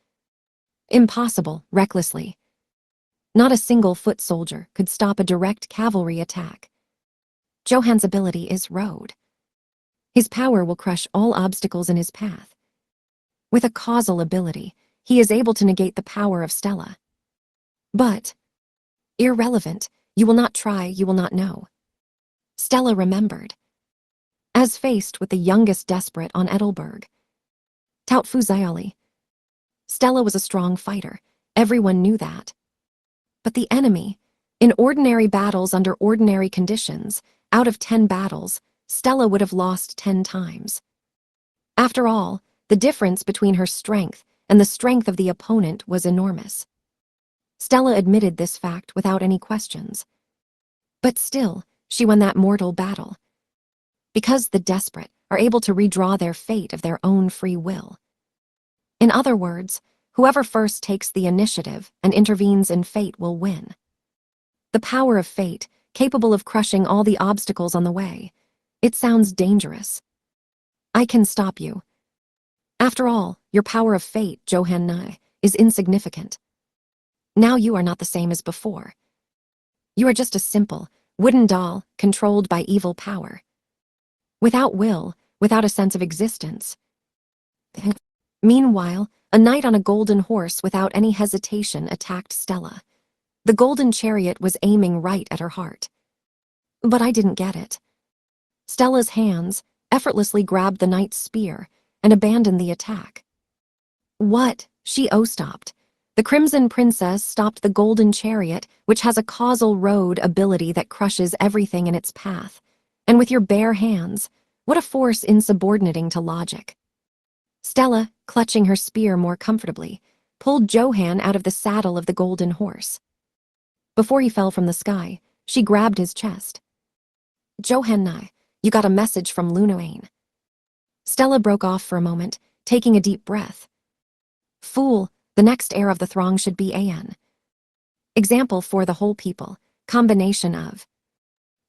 Impossible, recklessly. Not a single foot soldier could stop a direct cavalry attack. Johan's ability is road. His power will crush all obstacles in his path. With a causal ability, he is able to negate the power of Stella. But, irrelevant, you will not try, you will not know. Stella remembered. As faced with the youngest desperate on Edelberg, Tautfu Zayali. Stella was a strong fighter, everyone knew that. But the enemy, in ordinary battles under ordinary conditions, out of 10 battles, Stella would have lost 10 times. After all, the difference between her strength and the strength of the opponent was enormous. Stella admitted this fact without any questions. But still, she won that mortal battle. Because the desperate are able to redraw their fate of their own free will. In other words, whoever first takes the initiative and intervenes in fate will win. The power of fate, capable of crushing all the obstacles on the way. It sounds dangerous. I can stop you. After all, your power of fate, Johan Nye, is insignificant. Now you are not the same as before. You are just a simple, wooden doll controlled by evil power. Without will, without a sense of existence. Meanwhile, a knight on a golden horse without any hesitation attacked Stella. The golden chariot was aiming right at her heart. But I didn't get it. Stella's hands effortlessly grabbed the knight's spear and abandoned the attack. What? She stopped. The Crimson Princess stopped the golden chariot, which has a causal road ability that crushes everything in its path. And with your bare hands, what a force insubordinating to logic. Stella, clutching her spear more comfortably, pulled Johan out of the saddle of the golden horse. Before he fell from the sky, she grabbed his chest. Johan Nye, you got a message from Lunoane. Stella broke off for a moment, taking a deep breath. Fool, the next heir of the throng should be An. Example for the whole people, combination of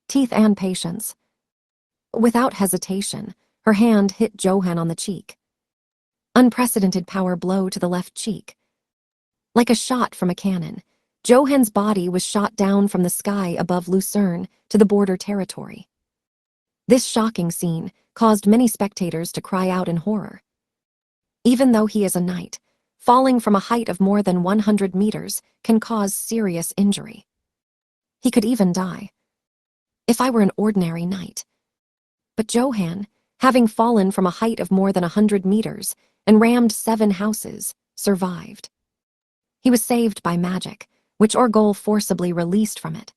teeth and patience. Without hesitation, her hand hit Johan on the cheek. Unprecedented power blow to the left cheek. Like a shot from a cannon, Johan's body was shot down from the sky above Lucerne to the border territory. This shocking scene caused many spectators to cry out in horror. Even though he is a knight, falling from a height of more than 100 meters can cause serious injury. He could even die. If I were an ordinary knight. But Johan, having fallen from a height of more than 100 meters and rammed 7 houses, survived. He was saved by magic, which Orgol forcibly released from it.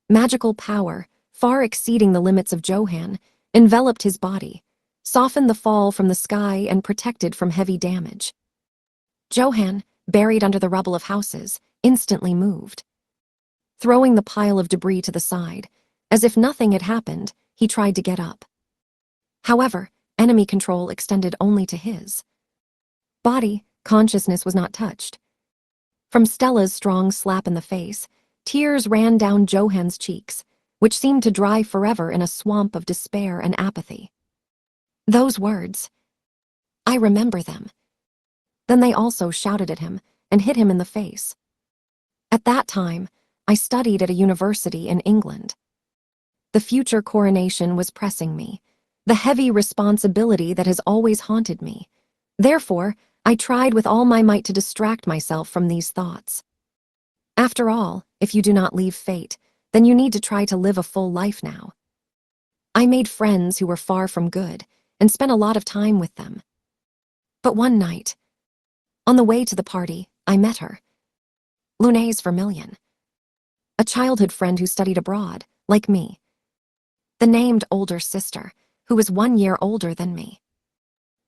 Magical power, far exceeding the limits of Johan, enveloped his body, softened the fall from the sky and protected from heavy damage. Johan, buried under the rubble of houses, instantly moved. Throwing the pile of debris to the side, as if nothing had happened, he tried to get up. However, enemy control extended only to his body. Consciousness was not touched. From Stella's strong slap in the face, tears ran down Johan's cheeks, which seemed to dry forever in a swamp of despair and apathy. Those words, I remember them. Then they also shouted at him and hit him in the face. At that time, I studied at a university in England. The future coronation was pressing me, the heavy responsibility that has always haunted me. Therefore, I tried with all my might to distract myself from these thoughts. After all, if you do not leave fate, then you need to try to live a full life now. I made friends who were far from good and spent a lot of time with them. But one night, on the way to the party, I met her. Lunae's Vermilion. A childhood friend who studied abroad, like me. The named older sister, who was 1 year older than me.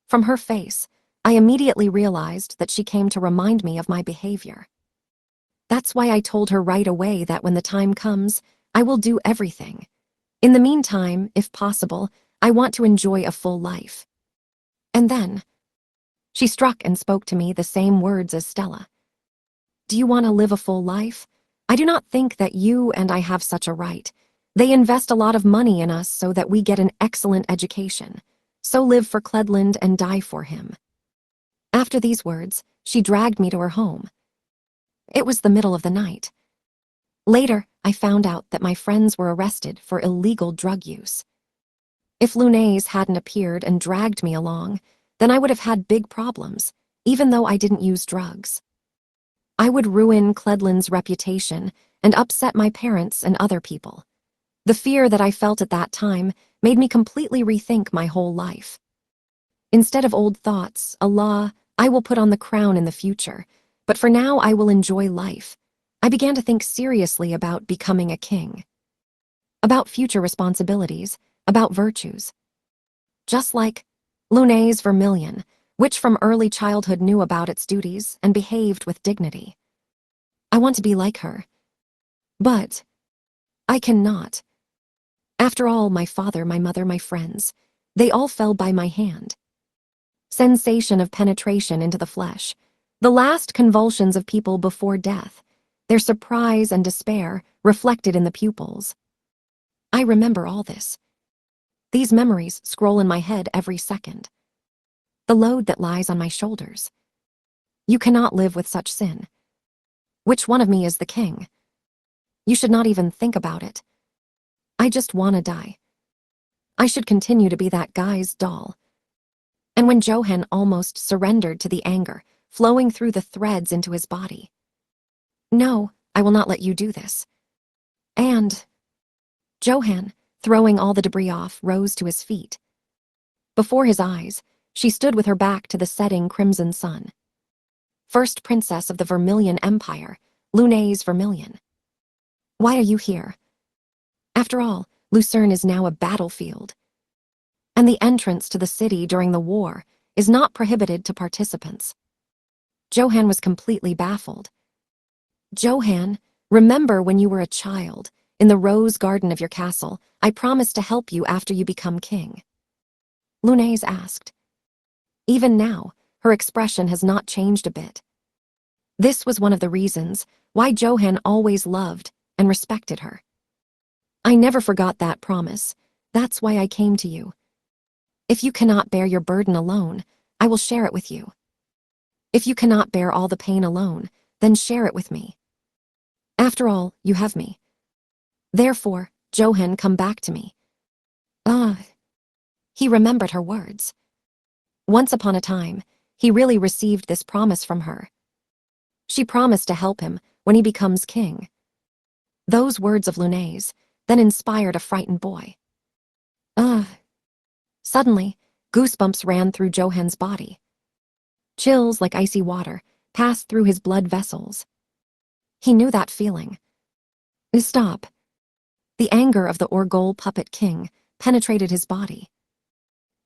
From her face, I immediately realized that she came to remind me of my behavior. That's why I told her right away that when the time comes, I will do everything. In the meantime, if possible, I want to enjoy a full life. And then, she struck and spoke to me the same words as Stella. Do you want to live a full life? I do not think that you and I have such a right. They invest a lot of money in us so that we get an excellent education. So live for Cledland and die for him." After these words, she dragged me to her home. It was the middle of the night. Later, I found out that my friends were arrested for illegal drug use. If Lunais hadn't appeared and dragged me along, then I would have had big problems, even though I didn't use drugs. I would ruin Cledland's reputation and upset my parents and other people. The fear that I felt at that time made me completely rethink my whole life. Instead of old thoughts, Allah, I will put on the crown in the future, but for now I will enjoy life. I began to think seriously about becoming a king. About future responsibilities, about virtues. Just like Lunais Vermilion, which from early childhood knew about its duties and behaved with dignity. I want to be like her. But I cannot. After all, my father, my mother, my friends, they all fell by my hand. Sensation of penetration into the flesh, the last convulsions of people before death, their surprise and despair reflected in the pupils. I remember all this. These memories scroll in my head every second. The load that lies on my shoulders. You cannot live with such sin. Which one of me is the king? You should not even think about it. I just want to die. I should continue to be that guy's doll. And when Johan almost surrendered to the anger, flowing through the threads into his body. "No, I will not let you do this." And Johan, throwing all the debris off, rose to his feet. Before his eyes, she stood with her back to the setting crimson sun. First princess of the Vermilion Empire, Lunais Vermilion. Why are you here? After all, Lucerne is now a battlefield. And the entrance to the city during the war is not prohibited to participants. Johan was completely baffled. Johan, remember when you were a child, in the rose garden of your castle, I promised to help you after you become king. Lunais asked. Even now, her expression has not changed a bit. This was one of the reasons why Johan always loved and respected her. I never forgot that promise. That's why I came to you. If you cannot bear your burden alone, I will share it with you. If you cannot bear all the pain alone, then share it with me. After all, you have me. Therefore, Johan, come back to me. He remembered her words. Once upon a time, he really received this promise from her. She promised to help him when he becomes king. Those words of Lunais then inspired a frightened boy. Suddenly, goosebumps ran through Johan's body. Chills like icy water passed through his blood vessels. He knew that feeling. Stop. The anger of the Orgol puppet king penetrated his body.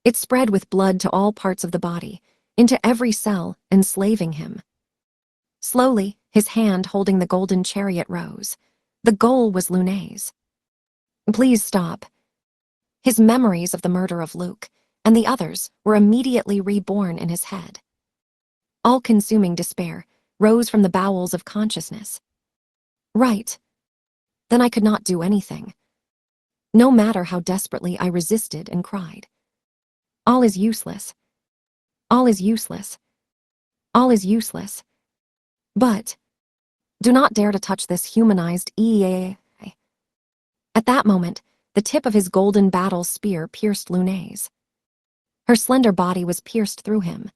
It spread with blood to all parts of the body, into every cell, enslaving him. Slowly, his hand holding the golden chariot rose. The goal was Lunais. Please stop. His memories of the murder of Luke and the others were immediately reborn in his head. All-consuming despair rose from the bowels of consciousness. Right. Then I could not do anything. No matter how desperately I resisted and cried. All is useless. All is useless. All is useless. But do not dare to touch this humanized EA. At that moment, the tip of his golden battle spear pierced Lunais. Her slender body was pierced through him.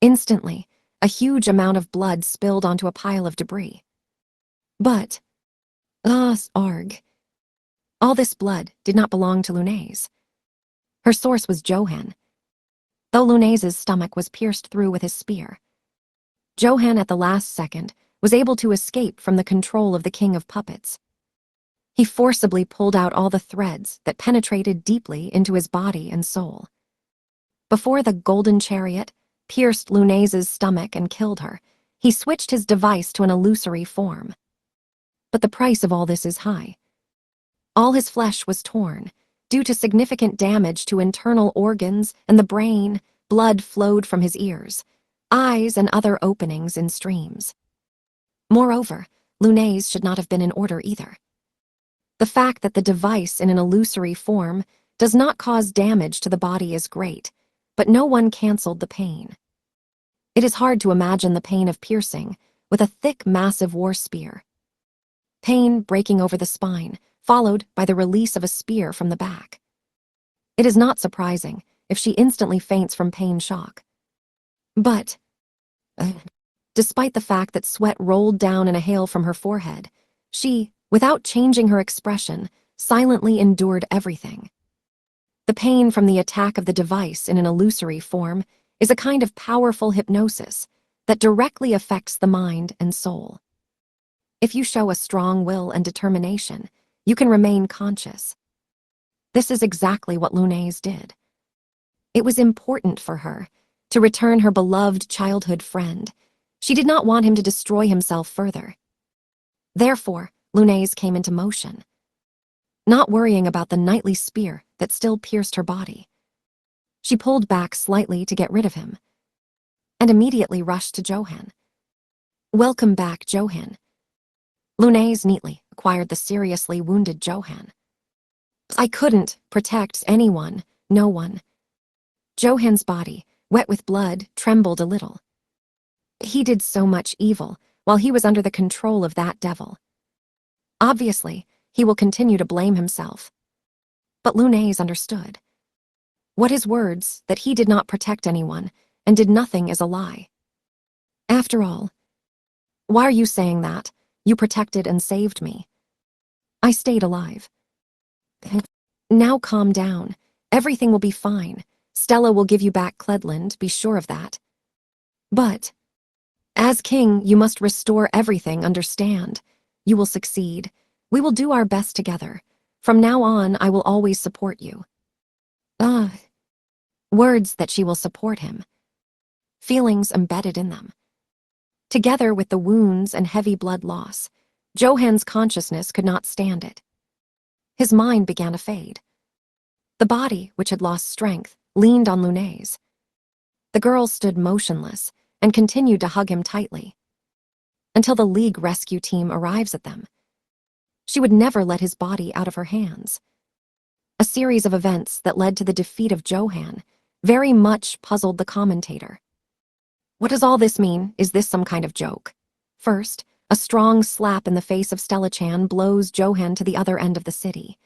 Instantly, a huge amount of blood spilled onto a pile of debris. But, arg. All this blood did not belong to Lunais. Her source was Johan. Though Lunais's stomach was pierced through with his spear, Johan at the last second was able to escape from the control of the king of puppets. He forcibly pulled out all the threads that penetrated deeply into his body and soul. Before the golden chariot pierced Lunais's stomach and killed her, he switched his device to an illusory form. But the price of all this is high. All his flesh was torn. Due to significant damage to internal organs and the brain, blood flowed from his ears, eyes and other openings in streams. Moreover, Lunais should not have been in order either. The fact that the device in an illusory form does not cause damage to the body is great, but no one canceled the pain. It is hard to imagine the pain of piercing with a thick, massive war spear. Pain breaking over the spine, followed by the release of a spear from the back. It is not surprising if she instantly faints from pain shock. But, despite the fact that sweat rolled down in a hail from her forehead, she, without changing her expression, silently endured everything. The pain from the attack of the device in an illusory form is a kind of powerful hypnosis that directly affects the mind and soul. If you show a strong will and determination, you can remain conscious. This is exactly what Lunais did. It was important for her to return her beloved childhood friend. She did not want him to destroy himself further. Therefore, Lunais came into motion, not worrying about the nightly spear that still pierced her body. She pulled back slightly to get rid of him, and immediately rushed to Johan. "Welcome back, Johan." Lunais neatly acquired the seriously wounded Johan. "I couldn't protect anyone, no one." Johan's body, wet with blood, trembled a little. He did so much evil while he was under the control of that devil. Obviously, he will continue to blame himself. But Lunais understood. What his words, that he did not protect anyone and did nothing, is a lie. After all, why are you saying that? You protected and saved me. I stayed alive. Now calm down. Everything will be fine. Stella will give you back Cledland, be sure of that. But, as king, you must restore everything, understand? You will succeed. We will do our best together. From now on, I will always support you. Words that she will support him. Feelings embedded in them. Together with the wounds and heavy blood loss, Johan's consciousness could not stand it. His mind began to fade. The body, which had lost strength, leaned on Lunais. The girl stood motionless and continued to hug him tightly until the League rescue team arrives at them. She would never let his body out of her hands. A series of events that led to the defeat of Johan very much puzzled the commentator. What does all this mean? Is this some kind of joke? First, a strong slap in the face of Stella-chan blows Johan to the other end of the city.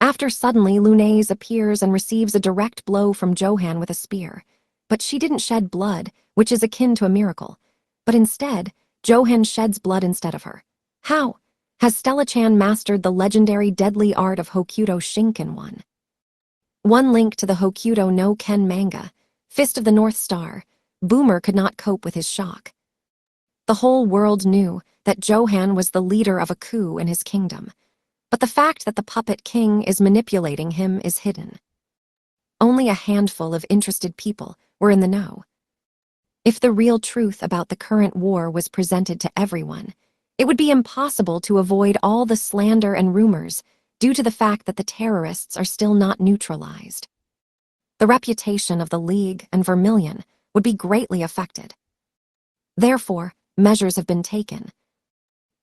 After suddenly Lunais appears and receives a direct blow from Johan with a spear. But she didn't shed blood, which is akin to a miracle. But instead, Johan sheds blood instead of her. How? Has Stella-chan mastered the legendary deadly art of Hokuto Shinken-one? One link to the Hokuto no Ken manga, Fist of the North Star. Boomer could not cope with his shock. The whole world knew that Johan was the leader of a coup in his kingdom, but the fact that the puppet king is manipulating him is hidden. Only a handful of interested people were in the know. If the real truth about the current war was presented to everyone, it would be impossible to avoid all the slander and rumors due to the fact that the terrorists are still not neutralized. The reputation of the League and Vermilion would be greatly affected. Therefore, measures have been taken.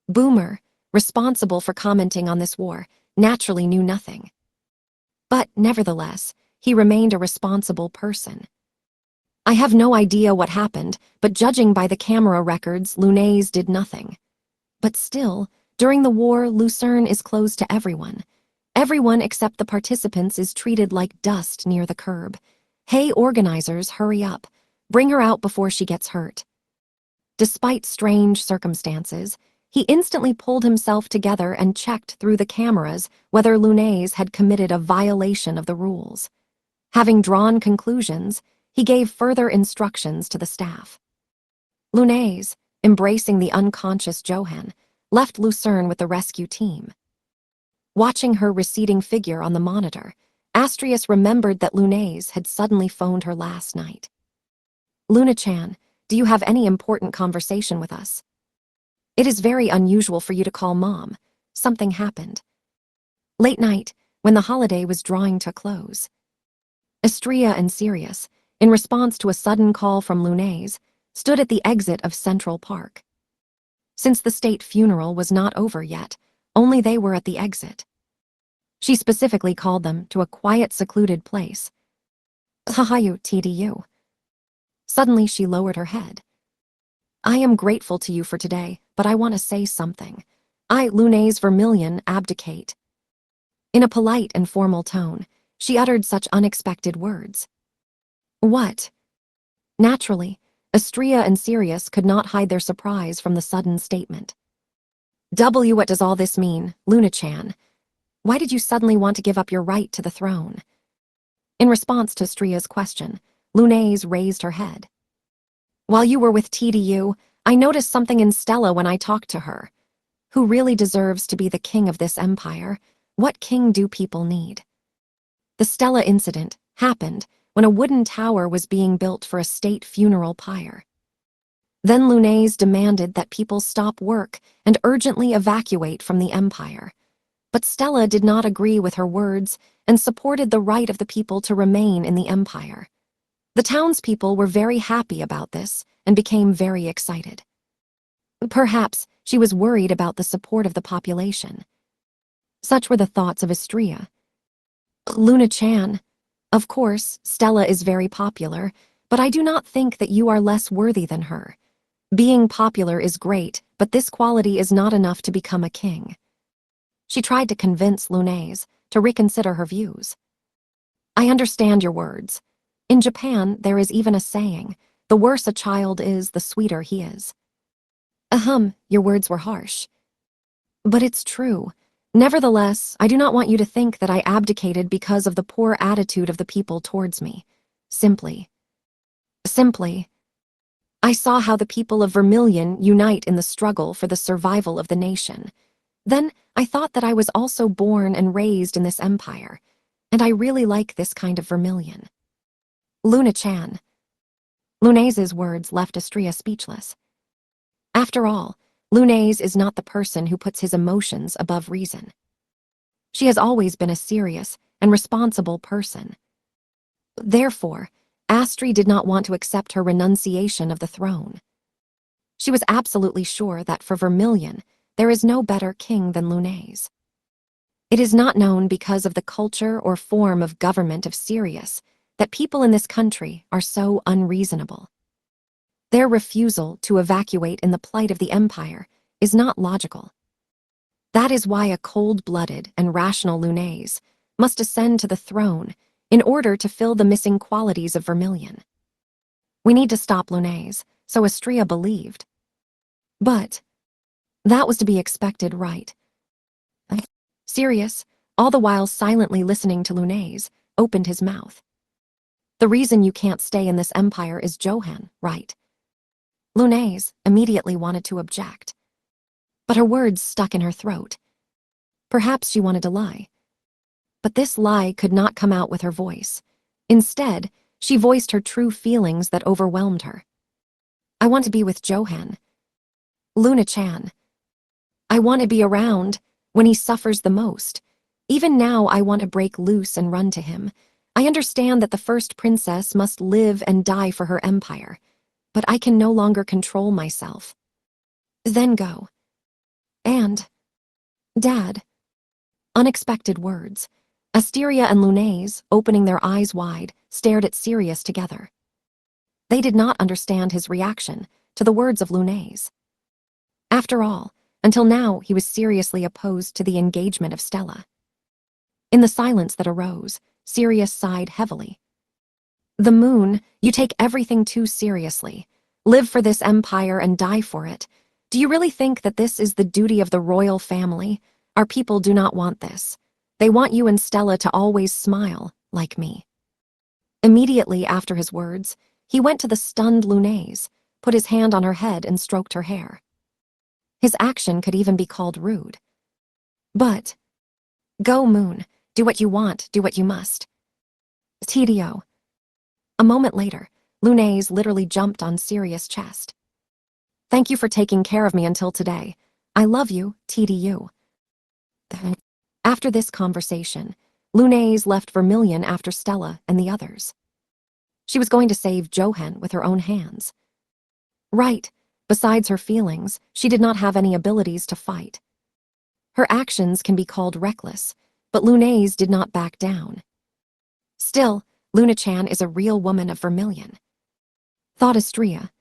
Boomer, responsible for commenting on this war, naturally knew nothing. But nevertheless, he remained a responsible person. I have no idea what happened, but judging by the camera records, Lunais did nothing. But still, during the war, Lucerne is closed to everyone. Everyone except the participants is treated like dust near the curb. Hey, organizers, hurry up. Bring her out before she gets hurt. Despite strange circumstances, he instantly pulled himself together and checked through the cameras whether Lunais had committed a violation of the rules. Having drawn conclusions, he gave further instructions to the staff. Lunais, embracing the unconscious Johan, left Lucerne with the rescue team. Watching her receding figure on the monitor, Astrius remembered that Lunais had suddenly phoned her last night. "Luna-chan, do you have any important conversation with us? It is very unusual for you to call Mom. Something happened." Late night, when the holiday was drawing to a close. Astria and Sirius, in response to a sudden call from Lunais, stood at the exit of Central Park. Since the state funeral was not over yet, only they were at the exit. She specifically called them to a quiet, secluded place. Hahayu TDU. Suddenly she lowered her head. I am grateful to you for today, but I want to say something. I, Lunae's Vermilion, abdicate. In a polite and formal tone, she uttered such unexpected words. What? Naturally, Astria and Sirius could not hide their surprise from the sudden statement. What does all this mean, Luna-chan? Why did you suddenly want to give up your right to the throne? In response to Astria's question, Lunae's raised her head. While you were with TDU, I noticed something in Stella when I talked to her. Who really deserves to be the king of this empire? What king do people need? The Stella incident happened when a wooden tower was being built for a state funeral pyre. Then Lunae's demanded that people stop work and urgently evacuate from the empire. But Stella did not agree with her words and supported the right of the people to remain in the empire. The townspeople were very happy about this and became very excited. Perhaps she was worried about the support of the population. Such were the thoughts of Astria. Luna-chan, of course, Stella is very popular, but I do not think that you are less worthy than her. Being popular is great, but this quality is not enough to become a king. She tried to convince Lunae's to reconsider her views. I understand your words. In Japan, there is even a saying, the worse a child is, the sweeter he is. Your words were harsh. But it's true. Nevertheless, I do not want you to think that I abdicated because of the poor attitude of the people towards me. Simply, I saw how the people of Vermilion unite in the struggle for the survival of the nation. Then I thought that I was also born and raised in this empire, and I really like this kind of Vermilion. Luna-chan. Lunae's words left Astria speechless. After all, Lunae's is not the person who puts his emotions above reason. She has always been a serious and responsible person. Therefore, Astri did not want to accept her renunciation of the throne. She was absolutely sure that for Vermilion, there is no better king than Lunae's. It is not known because of the culture or form of government of Sirius that people in this country are so unreasonable. Their refusal to evacuate in the plight of the empire is not logical. That is why a cold-blooded and rational Lunae's must ascend to the throne in order to fill the missing qualities of Vermilion. We need to stop Lunae's, so Astria believed. But that was to be expected, right? Sirius, all the while silently listening to Lunae's, opened his mouth. The reason you can't stay in this empire is Johan, right? Lunae's immediately wanted to object, but her words stuck in her throat. Perhaps she wanted to lie. But this lie could not come out with her voice. Instead, she voiced her true feelings that overwhelmed her. I want to be with Johan. Luna-chan. I want to be around when he suffers the most. Even now, I want to break loose and run to him. I understand that the first princess must live and die for her empire, but I can no longer control myself. Then go. And, Dad. Unexpected words. Asteria and Lunae's, opening their eyes wide, stared at Sirius together. They did not understand his reaction to the words of Lunae's. After all, until now he was seriously opposed to the engagement of Stella. In the silence that arose, Sirius sighed heavily. The moon, you take everything too seriously. Live for this empire and die for it. Do you really think that this is the duty of the royal family? Our people do not want this. They want you and Stella to always smile, like me. Immediately after his words, he went to the stunned Lunae's, put his hand on her head and stroked her hair. His action could even be called rude. But, go Moon, do what you want, do what you must. TDO. A moment later, Lunae's literally jumped on Sirius' chest. Thank you for taking care of me until today. I love you, TDU. After this conversation, Lunae's left Vermilion after Stella and the others. She was going to save Johan with her own hands. Right, besides her feelings, she did not have any abilities to fight. Her actions can be called reckless, But Lunase did not back down. Still, Luna-chan is a real woman of vermilion, thought Astria.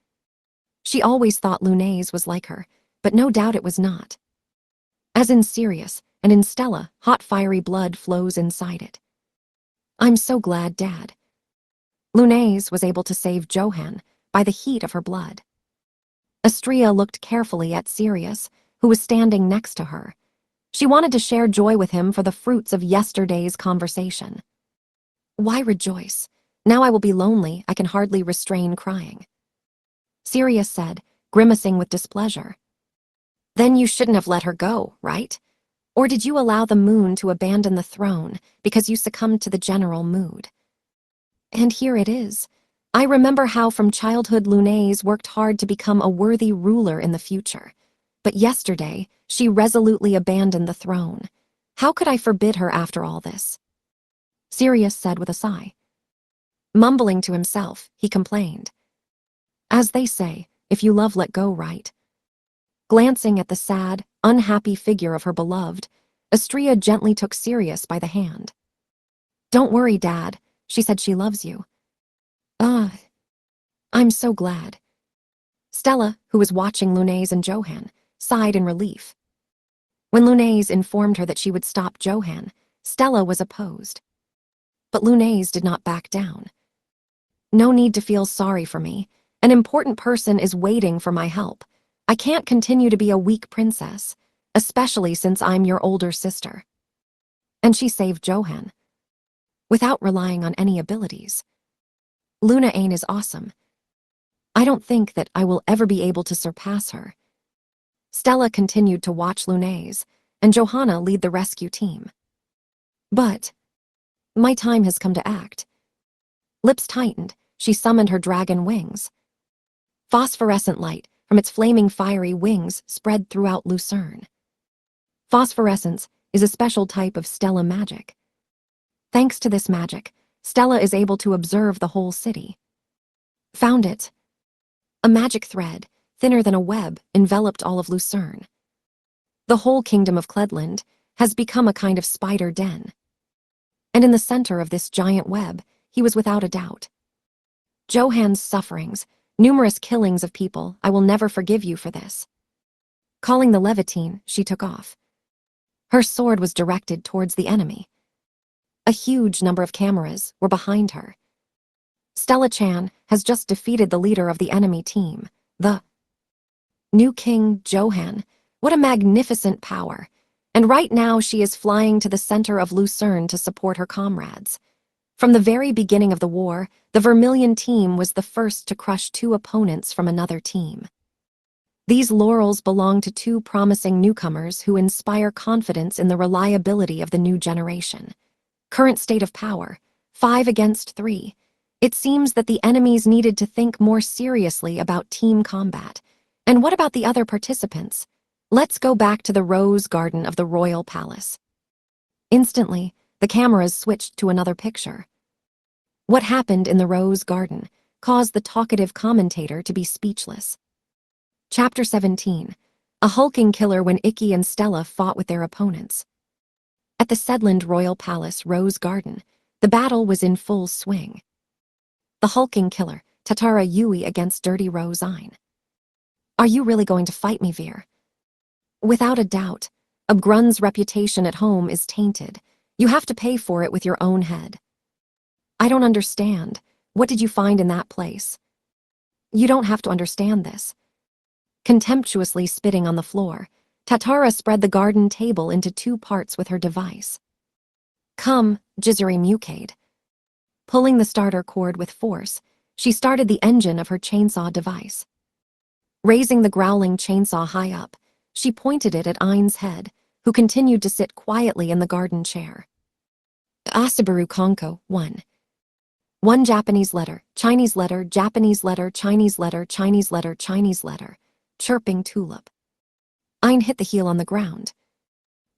She always thought Lunase was like her, but no doubt it was not. As in Sirius and in Stella, hot fiery blood flows inside it. I'm so glad, Dad. Lunase was able to save Johan by the heat of her blood. Astria looked carefully at Sirius, who was standing next to her. She wanted to share joy with him for the fruits of yesterday's conversation. Why rejoice? Now I will be lonely, I can hardly restrain crying. Sirius said, grimacing with displeasure. Then you shouldn't have let her go, right? Or did you allow the moon to abandon the throne because you succumbed to the general mood? And here it is. I remember how from childhood Lunase worked hard to become a worthy ruler in the future. But yesterday, she resolutely abandoned the throne. How could I forbid her after all this? Sirius said with a sigh. Mumbling to himself, he complained. As they say, if you love, let go, right? Glancing at the sad, unhappy figure of her beloved, Astria gently took Sirius by the hand. Don't worry, Dad. She said she loves you. Ah, I'm so glad. Stella, who was watching Lunase and Johan, sighed in relief. When Lunase informed her that she would stop Johan, Stella was opposed. But Lunase did not back down. No need to feel sorry for me. An important person is waiting for my help. I can't continue to be a weak princess, especially since I'm your older sister. And she saved Johan, without relying on any abilities. Luna-Ain is awesome. I don't think that I will ever be able to surpass her. Stella continued to watch Lunase, and Johanna lead the rescue team. But my time has come to act. Lips tightened, she summoned her dragon wings. Phosphorescent light from its flaming fiery wings spread throughout Lucerne. Phosphorescence is a special type of Stella magic. Thanks to this magic, Stella is able to observe the whole city. Found it. A magic thread, thinner than a web, enveloped all of Lucerne. The whole kingdom of Cledland has become a kind of spider den. And in the center of this giant web, he was without a doubt. Johan's sufferings, numerous killings of people, I will never forgive you for this. Calling the Levitine, she took off. Her sword was directed towards the enemy. A huge number of cameras were behind her. Stella Chan has just defeated the leader of the enemy team, the new King Johan. What a magnificent power. And right now she is flying to the center of Lucerne to support her comrades. From the very beginning of the war, the Vermilion team was the first to crush 2 opponents from another team. These laurels belong to 2 promising newcomers who inspire confidence in the reliability of the new generation. Current state of power, 5 against 3. It seems that the enemies needed to think more seriously about team combat. And what about the other participants? Let's go back to the rose garden of the royal palace. Instantly, the cameras switched to another picture. What happened in the rose garden caused the talkative commentator to be speechless. Chapter 17. A hulking killer when Ikki and Stella fought with their opponents. At the Sedland Royal Palace Rose Garden, the battle was in full swing. The hulking killer, Tatara Yui against Dirty Rose Ein. Are you really going to fight me, Veer? Without a doubt, Abgrun's reputation at home is tainted. You have to pay for it with your own head. I don't understand. What did you find in that place? You don't have to understand this. Contemptuously spitting on the floor, Tatara spread the garden table into 2 parts with her device. Come, Jizuri Mukade. Pulling the starter cord with force, she started the engine of her chainsaw device. Raising the growling chainsaw high up, she pointed it at Ein's head, who continued to sit quietly in the garden chair. Asabaru Konko, 1. 1 Japanese letter, Chinese letter, Japanese letter, Chinese letter, Chinese letter, Chinese letter. Chirping tulip. Ein hit the heel on the ground.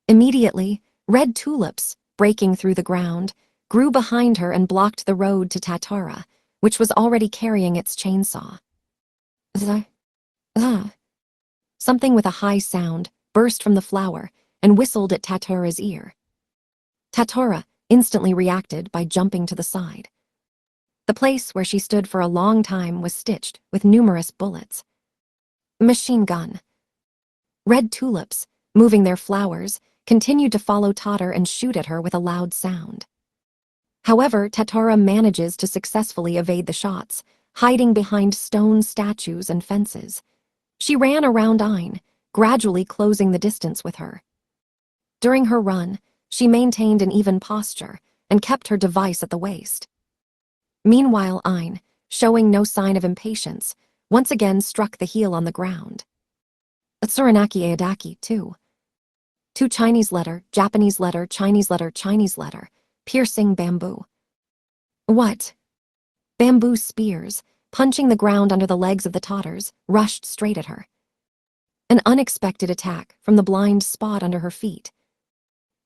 Immediately, red tulips, breaking through the ground, grew behind her and blocked the road to Tatara, which was already carrying its chainsaw. Something with a high sound burst from the flower and whistled at Tatara's ear. Tatora instantly reacted by jumping to the side. The place where she stood for a long time was stitched with numerous bullets. Machine gun. Red tulips, moving their flowers, continued to follow Tator and shoot at her with a loud sound. However, Tatora manages to successfully evade the shots, hiding behind stone statues and fences. She ran around Ain, gradually closing the distance with her. During her run, she maintained an even posture and kept her device at the waist. Meanwhile, Ain, showing no sign of impatience, once again struck the heel on the ground. Tsuranaki Aodaki, too. Two Chinese letter, Japanese letter, Chinese letter, Chinese letter, piercing bamboo. What? Bamboo spears, punching the ground under the legs of the Tatars, rushed straight at her. An unexpected attack from the blind spot under her feet.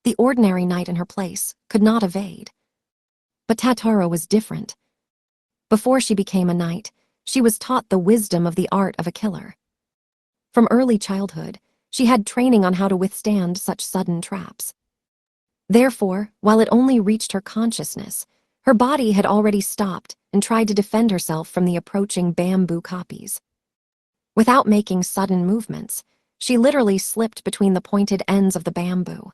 The ordinary knight in her place could not evade. But Tatara was different. Before she became a knight, she was taught the wisdom of the art of a killer. From early childhood, she had training on how to withstand such sudden traps. Therefore, while it only reached her consciousness, her body had already stopped and tried to defend herself from the approaching bamboo copies. Without making sudden movements, she literally slipped between the pointed ends of the bamboo.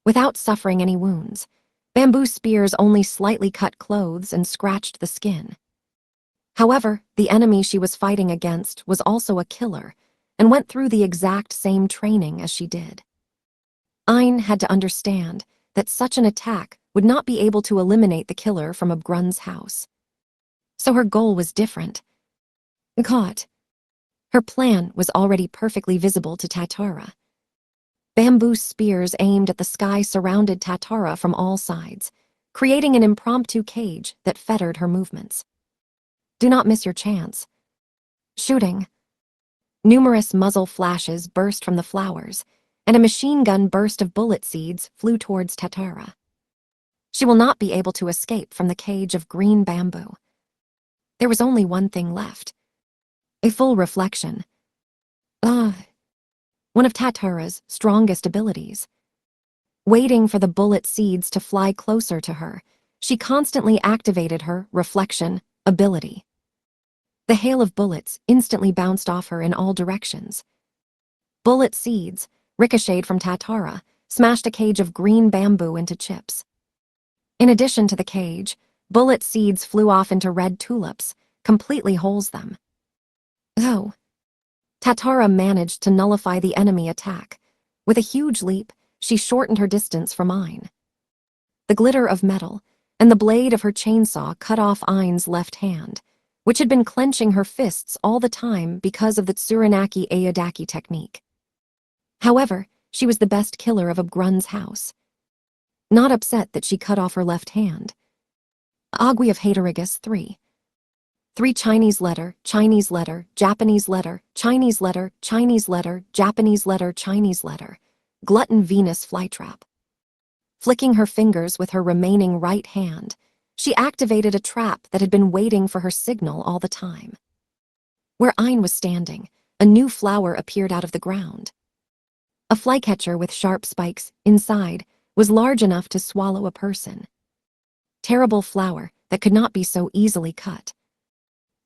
Without suffering any wounds, bamboo spears only slightly cut clothes and scratched the skin. However, the enemy she was fighting against was also a killer and went through the exact same training as she did. Ain had to understand that such an attack would not be able to eliminate the killer from Abgrun's house. So her goal was different. Caught. Her plan was already perfectly visible to Tatara. Bamboo spears aimed at the sky surrounded Tatara from all sides, creating an impromptu cage that fettered her movements. Do not miss your chance. Shooting. Numerous muzzle flashes burst from the flowers, and a machine gun burst of bullet seeds flew towards Tatara. She will not be able to escape from the cage of green bamboo. There was only one thing left. A full reflection. One of Tatara's strongest abilities. Waiting for the bullet seeds to fly closer to her, she constantly activated her reflection ability. The hail of bullets instantly bounced off her in all directions. Bullet seeds, ricocheted from Tatara, smashed a cage of green bamboo into chips. In addition to the cage, bullet seeds flew off into red tulips, completely holes them. Oh. Tatara managed to nullify the enemy attack. With a huge leap, she shortened her distance from Ain. The glitter of metal and the blade of her chainsaw cut off Ain's left hand, which had been clenching her fists all the time because of the Tsuranaki Aodaki technique. However, she was the best killer of Abgrun's house. Not upset that she cut off her left hand. Agui of Haterigus 3. 3 Chinese letter, Chinese letter, Japanese letter, Chinese letter, Chinese letter, Japanese letter, Chinese letter. Glutton Venus flytrap. Flicking her fingers with her remaining right hand, she activated a trap that had been waiting for her signal all the time. Where Ain was standing, a new flower appeared out of the ground. A flycatcher with sharp spikes inside was large enough to swallow a person. Terrible flower that could not be so easily cut.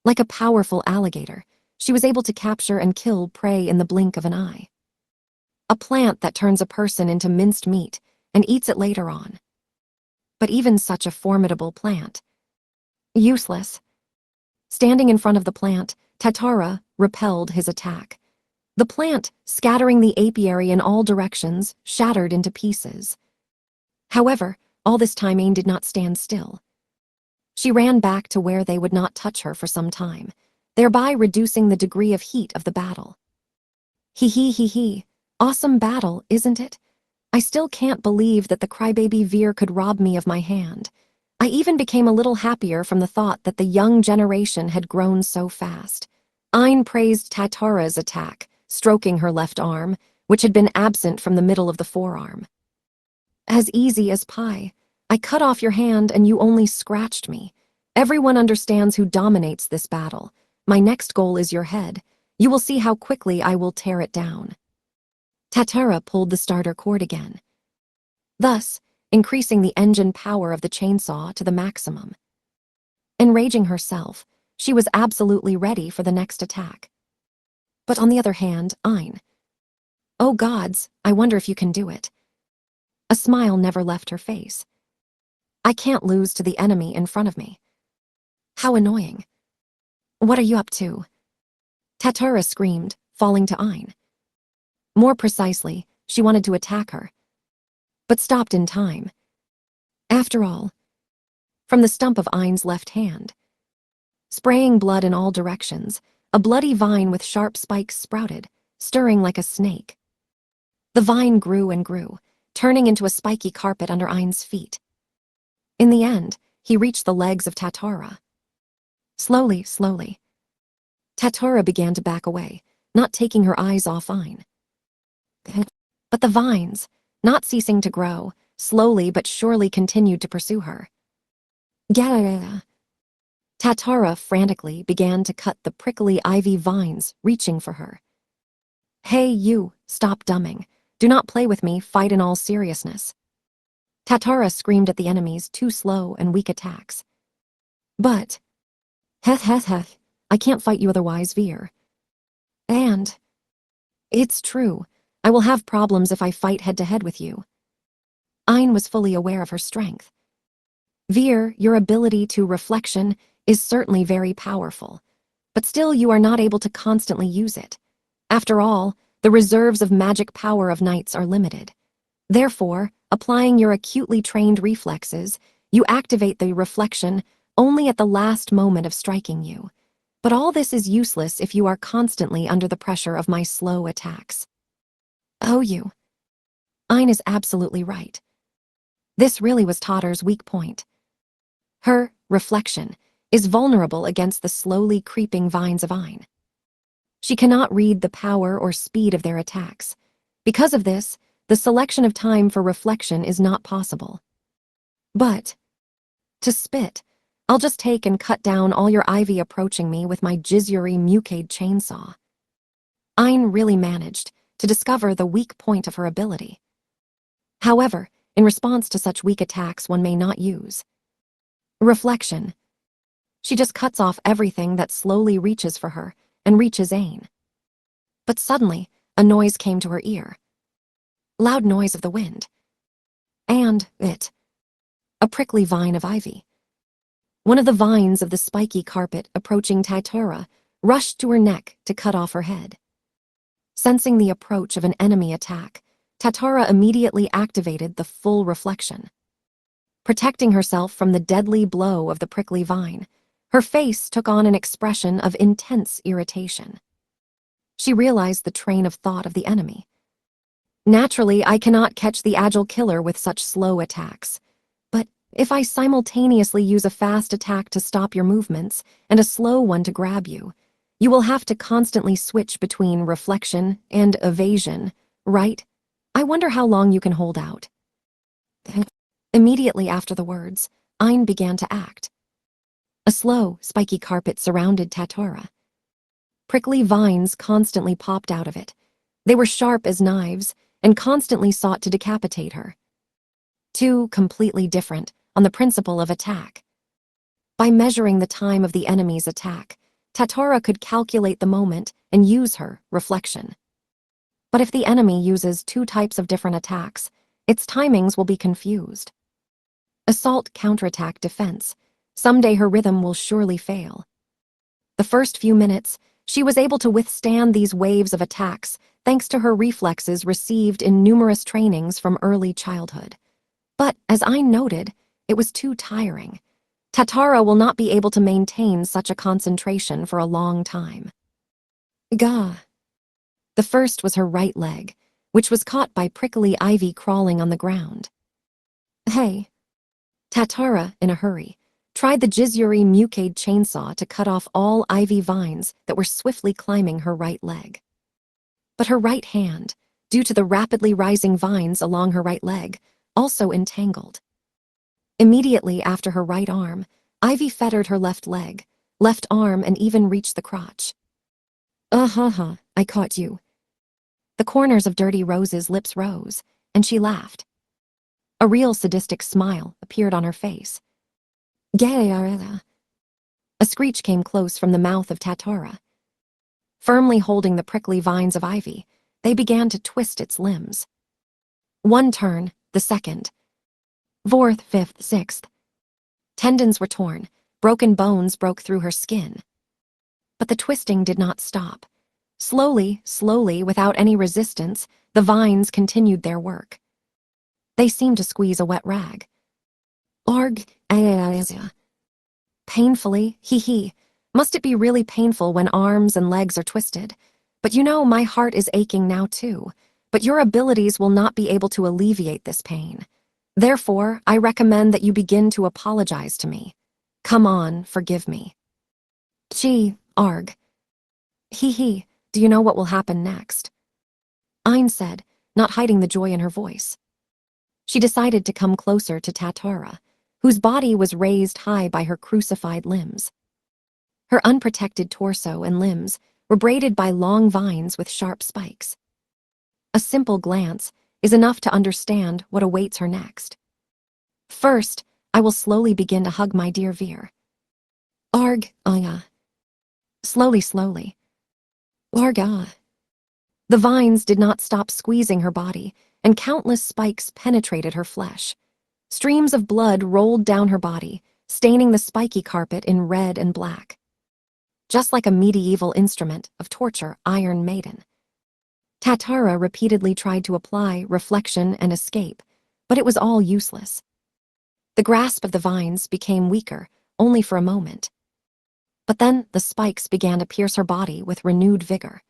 Like a powerful alligator, she was able to capture and kill prey in the blink of an eye. A plant that turns a person into minced meat and eats it later on. But even such a formidable plant. Useless. Standing in front of the plant, Tatara repelled his attack. The plant, scattering the apiary in all directions, shattered into pieces. However, all this time Ain did not stand still. She ran back to where they would not touch her for some time, thereby reducing the degree of heat of the battle. Hee. Awesome battle, isn't it? I still can't believe that the crybaby Veer could rob me of my hand. I even became a little happier from the thought that the young generation had grown so fast. Ain praised Tatara's attack, stroking her left arm, which had been absent from the middle of the forearm. As easy as pie. I cut off your hand and you only scratched me. Everyone understands who dominates this battle. My next goal is your head. You will see how quickly I will tear it down. Tatara pulled the starter cord again. Thus, increasing the engine power of the chainsaw to the maximum. Enraging herself, she was absolutely ready for the next attack. But on the other hand, Ein. Oh gods, I wonder if you can do it. A smile never left her face. I can't lose to the enemy in front of me. How annoying. What are you up to? Tatura screamed, falling to Ein. More precisely, she wanted to attack her, but stopped in time. After all, from the stump of Ein's left hand, spraying blood in all directions, a bloody vine with sharp spikes sprouted, stirring like a snake. The vine grew and grew, turning into a spiky carpet under Ein's feet. In the end, he reached the legs of Tatura. Slowly, Tatura began to back away, not taking her eyes off Ein. But the vines, not ceasing to grow, slowly but surely continued to pursue her. Tatura frantically began to cut the prickly ivy vines, reaching for her. Hey you, stop dumbing. Do not play with me, fight in all seriousness. Tatura screamed at the enemy's too slow and weak attacks. But, I can't fight you otherwise, Veer. And, it's true, I will have problems if I fight head-to-head with you. Ein was fully aware of her strength. Veer, your ability to reflection is certainly very powerful, but still you are not able to constantly use it. After all, the reserves of magic power of knights are limited. Therefore, applying your acutely trained reflexes, you activate the reflection only at the last moment of striking you. But all this is useless if you are constantly under the pressure of my slow attacks. Oh, you. Ein is absolutely right. This really was Totter's weak point. Her reflection is vulnerable against the slowly creeping vines of Ein. She cannot read the power or speed of their attacks. Because of this, the selection of time for reflection is not possible. But, to spit, I'll just take and cut down all your ivy approaching me with my Chivalry mucade chainsaw. Ein really managed to discover the weak point of her ability. However, in response to such weak attacks, one may not use reflection. She just cuts off everything that slowly reaches for her and reaches Ein. But suddenly, a noise came to her ear. Loud noise of the wind. And a prickly vine of ivy. One of the vines of the spiky carpet approaching Tatura rushed to her neck to cut off her head. Sensing the approach of an enemy attack, Tatura immediately activated the full reflection. Protecting herself from the deadly blow of the prickly vine, her face took on an expression of intense irritation. She realized the train of thought of the enemy. Naturally, I cannot catch the agile killer with such slow attacks. But if I simultaneously use a fast attack to stop your movements and a slow one to grab you, you will have to constantly switch between reflection and evasion, right? I wonder how long you can hold out. Immediately after the words, Ein began to act. A slow, spiky carpet surrounded Tatura. Prickly vines constantly popped out of it. They were sharp as knives and constantly sought to decapitate her. Two completely different on the principle of attack. By measuring the time of the enemy's attack, Tatura could calculate the moment and use her reflection. But if the enemy uses two types of different attacks, its timings will be confused. Assault, counterattack, defense. Someday her rhythm will surely fail. The first few minutes, she was able to withstand these waves of attacks thanks to her reflexes received in numerous trainings from early childhood. But, as I noted, it was too tiring. Tatura will not be able to maintain such a concentration for a long time. Gah. The first was her right leg, which was caught by prickly ivy crawling on the ground. Hey. Tatura, in a hurry, tried the Chivalry mucade chainsaw to cut off all ivy vines that were swiftly climbing her right leg. But her right hand, due to the rapidly rising vines along her right leg, also entangled. Immediately after her right arm, ivy fettered her left leg, left arm, and even reached the crotch. I caught you. The corners of Dirty Rose's lips rose, and she laughed. A real sadistic smile appeared on her face. A screech came close from the mouth of Tatara. Firmly holding the prickly vines of ivy, they began to twist its limbs. One turn, the second. Fourth, fifth, sixth. Tendons were torn, broken bones broke through her skin. But the twisting did not stop. Slowly, without any resistance, the vines continued their work. They seemed to squeeze a wet rag. Arg, painfully, hee. Must it be really painful when arms and legs are twisted? But you know, my heart is aching now too. But your abilities will not be able to alleviate this pain. Therefore, I recommend that you begin to apologize to me. Come on, forgive me. Gee, arg. Hee, do you know what will happen next? Ain said, not hiding the joy in her voice. She decided to come closer to Tatara, whose body was raised high by her crucified limbs. Her unprotected torso and limbs were braided by long vines with sharp spikes. A simple glance is enough to understand what awaits her next. First, I will slowly begin to hug my dear Veer. Arg, Slowly. Arg, The vines did not stop squeezing her body, and countless spikes penetrated her flesh. Streams of blood rolled down her body, staining the spiky carpet in red and black. Just like a medieval instrument of torture, Iron Maiden. Tatara repeatedly tried to apply reflection and escape, but it was all useless. The grasp of the vines became weaker, only for a moment. But then the spikes began to pierce her body with renewed vigor.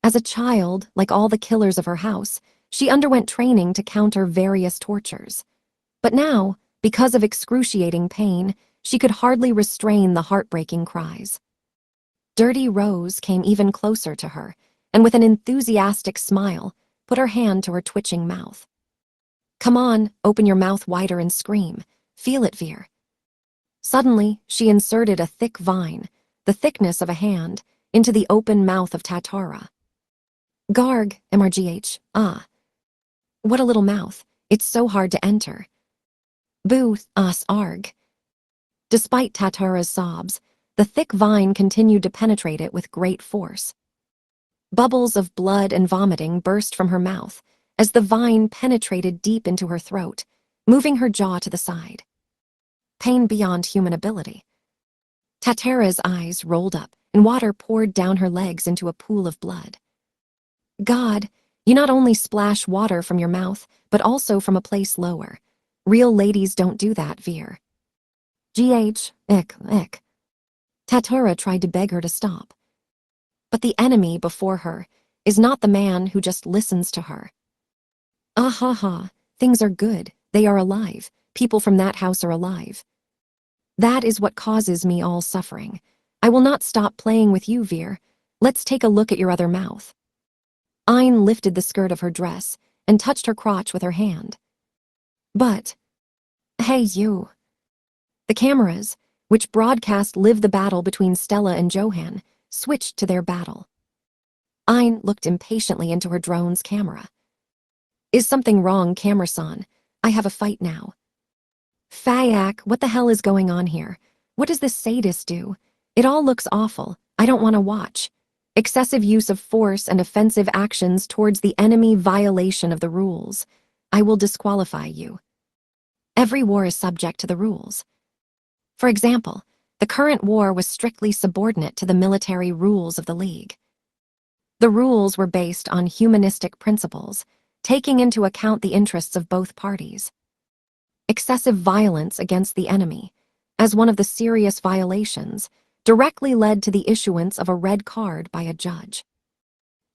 As a child, like all the killers of her house, she underwent training to counter various tortures. But now, because of excruciating pain, she could hardly restrain the heartbreaking cries. Dirty Rose came even closer to her, and with an enthusiastic smile, put her hand to her twitching mouth. Come on, open your mouth wider and scream. Feel it, Veer. Suddenly, she inserted a thick vine, the thickness of a hand, into the open mouth of Tatara. Garg, MRGH, What a little mouth, it's so hard to enter. Boo, us, arg. Despite Tatara's sobs, the thick vine continued to penetrate it with great force. Bubbles of blood and vomiting burst from her mouth as the vine penetrated deep into her throat, moving her jaw to the side. Pain beyond human ability. Tatara's eyes rolled up, and water poured down her legs into a pool of blood. God, you not only splash water from your mouth, but also from a place lower. Real ladies don't do that, Veer. Ick. Tatara tried to beg her to stop. But the enemy before her is not the man who just listens to her. Things are good. They are alive. People from that house are alive. That is what causes me all suffering. I will not stop playing with you, Veer. Let's take a look at your other mouth. Ain lifted the skirt of her dress and touched her crotch with her hand. But, hey you. The cameras, which broadcast Live the Battle between Stella and Johan, switched to their battle. Ain looked impatiently into her drone's camera. Is something wrong, camera-san? I have a fight now. Fayak, what the hell is going on here? What does this sadist do? It all looks awful. I don't want to watch. Excessive use of force and offensive actions towards the enemy, violation of the rules. I will disqualify you. Every war is subject to the rules. For example, the current war was strictly subordinate to the military rules of the League. The rules were based on humanistic principles, taking into account the interests of both parties. Excessive violence against the enemy, as one of the serious violations, directly led to the issuance of a red card by a judge.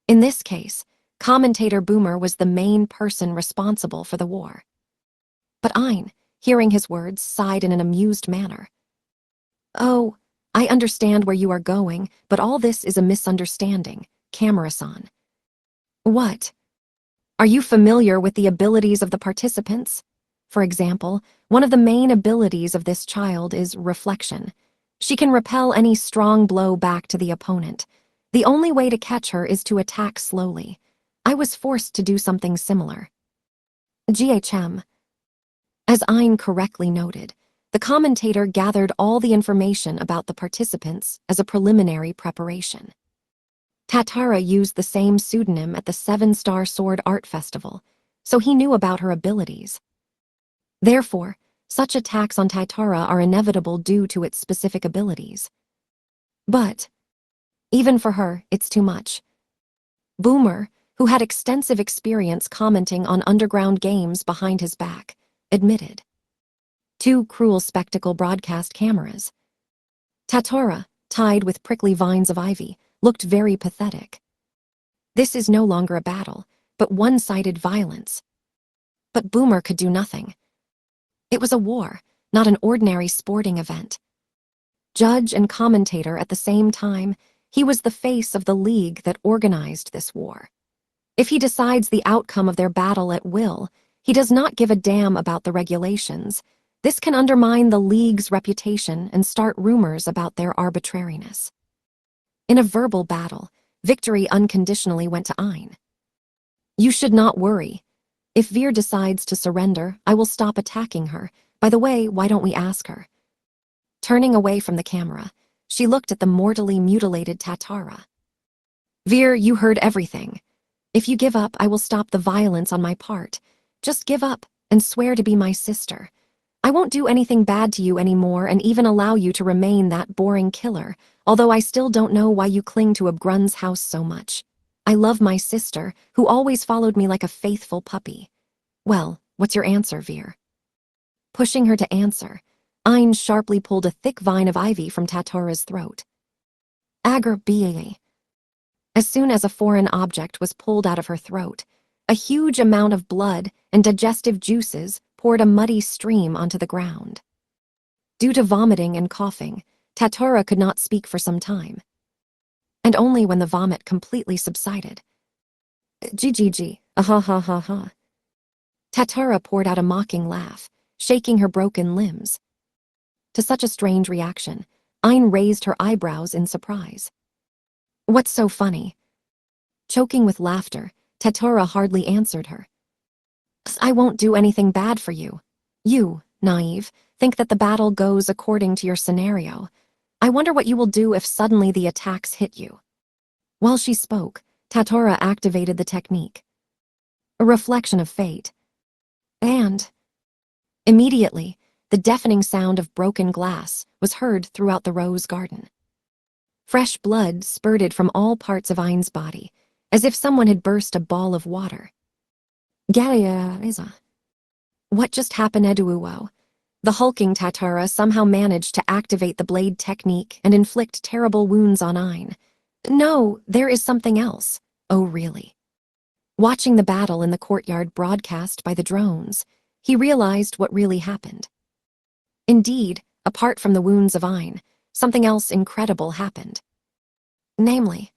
In this case, commentator Boomer was the main person responsible for the war. But Ain, hearing his words, sighed in an amused manner. Oh, I understand where you are going, but all this is a misunderstanding, Camera-san. What? Are you familiar with the abilities of the participants? For example, one of the main abilities of this child is reflection. She can repel any strong blow back to the opponent. The only way to catch her is to attack slowly. I was forced to do something similar. GHM. As Ayn correctly noted, the commentator gathered all the information about the participants as a preliminary preparation. Tatara used the same pseudonym at the 7-Star Sword Art Festival, so he knew about her abilities. Therefore, such attacks on Tatara are inevitable due to its specific abilities. But, even for her, it's too much. Boomer, who had extensive experience commenting on underground games behind his back, admitted. 2 cruel spectacle broadcast cameras. Tatara, tied with prickly vines of ivy, looked very pathetic. This is no longer a battle, but one-sided violence. But Boomer could do nothing. It was a war, not an ordinary sporting event. Judge and commentator at the same time, he was the face of the league that organized this war. If he decides the outcome of their battle at will, he does not give a damn about the regulations. This can undermine the league's reputation and start rumors about their arbitrariness. In a verbal battle, victory unconditionally went to Ayn. You should not worry. If Veer decides to surrender, I will stop attacking her. By the way, why don't we ask her? Turning away from the camera, she looked at the mortally mutilated Tatara. Veer, you heard everything. If you give up, I will stop the violence on my part. Just give up and swear to be my sister. I won't do anything bad to you anymore and even allow you to remain that boring killer, although I still don't know why you cling to Abgrun's house so much. I love my sister, who always followed me like a faithful puppy. Well, what's your answer, Veer? Pushing her to answer, Ayn sharply pulled a thick vine of ivy from Tatara's throat. Agar ba. As soon as a foreign object was pulled out of her throat, a huge amount of blood and digestive juices poured a muddy stream onto the ground. Due to vomiting and coughing, Tatara could not speak for some time. And only when the vomit completely subsided. Gg, ha ha ha ha. Tatara poured out a mocking laugh, shaking her broken limbs. To such a strange reaction, Ayn raised her eyebrows in surprise. What's so funny? Choking with laughter, Tatara hardly answered her. I won't do anything bad for you. You, naive, think that the battle goes according to your scenario. I wonder what you will do if suddenly the attacks hit you. While she spoke, Tatara activated the technique. A reflection of fate. And immediately, the deafening sound of broken glass was heard throughout the rose garden. Fresh blood spurted from all parts of Ayn's body, as if someone had burst a ball of water. What just happened, Eduuo? The hulking Tatara somehow managed to activate the blade technique and inflict terrible wounds on Ayn. No, there is something else. Oh, really? Watching the battle in the courtyard broadcast by the drones, he realized what really happened. Indeed, apart from the wounds of Ayn, something else incredible happened. Namely,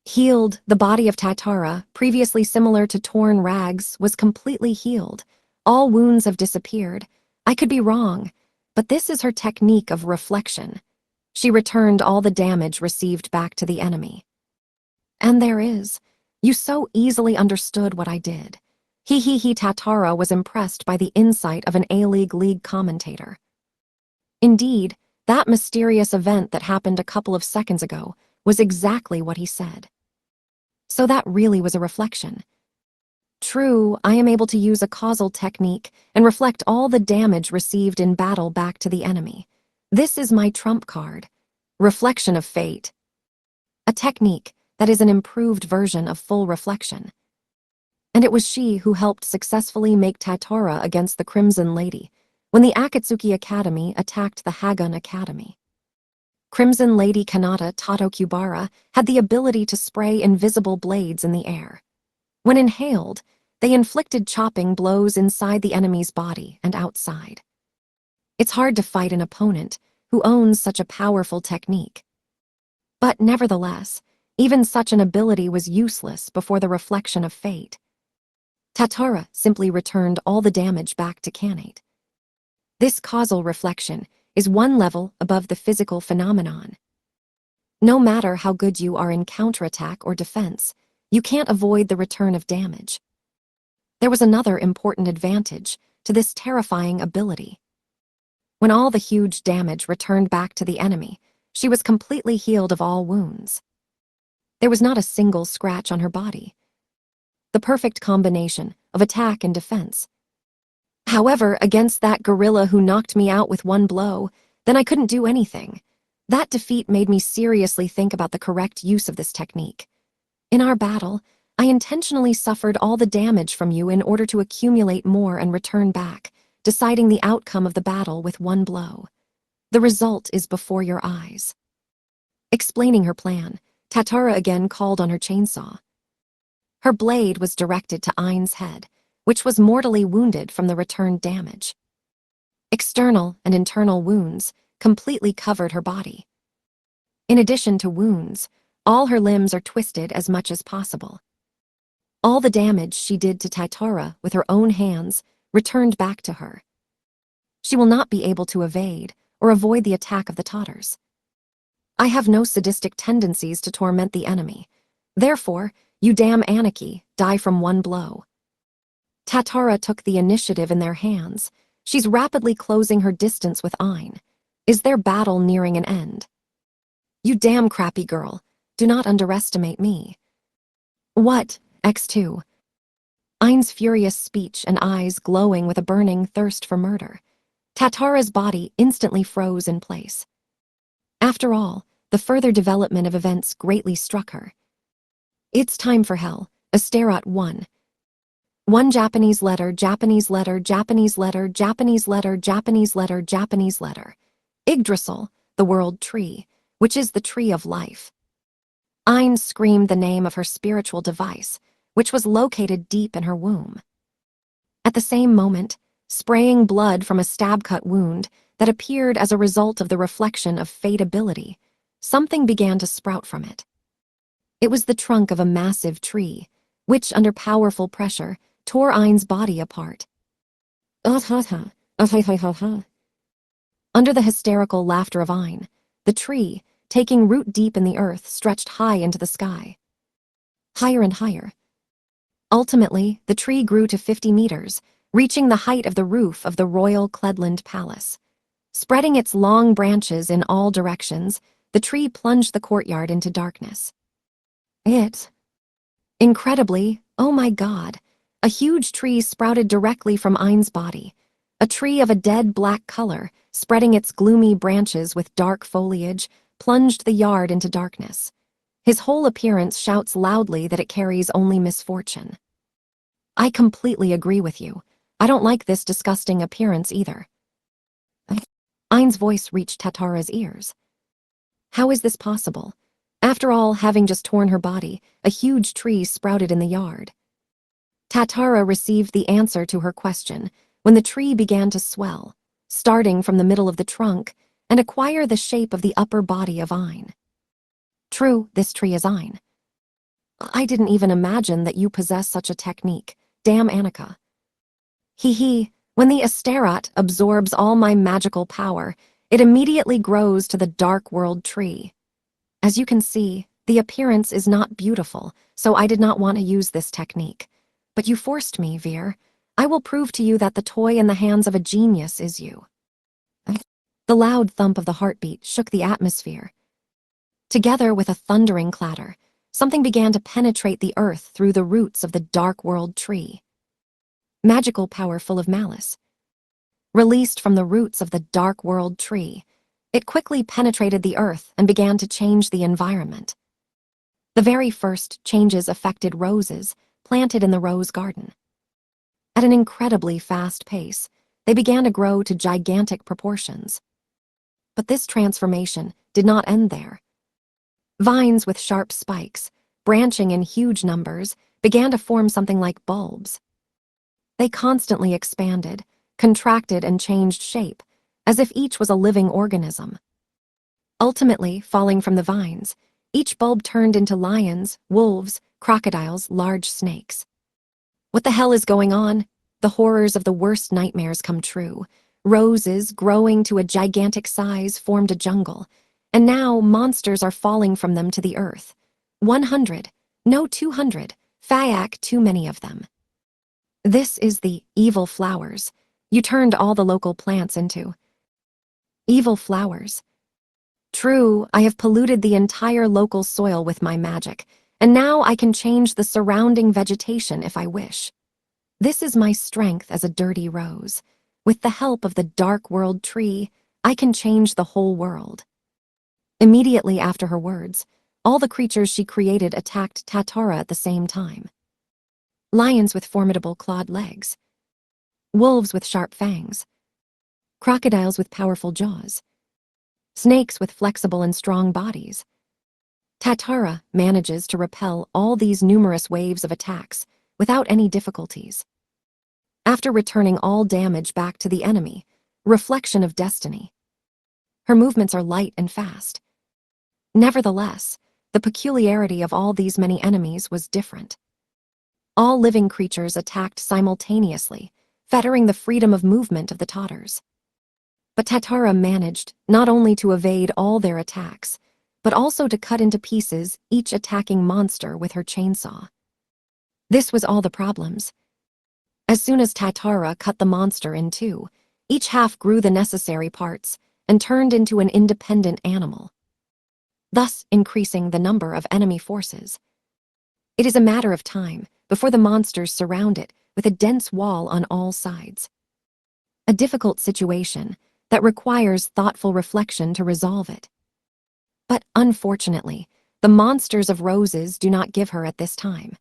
healed, the body of Tatara, previously similar to torn rags, was completely healed. All wounds have disappeared. I could be wrong, but this is her technique of reflection. She returned all the damage received back to the enemy. And there is. You so easily understood what I did. Tatara was impressed by the insight of an A-League commentator. Indeed, that mysterious event that happened a couple of seconds ago was exactly what he said. So that really was a reflection. True, I am able to use a causal technique and reflect all the damage received in battle back to the enemy. This is my trump card. Reflection of fate. A technique that is an improved version of full reflection. And it was she who helped successfully make Tatara against the Crimson Lady when the Akatsuki Academy attacked the Hagun Academy. Crimson Lady Kanata Tadokubara had the ability to spray invisible blades in the air. When inhaled, they inflicted chopping blows inside the enemy's body and outside. It's hard to fight an opponent who owns such a powerful technique. But nevertheless, even such an ability was useless before the reflection of fate. Tatara simply returned all the damage back to Kanate. This causal reflection is one level above the physical phenomenon. No matter how good you are in counterattack or defense, you can't avoid the return of damage. There was another important advantage to this terrifying ability. When all the huge damage returned back to the enemy, she was completely healed of all wounds. There was not a single scratch on her body. The perfect combination of attack and defense. However, against that gorilla who knocked me out with one blow, then I couldn't do anything. That defeat made me seriously think about the correct use of this technique. In our battle, I intentionally suffered all the damage from you in order to accumulate more and return back, deciding the outcome of the battle with one blow. The result is before your eyes. Explaining her plan, Tatara again called on her chainsaw. Her blade was directed to Ain's head, which was mortally wounded from the returned damage. External and internal wounds completely covered her body. In addition to wounds, all her limbs are twisted as much as possible. All the damage she did to Tatara with her own hands returned back to her. She will not be able to evade or avoid the attack of the Tatters. I have no sadistic tendencies to torment the enemy. Therefore, you damn Anarchy, die from one blow. Tatara took the initiative in their hands. She's rapidly closing her distance with Ain. Is their battle nearing an end? You damn crappy girl, do not underestimate me. What, X2? Ain's furious speech and eyes glowing with a burning thirst for murder. Tatara's body instantly froze in place. After all, the further development of events greatly struck her. It's time for hell, Astaroth 1. One Japanese letter, Japanese letter, Japanese letter, Japanese letter, Japanese letter, Japanese letter. Yggdrasil, the world tree, which is the tree of life. Ain screamed the name of her spiritual device, which was located deep in her womb. At the same moment, spraying blood from a stab-cut wound that appeared as a result of the reflection of fate ability, something began to sprout from it. It was the trunk of a massive tree, which, under powerful pressure, tore Ain's body apart. Under the hysterical laughter of Ain, the tree, taking root deep in the earth, stretched high into the sky. Higher and higher. Ultimately, the tree grew to 50 meters, reaching the height of the roof of the royal Cledland Palace. Spreading its long branches in all directions, the tree plunged the courtyard into darkness. Incredibly, oh my God, a huge tree sprouted directly from Ain's body, a tree of a dead black color, spreading its gloomy branches with dark foliage, plunged the yard into darkness. His whole appearance shouts loudly that it carries only misfortune. I completely agree with you. I don't like this disgusting appearance either. Ain's voice reached Tatara's ears. How is this possible? After all, having just torn her body, a huge tree sprouted in the yard. Tatara received the answer to her question when the tree began to swell, starting from the middle of the trunk, and acquire the shape of the upper body of Ain. True, this tree is Ain. I didn't even imagine that you possess such a technique. Damn Annika. When the Astaroth absorbs all my magical power, it immediately grows to the dark world tree. As you can see, the appearance is not beautiful, so I did not want to use this technique. But you forced me, Veer. I will prove to you that the toy in the hands of a genius is you. The loud thump of the heartbeat shook the atmosphere. Together with a thundering clatter, something began to penetrate the earth through the roots of the dark world tree. Magical power full of malice. Released from the roots of the dark world tree, it quickly penetrated the earth and began to change the environment. The very first changes affected roses planted in the rose garden. At an incredibly fast pace, they began to grow to gigantic proportions. But this transformation did not end there. Vines with sharp spikes, branching in huge numbers, began to form something like bulbs. They constantly expanded, contracted, and changed shape, as if each was a living organism. Ultimately, falling from the vines, each bulb turned into lions, wolves, crocodiles, large snakes. What the hell is going on? The horrors of the worst nightmares come true. Roses, growing to a gigantic size, formed a jungle, and now monsters are falling from them to the earth. 100, no 200, Fayak, too many of them. This is the evil flowers. You turned all the local plants into evil flowers. True, I have polluted the entire local soil with my magic, and now I can change the surrounding vegetation if I wish. This is my strength as a dirty rose. With the help of the Dark World tree, I can change the whole world. Immediately after her words, all the creatures she created attacked Tatara at the same time. Lions with formidable clawed legs, wolves with sharp fangs, crocodiles with powerful jaws, snakes with flexible and strong bodies. Tatara manages to repel all these numerous waves of attacks without any difficulties. After returning all damage back to the enemy, reflection of destiny. Her movements are light and fast. Nevertheless, the peculiarity of all these many enemies was different. All living creatures attacked simultaneously, fettering the freedom of movement of the Tatters. But Tatara managed not only to evade all their attacks, but also to cut into pieces each attacking monster with her chainsaw. This was all the problems. As soon as Tatara cut the monster in two, each half grew the necessary parts and turned into an independent animal, thus increasing the number of enemy forces. It is a matter of time before the monsters surround it with a dense wall on all sides. A difficult situation that requires thoughtful reflection to resolve it. But unfortunately, the monsters of roses do not give her at this time.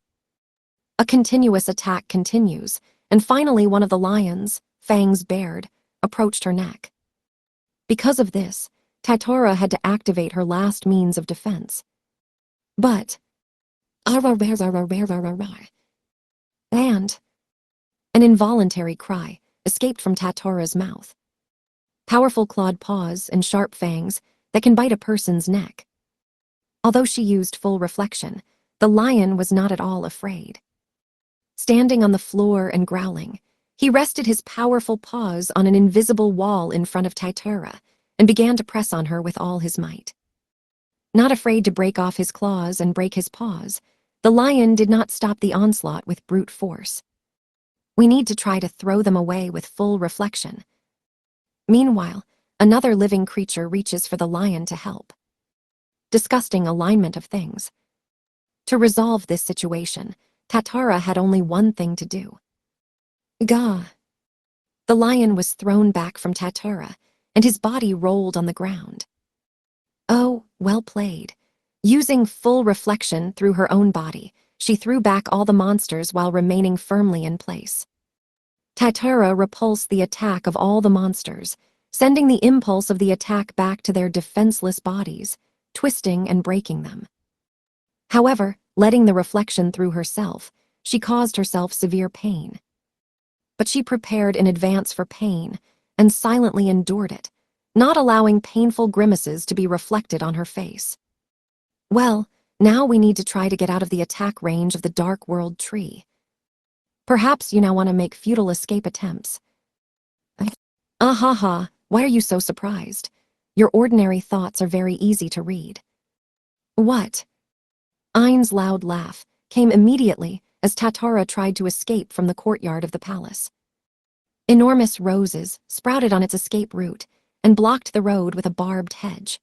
A continuous attack continues, and finally one of the lions, fangs bared, approached her neck. Because of this, Tatara had to activate her last means of defense. But and an involuntary cry escaped from Tatara's mouth. Powerful clawed paws and sharp fangs that can bite a person's neck. Although she used full reflection, the lion was not at all afraid. Standing on the floor and growling, he rested his powerful paws on an invisible wall in front of Tatara and began to press on her with all his might. Not afraid to break off his claws and break his paws, the lion did not stop the onslaught with brute force. We need to try to throw them away with full reflection. Meanwhile, another living creature reaches for the lion to help. Disgusting alignment of things. To resolve this situation, Tatara had only one thing to do. Gah! The lion was thrown back from Tatara, and his body rolled on the ground. Oh, well played. Using full reflection through her own body, she threw back all the monsters while remaining firmly in place. Tatara repulsed the attack of all the monsters, sending the impulse of the attack back to their defenseless bodies, twisting and breaking them. However, letting the reflection through herself, she caused herself severe pain. But she prepared in advance for pain and silently endured it, not allowing painful grimaces to be reflected on her face. Well, now we need to try to get out of the attack range of the Dark World tree. Perhaps you now want to make futile escape attempts. Ha, why are you so surprised? Your ordinary thoughts are very easy to read. What? Ein's loud laugh came immediately as Tatara tried to escape from the courtyard of the palace. Enormous roses sprouted on its escape route and blocked the road with a barbed hedge.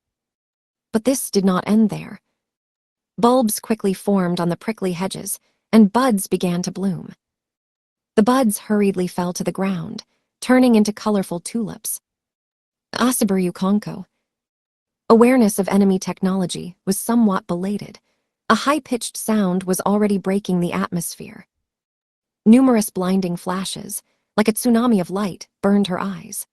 But this did not end there. Bulbs quickly formed on the prickly hedges, and buds began to bloom. The buds hurriedly fell to the ground, turning into colorful tulips. Asabaru Konko. Awareness of enemy technology was somewhat belated. A high-pitched sound was already breaking the atmosphere. Numerous blinding flashes, like a tsunami of light, burned her eyes.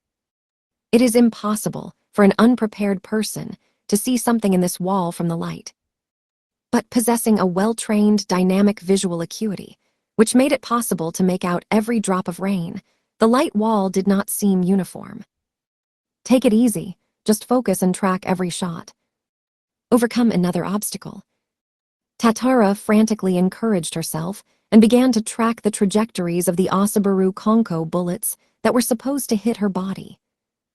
It is impossible for an unprepared person to see something in this wall from the light. But possessing a well-trained dynamic visual acuity, which made it possible to make out every drop of rain, the light wall did not seem uniform. Take it easy, just focus and track every shot. Overcome another obstacle. Tatara frantically encouraged herself and began to track the trajectories of the Asabaru Konko bullets that were supposed to hit her body.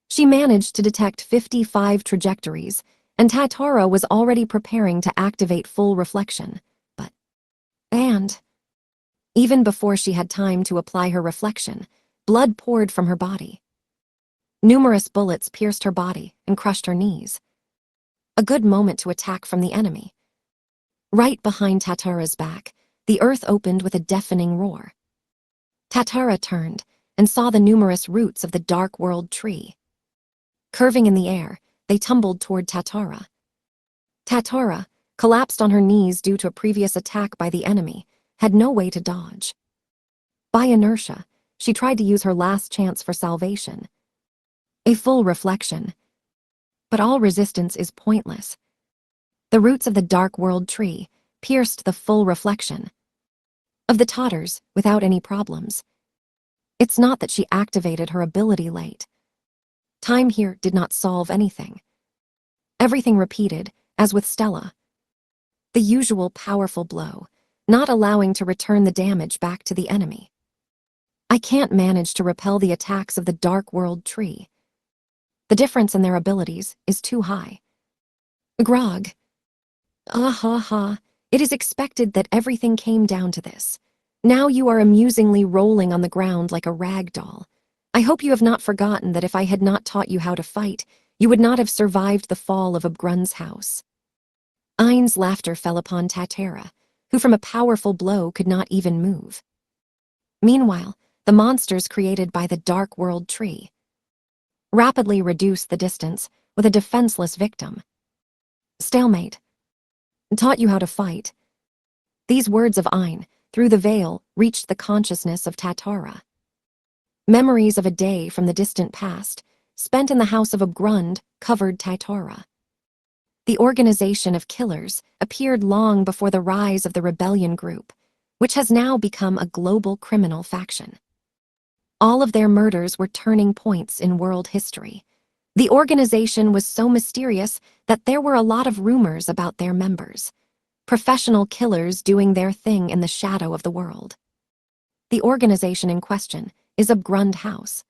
She managed to detect 55 trajectories, and Tatara was already preparing to activate full reflection, and even before she had time to apply her reflection, Blood poured from her body. Numerous bullets pierced her body and crushed her knees. A good moment to attack from the enemy. Right behind Tatara's back, the earth opened with a deafening roar. Tatara turned and saw the numerous roots of the Dark World tree. Curving in the air, they tumbled toward Tatara. Tatara, collapsed on her knees due to a previous attack by the enemy, had no way to dodge. By inertia, she tried to use her last chance for salvation. A full reflection. But all resistance is pointless. The roots of the Dark World tree pierced the full reflection of the Totters without any problems. It's not that she activated her ability late. Time here did not solve anything. Everything repeated, as with Stella. The usual powerful blow, not allowing to return the damage back to the enemy. I can't manage to repel the attacks of the Dark World tree. The difference in their abilities is too high. Grog. It is expected that everything came down to this. Now you are amusingly rolling on the ground like a rag doll. I hope you have not forgotten that if I had not taught you how to fight, you would not have survived the fall of Abgrun's house. Ein's laughter fell upon Tatara, who from a powerful blow could not even move. Meanwhile, the monsters created by the Dark World tree rapidly reduced the distance with a defenseless victim. Stalemate. Taught you how to fight. These words of Ein, through the veil, reached the consciousness of Tatara. Memories of a day from the distant past, spent in the house of Abgrund, covered Tatara. The organization of killers appeared long before the rise of the rebellion group, which has now become a global criminal faction. All of their murders were turning points in world history. The organization was so mysterious that there were a lot of rumors about their members. Professional killers doing their thing in the shadow of the world. The organization in question is Abgrund House.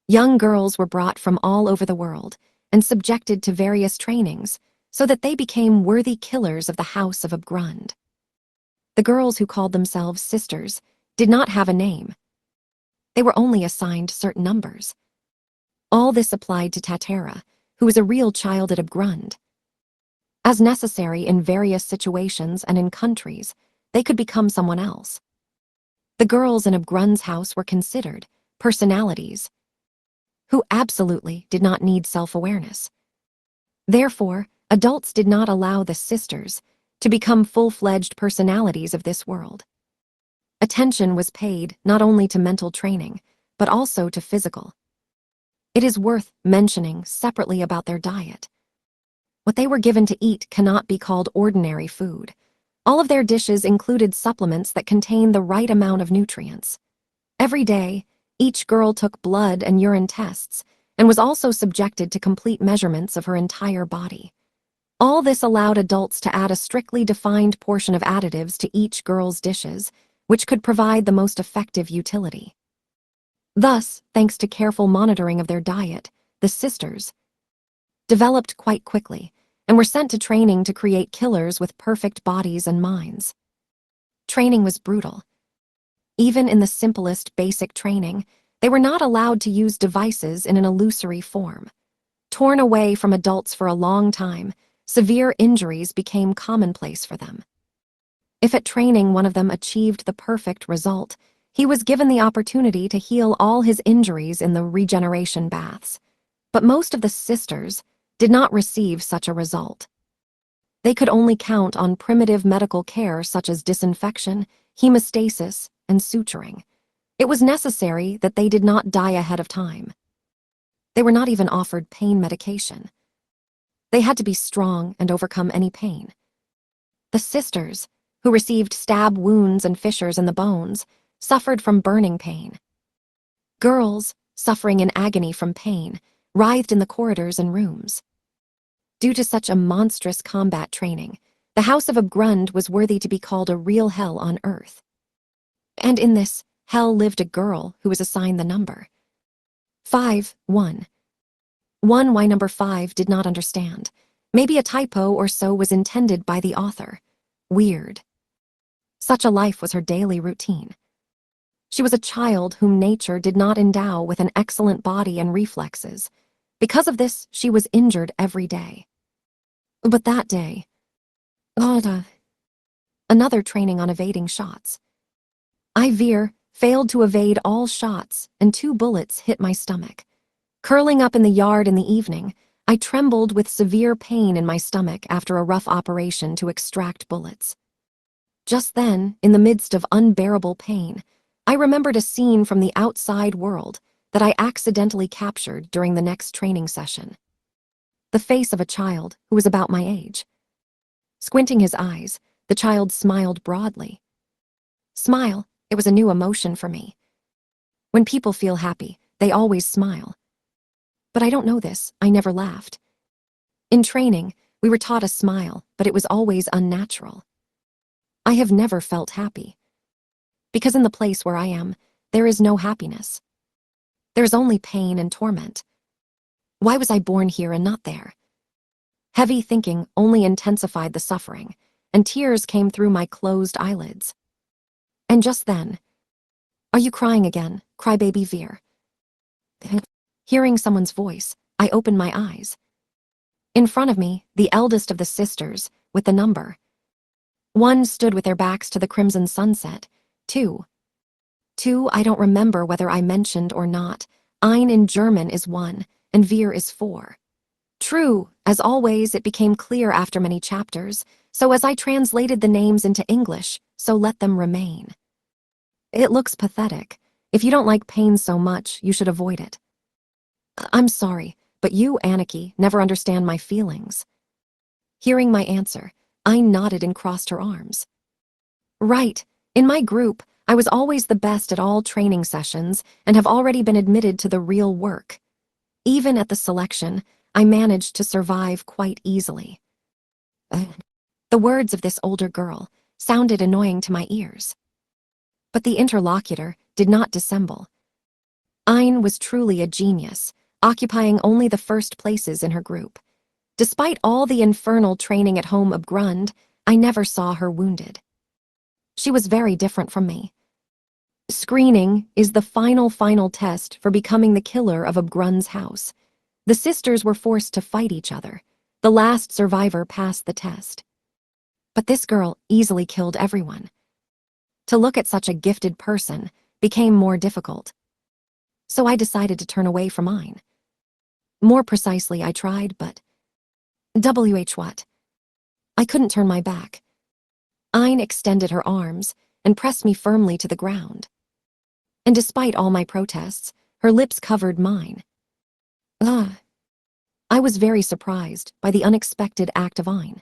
Young girls were brought from all over the world and subjected to various trainings so that they became worthy killers of the House of Abgrund. The girls who called themselves sisters did not have a name. They were only assigned certain numbers. All this applied to Tatara, who was a real child at Abgrund. As necessary in various situations and in countries, they could become someone else. The girls in Abgrund's house were considered personalities who absolutely did not need self-awareness. Therefore, adults did not allow the sisters to become full-fledged personalities of this world. Attention was paid not only to mental training, but also to physical. It is worth mentioning separately about their diet. What they were given to eat cannot be called ordinary food. All of their dishes included supplements that contain the right amount of nutrients. Every day, each girl took blood and urine tests and was also subjected to complete measurements of her entire body. All this allowed adults to add a strictly defined portion of additives to each girl's dishes, which could provide the most effective utility. Thus, thanks to careful monitoring of their diet, the sisters developed quite quickly and were sent to training to create killers with perfect bodies and minds. Training was brutal. Even in the simplest basic training, they were not allowed to use devices in an illusory form. Torn away from adults for a long time, severe injuries became commonplace for them. If at training one of them achieved the perfect result, he was given the opportunity to heal all his injuries in the regeneration baths. But most of the sisters did not receive such a result. They could only count on primitive medical care such as disinfection, hemostasis, and suturing. It was necessary that they did not die ahead of time. They were not even offered pain medication. They had to be strong and overcome any pain. The sisters, who received stab wounds and fissures in the bones, suffered from burning pain. Girls, suffering in agony from pain, writhed in the corridors and rooms. Due to such a monstrous combat training, the House of Abgrund was worthy to be called a real hell on Earth. And in this hell lived a girl who was assigned the number 5, 1. Why number 5 did not understand. Maybe a typo or so was intended by the author. Weird. Such a life was her daily routine. She was a child whom nature did not endow with an excellent body and reflexes. Because of this, she was injured every day. But that day, another training on evading shots. I failed to evade all shots, and 2 bullets hit my stomach. Curling up in the yard in the evening, I trembled with severe pain in my stomach after a rough operation to extract bullets. Just then, in the midst of unbearable pain, I remembered a scene from the outside world that I accidentally captured during the next training session. The face of a child who was about my age. Squinting his eyes, the child smiled broadly. Smile, it was a new emotion for me. When people feel happy, they always smile. But I don't know this, I never laughed. In training, we were taught a smile, but it was always unnatural. I have never felt happy. Because in the place where I am, there is no happiness. There's only pain and torment. Why was I born here and not there? Heavy thinking only intensified the suffering, and tears came through my closed eyelids. And just then, "Are you crying again, crybaby Veer?" Hearing someone's voice, I opened my eyes. In front of me, the eldest of the sisters, with the number. 1 stood with their backs to the crimson sunset. 2, I don't remember whether I mentioned or not. Ein in German is 1, and Veer is 4. True, as always, it became clear after many chapters, so as I translated the names into English, so let them remain. It looks pathetic. If you don't like pain so much, you should avoid it. I'm sorry, but you, Anarchy, never understand my feelings. Hearing my answer, I nodded and crossed her arms. Right, in my group, I was always the best at all training sessions and have already been admitted to the real work. Even at the selection, I managed to survive quite easily. The words of this older girl sounded annoying to my ears. But the interlocutor did not dissemble. Ein was truly a genius, occupying only the first places in her group. Despite all the infernal training at home of Grund, I never saw her wounded. She was very different from me. Screening is the final test for becoming the killer of Abgrund's house. The sisters were forced to fight each other. The last survivor passed the test. But this girl easily killed everyone. To look at such a gifted person became more difficult. So I decided to turn away from mine. More precisely, I tried, but... what? I couldn't turn my back. Ein extended her arms and pressed me firmly to the ground. And despite all my protests, her lips covered mine. I was very surprised by the unexpected act of Ein.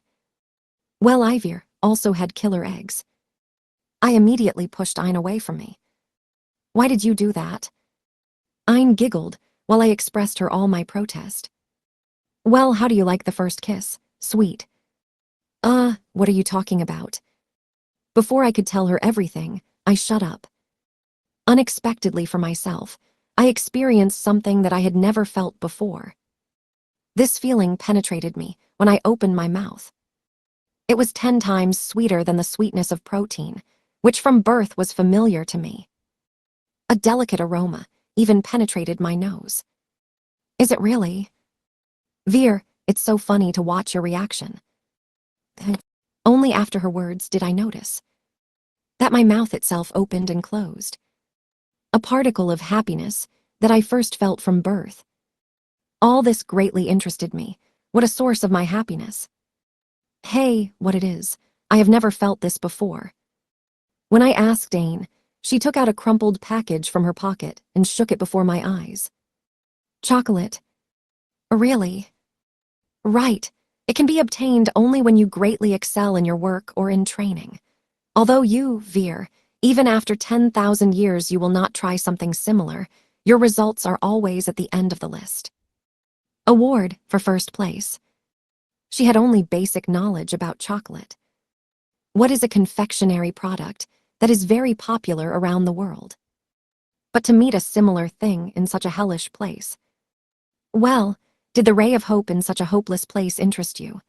Well, Ivir also had killer eggs. I immediately pushed Ein away from me. Why did you do that? Ein giggled while I expressed her all my protest. Well, how do you like the first kiss? Sweet. What are you talking about? Before I could tell her everything, I shut up. Unexpectedly for myself, I experienced something that I had never felt before. This feeling penetrated me when I opened my mouth. It was 10 times sweeter than the sweetness of protein, which from birth was familiar to me. A delicate aroma even penetrated my nose. Is it really? Veer, it's so funny to watch your reaction. Only after her words did I notice that my mouth itself opened and closed. A particle of happiness that I first felt from birth. All this greatly interested me. What a source of my happiness. Hey, what it is. I have never felt this before. When I asked Ain, she took out a crumpled package from her pocket and shook it before my eyes. Chocolate. Really? Right. It can be obtained only when you greatly excel in your work or in training. Although you, Veer, even after 10,000 years you will not try something similar, your results are always at the end of the list. Award for first place. She had only basic knowledge about chocolate. What is a confectionery product that is very popular around the world? But to meet a similar thing in such a hellish place. Well, did the ray of hope in such a hopeless place interest you?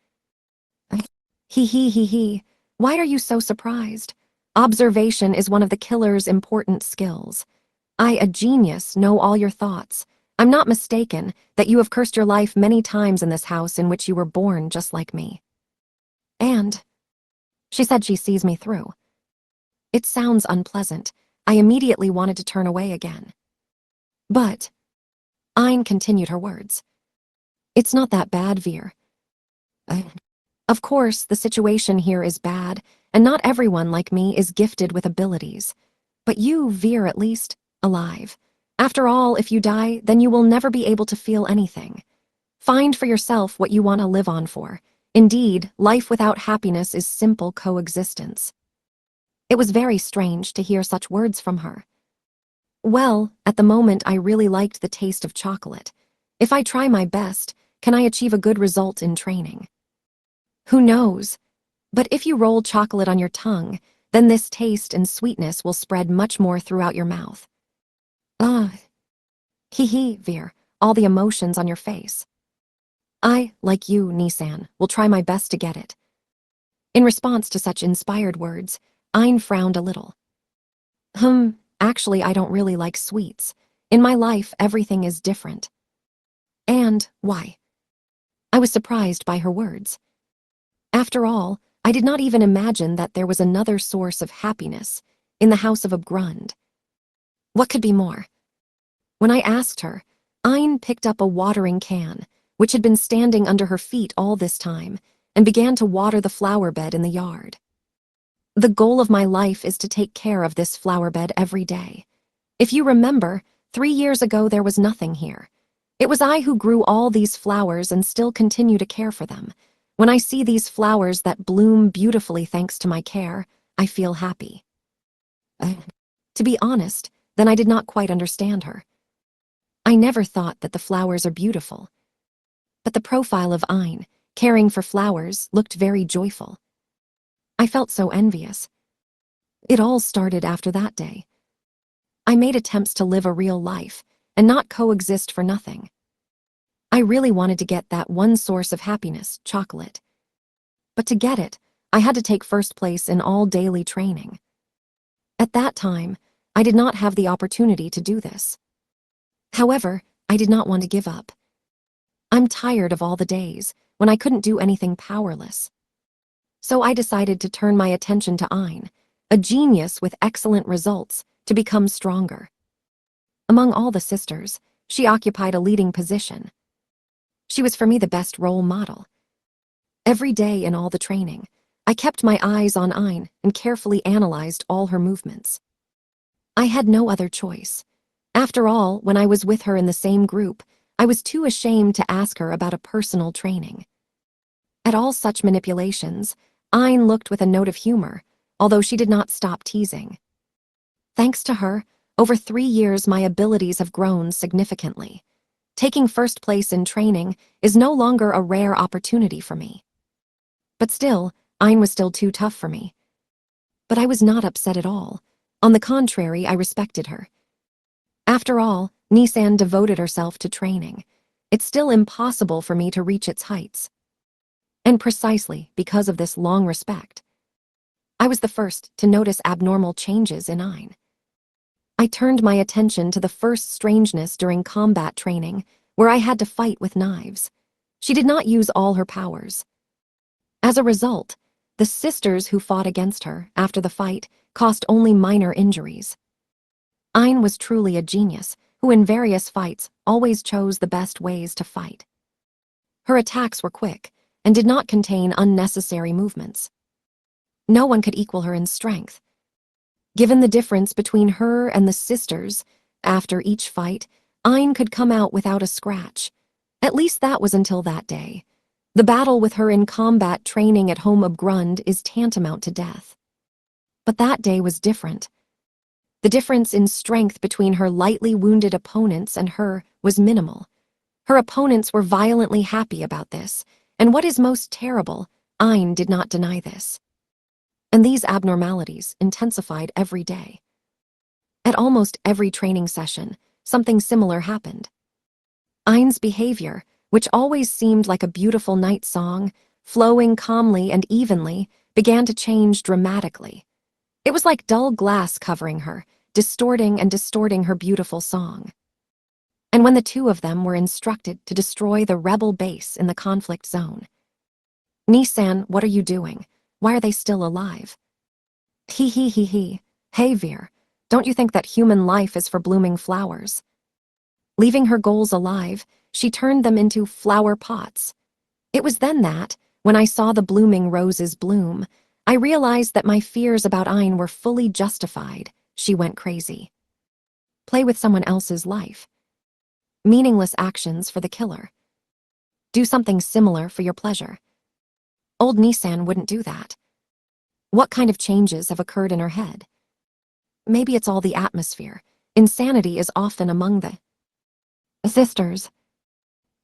He. Why are you so surprised? Observation is one of the killer's important skills. I, a genius, know all your thoughts. I'm not mistaken that you have cursed your life many times in this house in which you were born just like me. And she said she sees me through. It sounds unpleasant. I immediately wanted to turn away again. But Ayn continued her words. It's not that bad, Veer. Of course, the situation here is bad, and not everyone like me is gifted with abilities. But you, Veer, at least, alive. After all, if you die, then you will never be able to feel anything. Find for yourself what you want to live on for. Indeed, life without happiness is simple coexistence. It was very strange to hear such words from her. Well, at the moment I really liked the taste of chocolate. If I try my best, can I achieve a good result in training? Who knows? But if you roll chocolate on your tongue, then this taste and sweetness will spread much more throughout your mouth. Hee, Veer, all the emotions on your face. I, like you, Nissan, will try my best to get it. In response to such inspired words, Ayn frowned a little. Actually, I don't really like sweets. In my life, everything is different. And why? I was surprised by her words. After all, I did not even imagine that there was another source of happiness in the house of a Grund. What could be more? When I asked her, Ayn picked up a watering can, which had been standing under her feet all this time, and began to water the flower bed in the yard. The goal of my life is to take care of this flower bed every day. If you remember, 3 years ago there was nothing here. It was I who grew all these flowers and still continue to care for them. When I see these flowers that bloom beautifully thanks to my care, I feel happy. To be honest, then I did not quite understand her. I never thought that the flowers are beautiful. But the profile of Ayn, caring for flowers, looked very joyful. I felt so envious. It all started after that day. I made attempts to live a real life and not coexist for nothing. I really wanted to get that one source of happiness, chocolate. But to get it, I had to take first place in all daily training. At that time, I did not have the opportunity to do this. However, I did not want to give up. I'm tired of all the days when I couldn't do anything powerless. So I decided to turn my attention to Ayn, a genius with excellent results, to become stronger. Among all the sisters, she occupied a leading position. She was for me the best role model. Every day in all the training, I kept my eyes on Ayn and carefully analyzed all her movements. I had no other choice. After all, when I was with her in the same group, I was too ashamed to ask her about a personal training. At all such manipulations, Ayn looked with a note of humor, although she did not stop teasing. Thanks to her, over 3 years my abilities have grown significantly. Taking first place in training is no longer a rare opportunity for me. But still, Ayn was still too tough for me. But I was not upset at all. On the contrary, I respected her. After all, Nissan devoted herself to training. It's still impossible for me to reach its heights. And precisely because of this long respect, I was the first to notice abnormal changes in Ayn. I turned my attention to the first strangeness during combat training, where I had to fight with knives. She did not use all her powers. As a result, the sisters who fought against her after the fight caused only minor injuries. Ayn was truly a genius who in various fights always chose the best ways to fight. Her attacks were quick and did not contain unnecessary movements. No one could equal her in strength. Given the difference between her and the sisters, after each fight, Ayn could come out without a scratch. At least that was until that day. The battle with her in combat training at home of Grund is tantamount to death. But that day was different. The difference in strength between her lightly wounded opponents and her was minimal. Her opponents were violently happy about this, and what is most terrible, Ayn did not deny this. And these abnormalities intensified every day. At almost every training session, something similar happened. Ayn's behavior, which always seemed like a beautiful night song, flowing calmly and evenly, began to change dramatically. It was like dull glass covering her, distorting and distorting her beautiful song. And when the two of them were instructed to destroy the rebel base in the conflict zone, "Nissan, what are you doing? Why are they still alive?" He. Hey, Veer, don't you think that human life is for blooming flowers? Leaving her goals alive, she turned them into flower pots. It was then that, when I saw the blooming roses bloom, I realized that my fears about Ayn were fully justified. She went crazy. Play with someone else's life. Meaningless actions for the killer. Do something similar for your pleasure. Old Nissan wouldn't do that. What kind of changes have occurred in her head? Maybe it's all the atmosphere. Insanity is often among the sisters.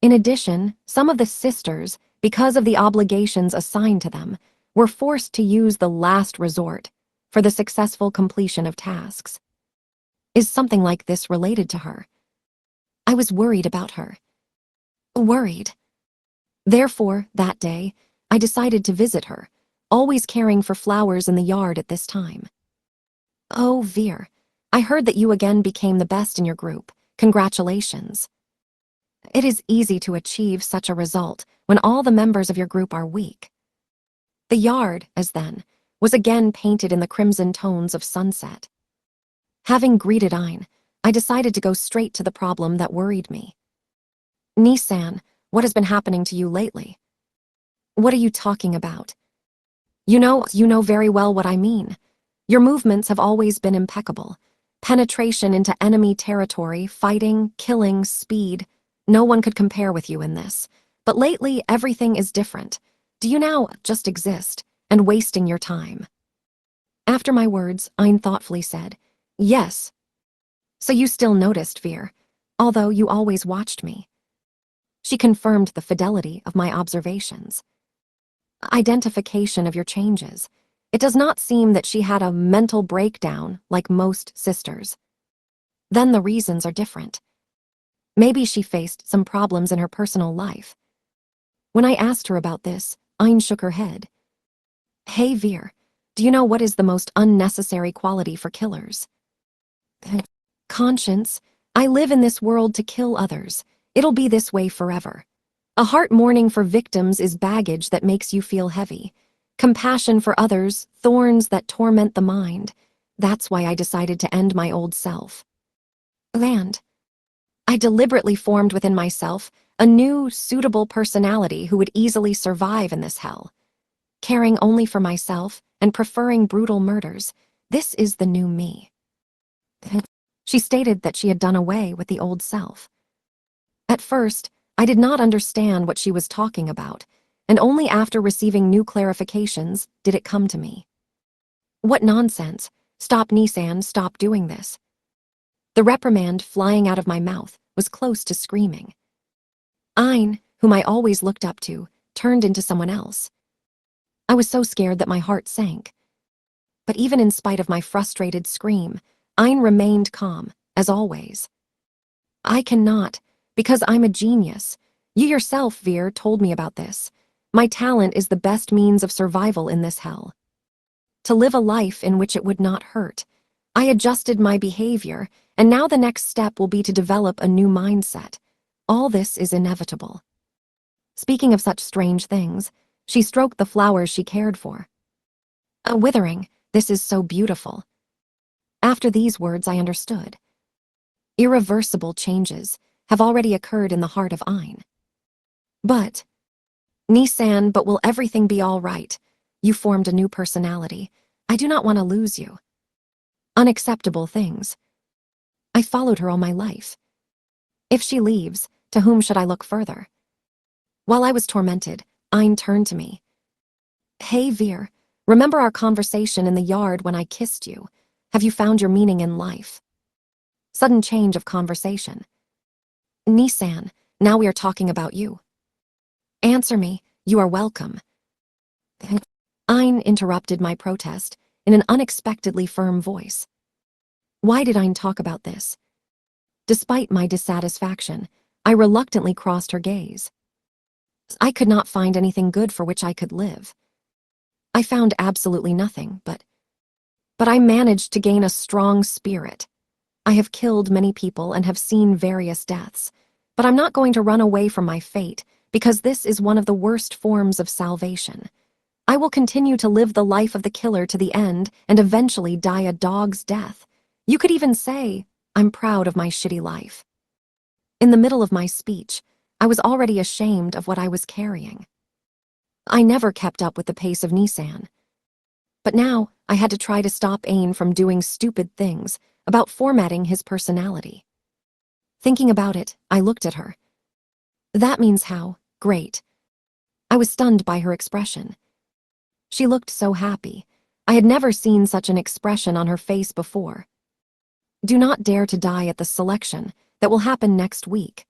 In addition, some of the sisters, because of the obligations assigned to them, were forced to use the last resort for the successful completion of tasks. Is something like this related to her? I was worried about her. Worried. Therefore, that day, I decided to visit her, always caring for flowers in the yard at this time. "Oh, Veer, I heard that you again became the best in your group. Congratulations." It is easy to achieve such a result when all the members of your group are weak. The yard, as then, was again painted in the crimson tones of sunset. Having greeted Ayn, I decided to go straight to the problem that worried me. "Nissan, what has been happening to you lately?" "What are you talking about?" You know very well what I mean. Your movements have always been impeccable. Penetration into enemy territory, fighting, killing, speed. No one could compare with you in this. But lately, everything is different. Do you now just exist and wasting your time?" After my words, Ayn thoughtfully said, "Yes. So you still noticed, Veer, although you always watched me." She confirmed the fidelity of my observations. Identification of your changes. It does not seem that she had a mental breakdown like most sisters. Then the reasons are different. Maybe she faced some problems in her personal life. When I asked her about this, Ayn shook her head. "Hey, Veer, do you know what is the most unnecessary quality for killers?" "Conscience. I live in this world to kill others. It'll be this way forever. A heart mourning for victims is baggage that makes you feel heavy. Compassion for others, thorns that torment the mind. That's why I decided to end my old self. And I deliberately formed within myself a new, suitable personality who would easily survive in this hell. Caring only for myself and preferring brutal murders, this is the new me." She stated that she had done away with the old self. At first, I did not understand what she was talking about, and only after receiving new clarifications did it come to me. "What nonsense! Stop, Nissan, stop doing this." The reprimand flying out of my mouth was close to screaming. Ayn, whom I always looked up to, turned into someone else. I was so scared that my heart sank. But even in spite of my frustrated scream, Ayn remained calm, as always. "I cannot, because I'm a genius. You yourself, Veer, told me about this. My talent is the best means of survival in this hell. To live a life in which it would not hurt. I adjusted my behavior, and now the next step will be to develop a new mindset. All this is inevitable." Speaking of such strange things, she stroked the flowers she cared for. "A withering, this is so beautiful." After these words, I understood. Irreversible changes have already occurred in the heart of Ayn. "But, Nissan, but will everything be all right? You formed a new personality. I do not want to lose you." Unacceptable things. I followed her all my life. If she leaves, to whom should I look further? While I was tormented, Ayn turned to me. "Hey, Veer, remember our conversation in the yard when I kissed you? Have you found your meaning in life?" Sudden change of conversation. "Nissan, now we are talking about you." "Answer me, you are welcome." Ayn interrupted my protest in an unexpectedly firm voice. Why did Ayn talk about this? Despite my dissatisfaction, I reluctantly crossed her gaze. I could not find anything good for which I could live. I found absolutely nothing, but But I managed to gain a strong spirit. I have killed many people and have seen various deaths, but I'm not going to run away from my fate because this is one of the worst forms of salvation. I will continue to live the life of the killer to the end and eventually die a dog's death. You could even say, I'm proud of my shitty life. In the middle of my speech, I was already ashamed of what I was carrying. I never kept up with the pace of Nissan. But now, I had to try to stop Ain from doing stupid things about formatting his personality. Thinking about it, I looked at her. That means how, great. I was stunned by her expression. She looked so happy. I had never seen such an expression on her face before. Do not dare to die at the selection that will happen next week.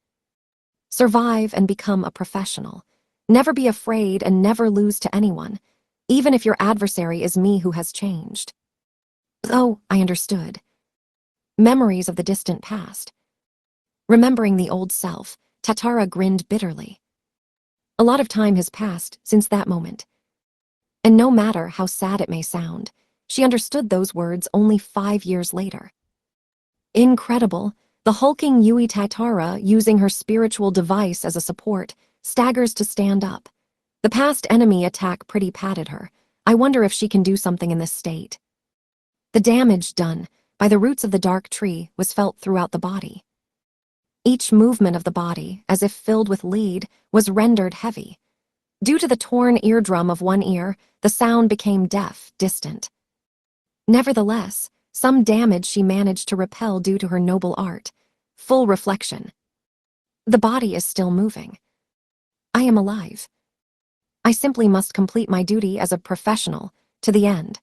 Survive and become a professional. Never be afraid and never lose to anyone, even if your adversary is me who has changed. Oh, I understood. Memories of the distant past. Remembering the old self, Tatara grinned bitterly. A lot of time has passed since that moment. And no matter how sad it may sound, she understood those words only 5 years later. Incredible, the hulking Yui Tatara, using her spiritual device as a support, staggers to stand up. The past enemy attack pretty patted her. I wonder if she can do something in this state. The damage done by the roots of the dark tree was felt throughout the body. Each movement of the body, as if filled with lead, was rendered heavy. Due to the torn eardrum of one ear, the sound became deaf, distant. Nevertheless, some damage she managed to repel due to her noble art. Full reflection. The body is still moving. I am alive. I simply must complete my duty as a professional, to the end.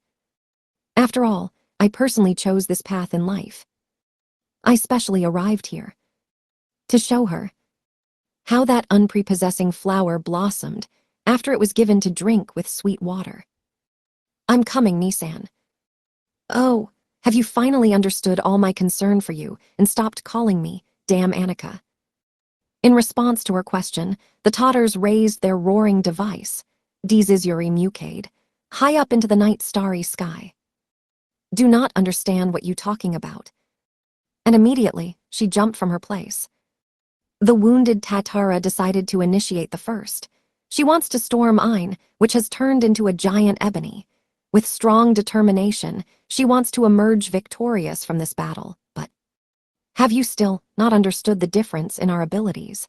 After all, I personally chose this path in life. I specially arrived here to show her how that unprepossessing flower blossomed after it was given to drink with sweet water. I'm coming, Nissan. Oh, have you finally understood all my concern for you and stopped calling me, damn Annika? In response to her question, the Totters raised their roaring device, Dzizuri Mucade, high up into the night starry sky. Do not understand what you talking about. And immediately, she jumped from her place. The wounded Tatara decided to initiate the first. She wants to storm Ain, which has turned into a giant ebony. With strong determination, she wants to emerge victorious from this battle, but have you still not understood the difference in our abilities?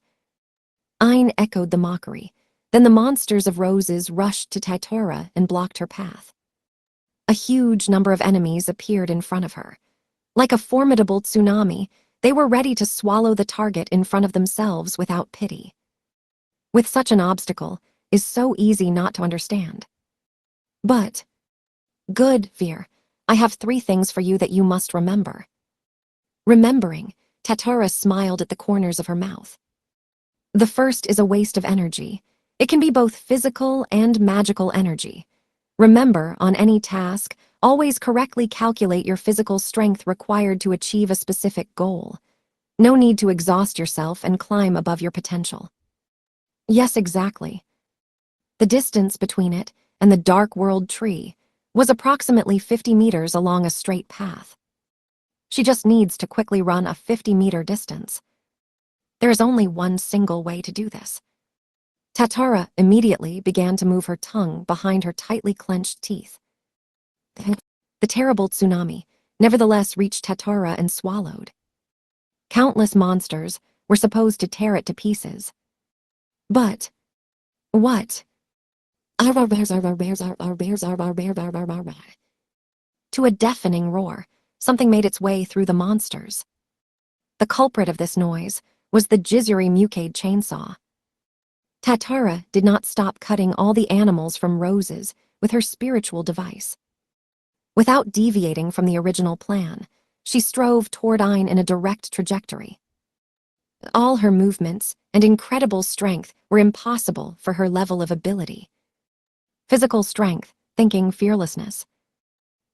Ain echoed the mockery. Then the monsters of roses rushed to Tatara and blocked her path. A huge number of enemies appeared in front of her. Like a formidable tsunami, they were ready to swallow the target in front of themselves without pity. With such an obstacle, is so easy not to understand. But, good, Veer, I have 3 things for you that you must remember. Remembering, Tatara smiled at the corners of her mouth. The first is a waste of energy. It can be both physical and magical energy. Remember, on any task, always correctly calculate your physical strength required to achieve a specific goal. No need to exhaust yourself and climb above your potential. Yes, exactly. The distance between it and the Dark World tree was approximately 50 meters along a straight path. She just needs to quickly run a 50-meter distance. There is only one single way to do this. Tatara immediately began to move her tongue behind her tightly clenched teeth. The terrible tsunami nevertheless reached Tatara and swallowed. Countless monsters were supposed to tear it to pieces. But what? To a deafening roar, something made its way through the monsters. The culprit of this noise was the Jizuri Mucade chainsaw. Tatara did not stop cutting all the animals from roses with her spiritual device. Without deviating from the original plan, she strove toward Ain in a direct trajectory. All her movements and incredible strength were impossible for her level of ability. Physical strength, thinking fearlessness.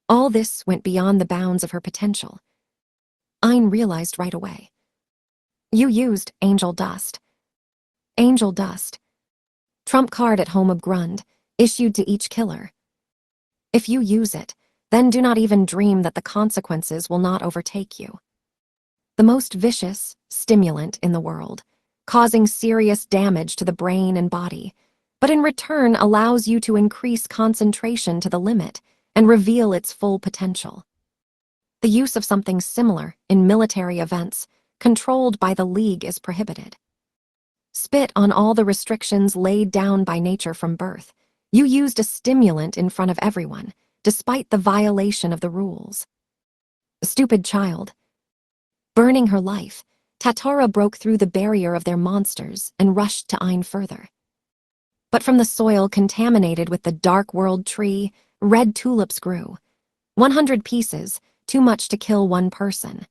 All this went beyond the bounds of her potential. Ain realized right away. You used angel dust. Angel dust. Trump card at home of Grund, issued to each killer. If you use it, then do not even dream that the consequences will not overtake you. The most vicious stimulant in the world, causing serious damage to the brain and body, but in return allows you to increase concentration to the limit and reveal its full potential. The use of something similar in military events controlled by the League is prohibited. Spit on all the restrictions laid down by nature from birth. You used a stimulant in front of everyone, despite the violation of the rules. Stupid child. Burning her life, Tatara broke through the barrier of their monsters and rushed to Ain further. But from the soil contaminated with the dark world tree, red tulips grew. 100 pieces, too much to kill one person.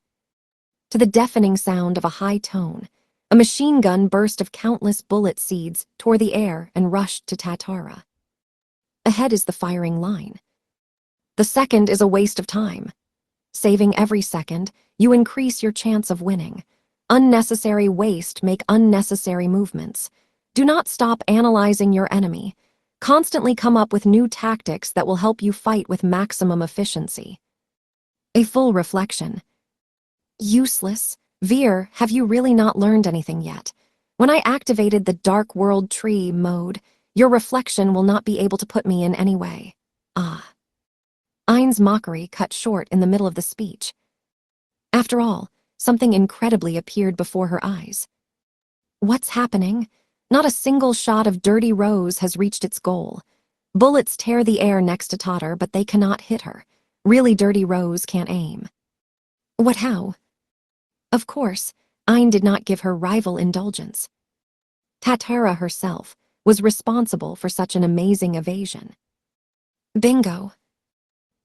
To the deafening sound of a high tone, a machine gun burst of countless bullet seeds tore the air and rushed to Tatara. Ahead is the firing line. The second is a waste of time. Saving every second, you increase your chance of winning. Unnecessary waste make unnecessary movements. Do not stop analyzing your enemy. Constantly come up with new tactics that will help you fight with maximum efficiency. A full reflection. Useless. Veer, have you really not learned anything yet? When I activated the Dark World Tree mode, your reflection will not be able to put me in any way. Ah. Ain's mockery cut short in the middle of the speech. After all, something incredibly appeared before her eyes. What's happening? Not a single shot of Dirty Rose has reached its goal. Bullets tear the air next to Totter, but they cannot hit her. Really, Dirty Rose can't aim. What how? Of course, Ain did not give her rival indulgence. Tatara herself was responsible for such an amazing evasion. Bingo!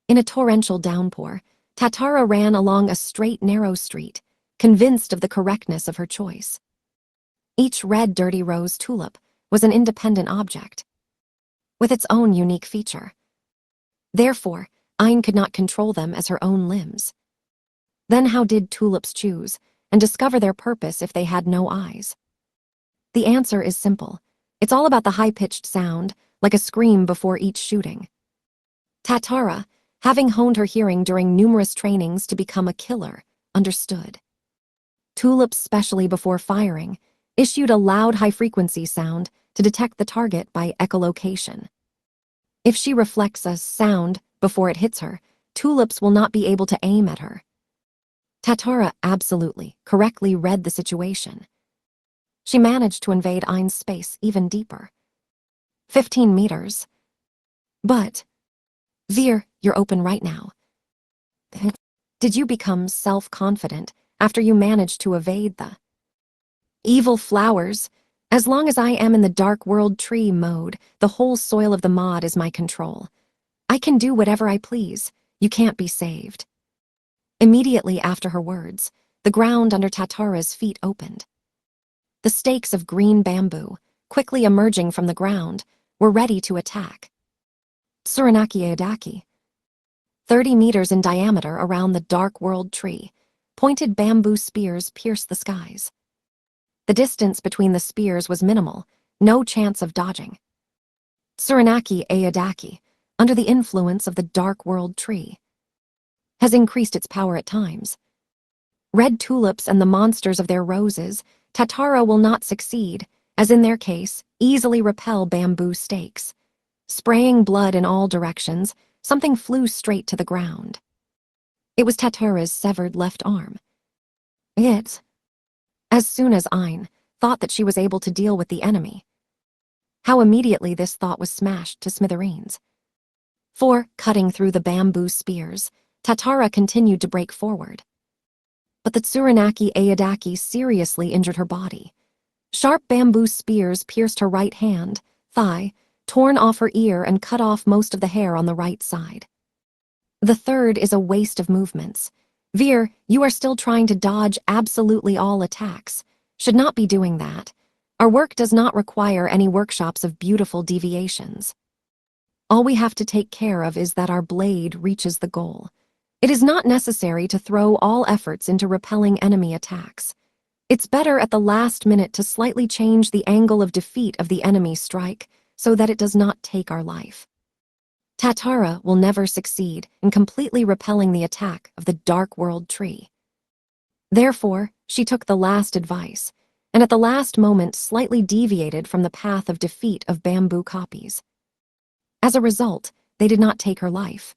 In a torrential downpour, Tatara ran along a straight, narrow street, convinced of the correctness of her choice. Each red Dirty Rose tulip was an independent object, with its own unique feature. Therefore, Ain could not control them as her own limbs. Then how did tulips choose and discover their purpose if they had no eyes? The answer is simple. It's all about the high-pitched sound, like a scream before each shooting. Tatara, having honed her hearing during numerous trainings to become a killer, understood. Tulips, specially before firing, issued a loud high-frequency sound to detect the target by echolocation. If she reflects a sound before it hits her, tulips will not be able to aim at her. Tatara absolutely, correctly read the situation. She managed to invade Ain's space even deeper. 15 meters. But, Veer, you're open right now. Did you become self-confident after you managed to evade the evil flowers? As long as I am in the Dark World Tree mode, the whole soil of the mod is my control. I can do whatever I please. You can't be saved. Immediately after her words, the ground under Tatara's feet opened. The stakes of green bamboo, quickly emerging from the ground, were ready to attack. Tsuranaki Adaki. 30 meters in diameter around the Dark World Tree, pointed bamboo spears pierced the skies. The distance between the spears was minimal, no chance of dodging. Tsuranaki Adaki, under the influence of the Dark World Tree, has increased its power at times. Red tulips and the monsters of their roses, Tatara will not succeed, as in their case, easily repel bamboo stakes. Spraying blood in all directions, something flew straight to the ground. It was Tatara's severed left arm. As soon as Ain thought that she was able to deal with the enemy, how immediately this thought was smashed to smithereens. For, cutting through the bamboo spears, Tatara continued to break forward. But the Tsuranaki Adaki seriously injured her body. Sharp bamboo spears pierced her right hand, thigh, torn off her ear and cut off most of the hair on the right side. The third is a waste of movements. Veer, you are still trying to dodge absolutely all attacks. Should not be doing that. Our work does not require any workshops of beautiful deviations. All we have to take care of is that our blade reaches the goal. It is not necessary to throw all efforts into repelling enemy attacks. It's better at the last minute to slightly change the angle of defeat of the enemy strike so that it does not take our life. Tatara will never succeed in completely repelling the attack of the Dark World Tree. Therefore, she took the last advice, and at the last moment slightly deviated from the path of defeat of bamboo copies. As a result, they did not take her life.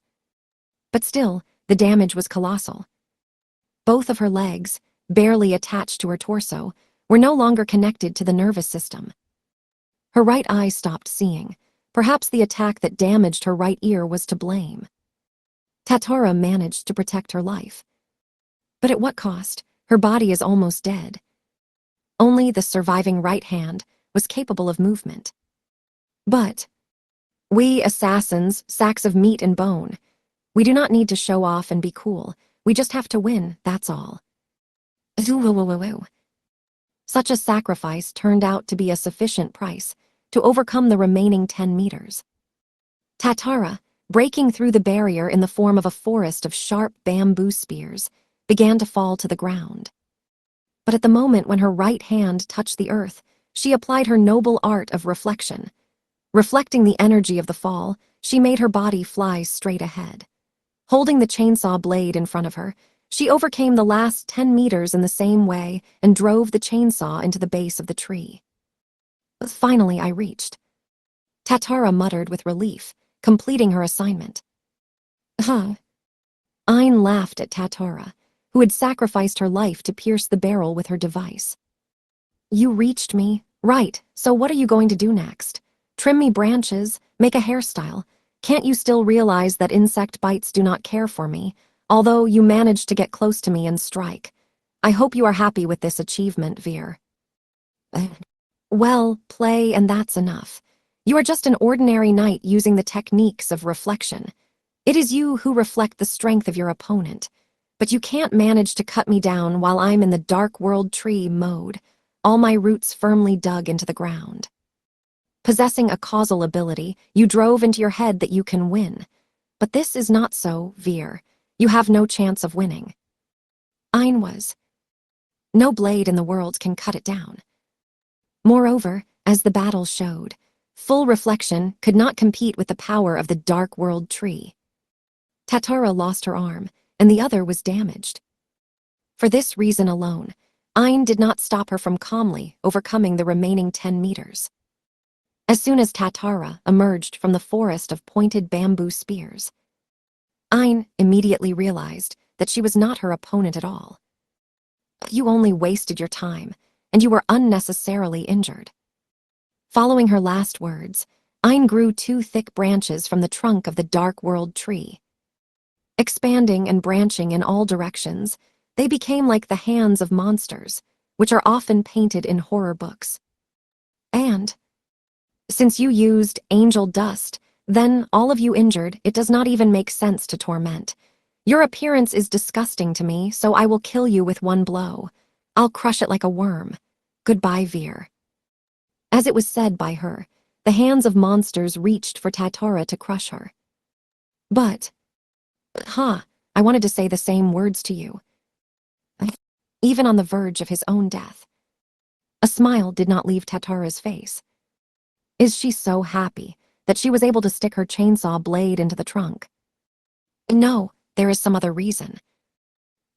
But still, the damage was colossal. Both of her legs, barely attached to her torso, were no longer connected to the nervous system. Her right eye stopped seeing. Perhaps the attack that damaged her right ear was to blame. Tatara managed to protect her life. But at what cost? Her body is almost dead. Only the surviving right hand was capable of movement. But we assassins, sacks of meat and bone, we do not need to show off and be cool. We just have to win, that's all. Such a sacrifice turned out to be a sufficient price to overcome the remaining 10 meters. Tatara, breaking through the barrier in the form of a forest of sharp bamboo spears, began to fall to the ground. But at the moment when her right hand touched the earth, she applied her noble art of reflection. Reflecting the energy of the fall, she made her body fly straight ahead. Holding the chainsaw blade in front of her, she overcame the last 10 meters in the same way and drove the chainsaw into the base of the tree. Finally, I reached. Tatara muttered with relief, completing her assignment. Huh. Ain laughed at Tatara, who had sacrificed her life to pierce the barrel with her device. You reached me. Right, so what are you going to do next? Trim me branches, make a hairstyle. Can't you still realize that insect bites do not care for me, although you managed to get close to me and strike? I hope you are happy with this achievement, Veer. Well, play and that's enough. You are just an ordinary knight using the techniques of reflection. It is you who reflect the strength of your opponent. But you can't manage to cut me down while I'm in the Dark World Tree mode, all my roots firmly dug into the ground. Possessing a causal ability, you drove into your head that you can win. But this is not so, Veer. You have no chance of winning. Ain was. No blade in the world can cut it down. Moreover, as the battle showed, full reflection could not compete with the power of the Dark World Tree. Tatara lost her arm, and the other was damaged. For this reason alone, Ain did not stop her from calmly overcoming the remaining 10 meters. As soon as Tatara emerged from the forest of pointed bamboo spears, Ain immediately realized that she was not her opponent at all. You only wasted your time, and you were unnecessarily injured. Following her last words, Ain grew 2 thick branches from the trunk of the Dark World Tree. Expanding and branching in all directions, they became like the hands of monsters, which are often painted in horror books. And since you used angel dust, then all of you injured, it does not even make sense to torment. Your appearance is disgusting to me, so I will kill you with one blow. I'll crush it like a worm. Goodbye, Veer. As it was said by her, the hands of monsters reached for Tatara to crush her. But, I wanted to say the same words to you. Even on the verge of his own death. A smile did not leave Tatara's face. Is she so happy that she was able to stick her chainsaw blade into the trunk? No, there is some other reason.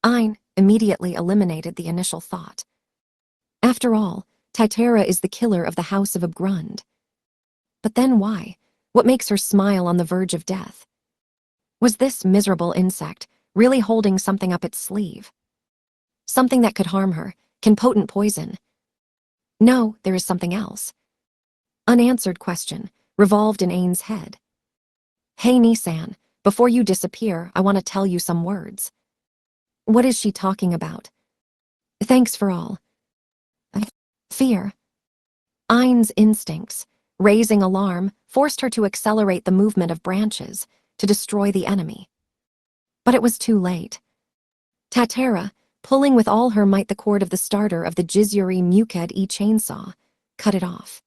Ain immediately eliminated the initial thought. After all, Tatara is the killer of the House of Abgrund. But then why? What makes her smile on the verge of death? Was this miserable insect really holding something up its sleeve? Something that could harm her, can potent poison? No, there is something else. Unanswered question revolved in Ain's head. Hey Nissan, before you disappear, I want to tell you some words. What is she talking about? Thanks for all. Fear. Ain's instincts, raising alarm, forced her to accelerate the movement of branches to destroy the enemy. But it was too late. Tatara, pulling with all her might the cord of the starter of the Chivalry Muked chainsaw, cut it off.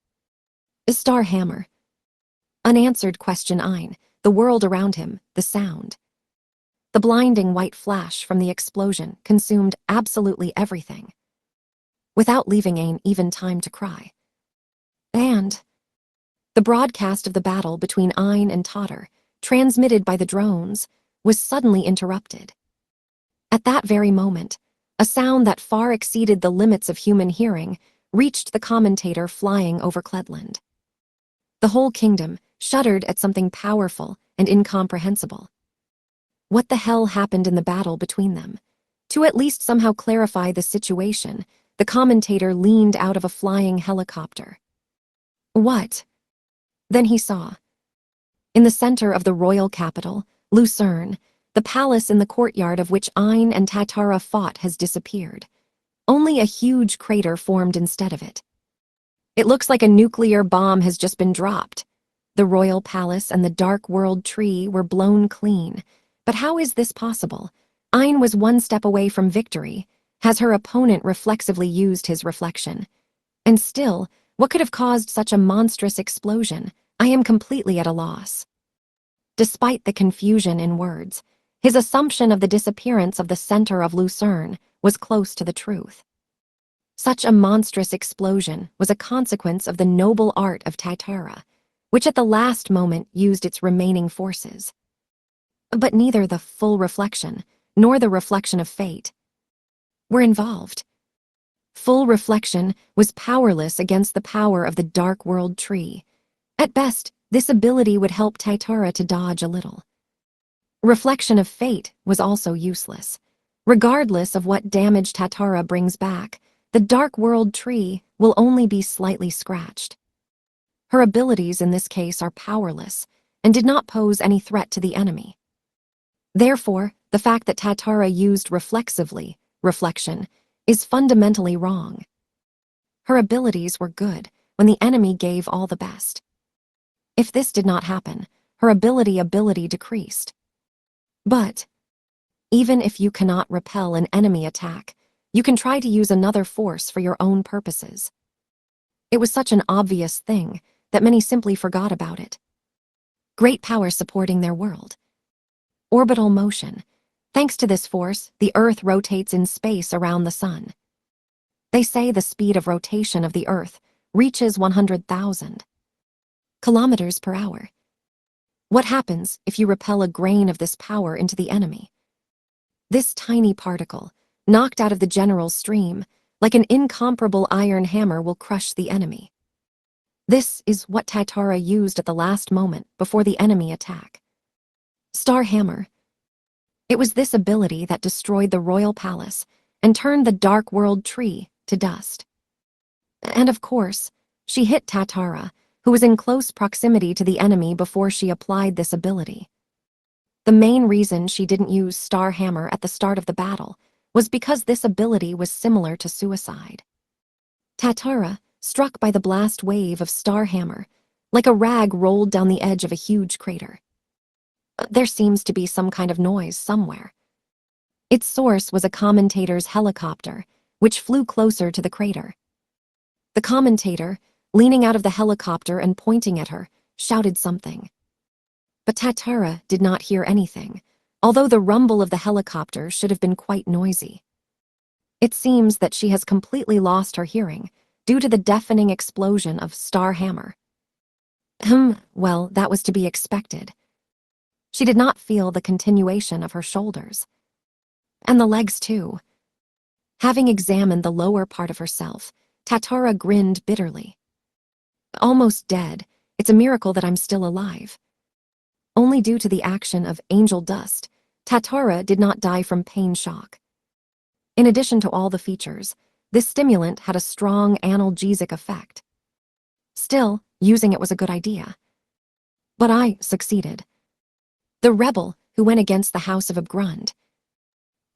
A star hammer. Unanswered question Ain, the world around him, the sound. The blinding white flash from the explosion consumed absolutely everything, without leaving Ain even time to cry. And the broadcast of the battle between Ain and Totter transmitted by the drones, was suddenly interrupted. At that very moment, a sound that far exceeded the limits of human hearing reached the commentator flying over Cledland. The whole kingdom shuddered at something powerful and incomprehensible. What the hell happened in the battle between them? To at least somehow clarify the situation, the commentator leaned out of a flying helicopter. What? Then he saw. In the center of the royal capital, Lucerne, the palace in the courtyard of which Ain and Tatara fought has disappeared. Only a huge crater formed instead of it. It looks like a nuclear bomb has just been dropped. The royal palace and the dark world tree were blown clean. But how is this possible? Ain was one step away from victory, as her opponent reflexively used his reflection. And still, what could have caused such a monstrous explosion? I am completely at a loss. Despite the confusion in words, his assumption of the disappearance of the center of Lucerne was close to the truth. Such a monstrous explosion was a consequence of the noble art of Tatara, which at the last moment used its remaining forces. But neither the full reflection nor the reflection of fate were involved. Full reflection was powerless against the power of the dark world tree. At best, this ability would help Tatara to dodge a little. Reflection of fate was also useless. Regardless of what damage Tatara brings back, the dark world tree will only be slightly scratched. Her abilities in this case are powerless and did not pose any threat to the enemy. Therefore, the fact that Tatara used reflexively, reflection, is fundamentally wrong. Her abilities were good when the enemy gave all the best. If this did not happen, her ability decreased. But even if you cannot repel an enemy attack, you can try to use another force for your own purposes. It was such an obvious thing that many simply forgot about it. Great power supporting their world. Orbital motion. Thanks to this force, the Earth rotates in space around the Sun. They say the speed of rotation of the Earth reaches 100,000 kilometers per hour. What happens if you repel a grain of this power into the enemy? This tiny particle, knocked out of the general stream, like an incomparable iron hammer, will crush the enemy. This is what Tatara used at the last moment before the enemy attack. Star Hammer. It was this ability that destroyed the royal palace and turned the dark world tree to dust. And of course, she hit Tatara, who was in close proximity to the enemy before she applied this ability. The main reason she didn't use Star Hammer at the start of the battle was because this ability was similar to suicide. Tatara, struck by the blast wave of Star Hammer, like a rag rolled down the edge of a huge crater. There seems to be some kind of noise somewhere. Its source was a commentator's helicopter, which flew closer to the crater. The commentator, leaning out of the helicopter and pointing at her, shouted something. But Tatara did not hear anything, although the rumble of the helicopter should have been quite noisy. It seems that she has completely lost her hearing due to the deafening explosion of Star Hammer. Well, that was to be expected. She did not feel the continuation of her shoulders. And the legs, too. Having examined the lower part of herself, Tatara grinned bitterly. Almost dead, it's a miracle that I'm still alive. Only due to the action of angel dust, Tatara did not die from pain shock. In addition to all the features, this stimulant had a strong analgesic effect. Still, using it was a good idea. But I succeeded. The rebel who went against the house of Abgrund.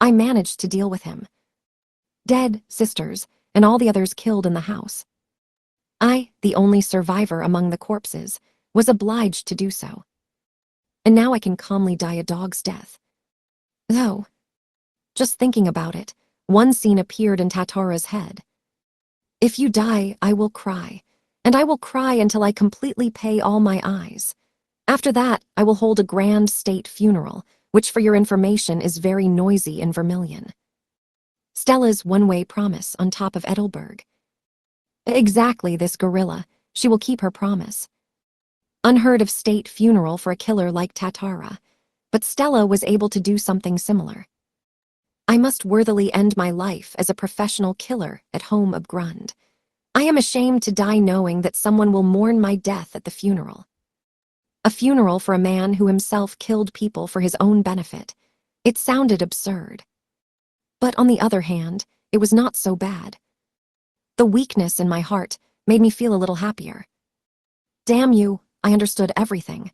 I managed to deal with him. Dead sisters and all the others killed in the house. I, the only survivor among the corpses, was obliged to do so. And now I can calmly die a dog's death. Though, just thinking about it, one scene appeared in Tatara's head. If you die, I will cry, and I will cry until I completely pay all my eyes. After that, I will hold a grand state funeral, which for your information is very noisy in Vermilion. Stella's one-way promise on top of Edelberg. Exactly this gorilla. She will keep her promise. Unheard of state funeral for a killer like Tatara, but Stella was able to do something similar. I must worthily end my life as a professional killer at home of Grund. I am ashamed to die knowing that someone will mourn my death at the funeral. A funeral for a man who himself killed people for his own benefit. It sounded absurd. But on the other hand, it was not so bad. The weakness in my heart made me feel a little happier. Damn you, I understood everything.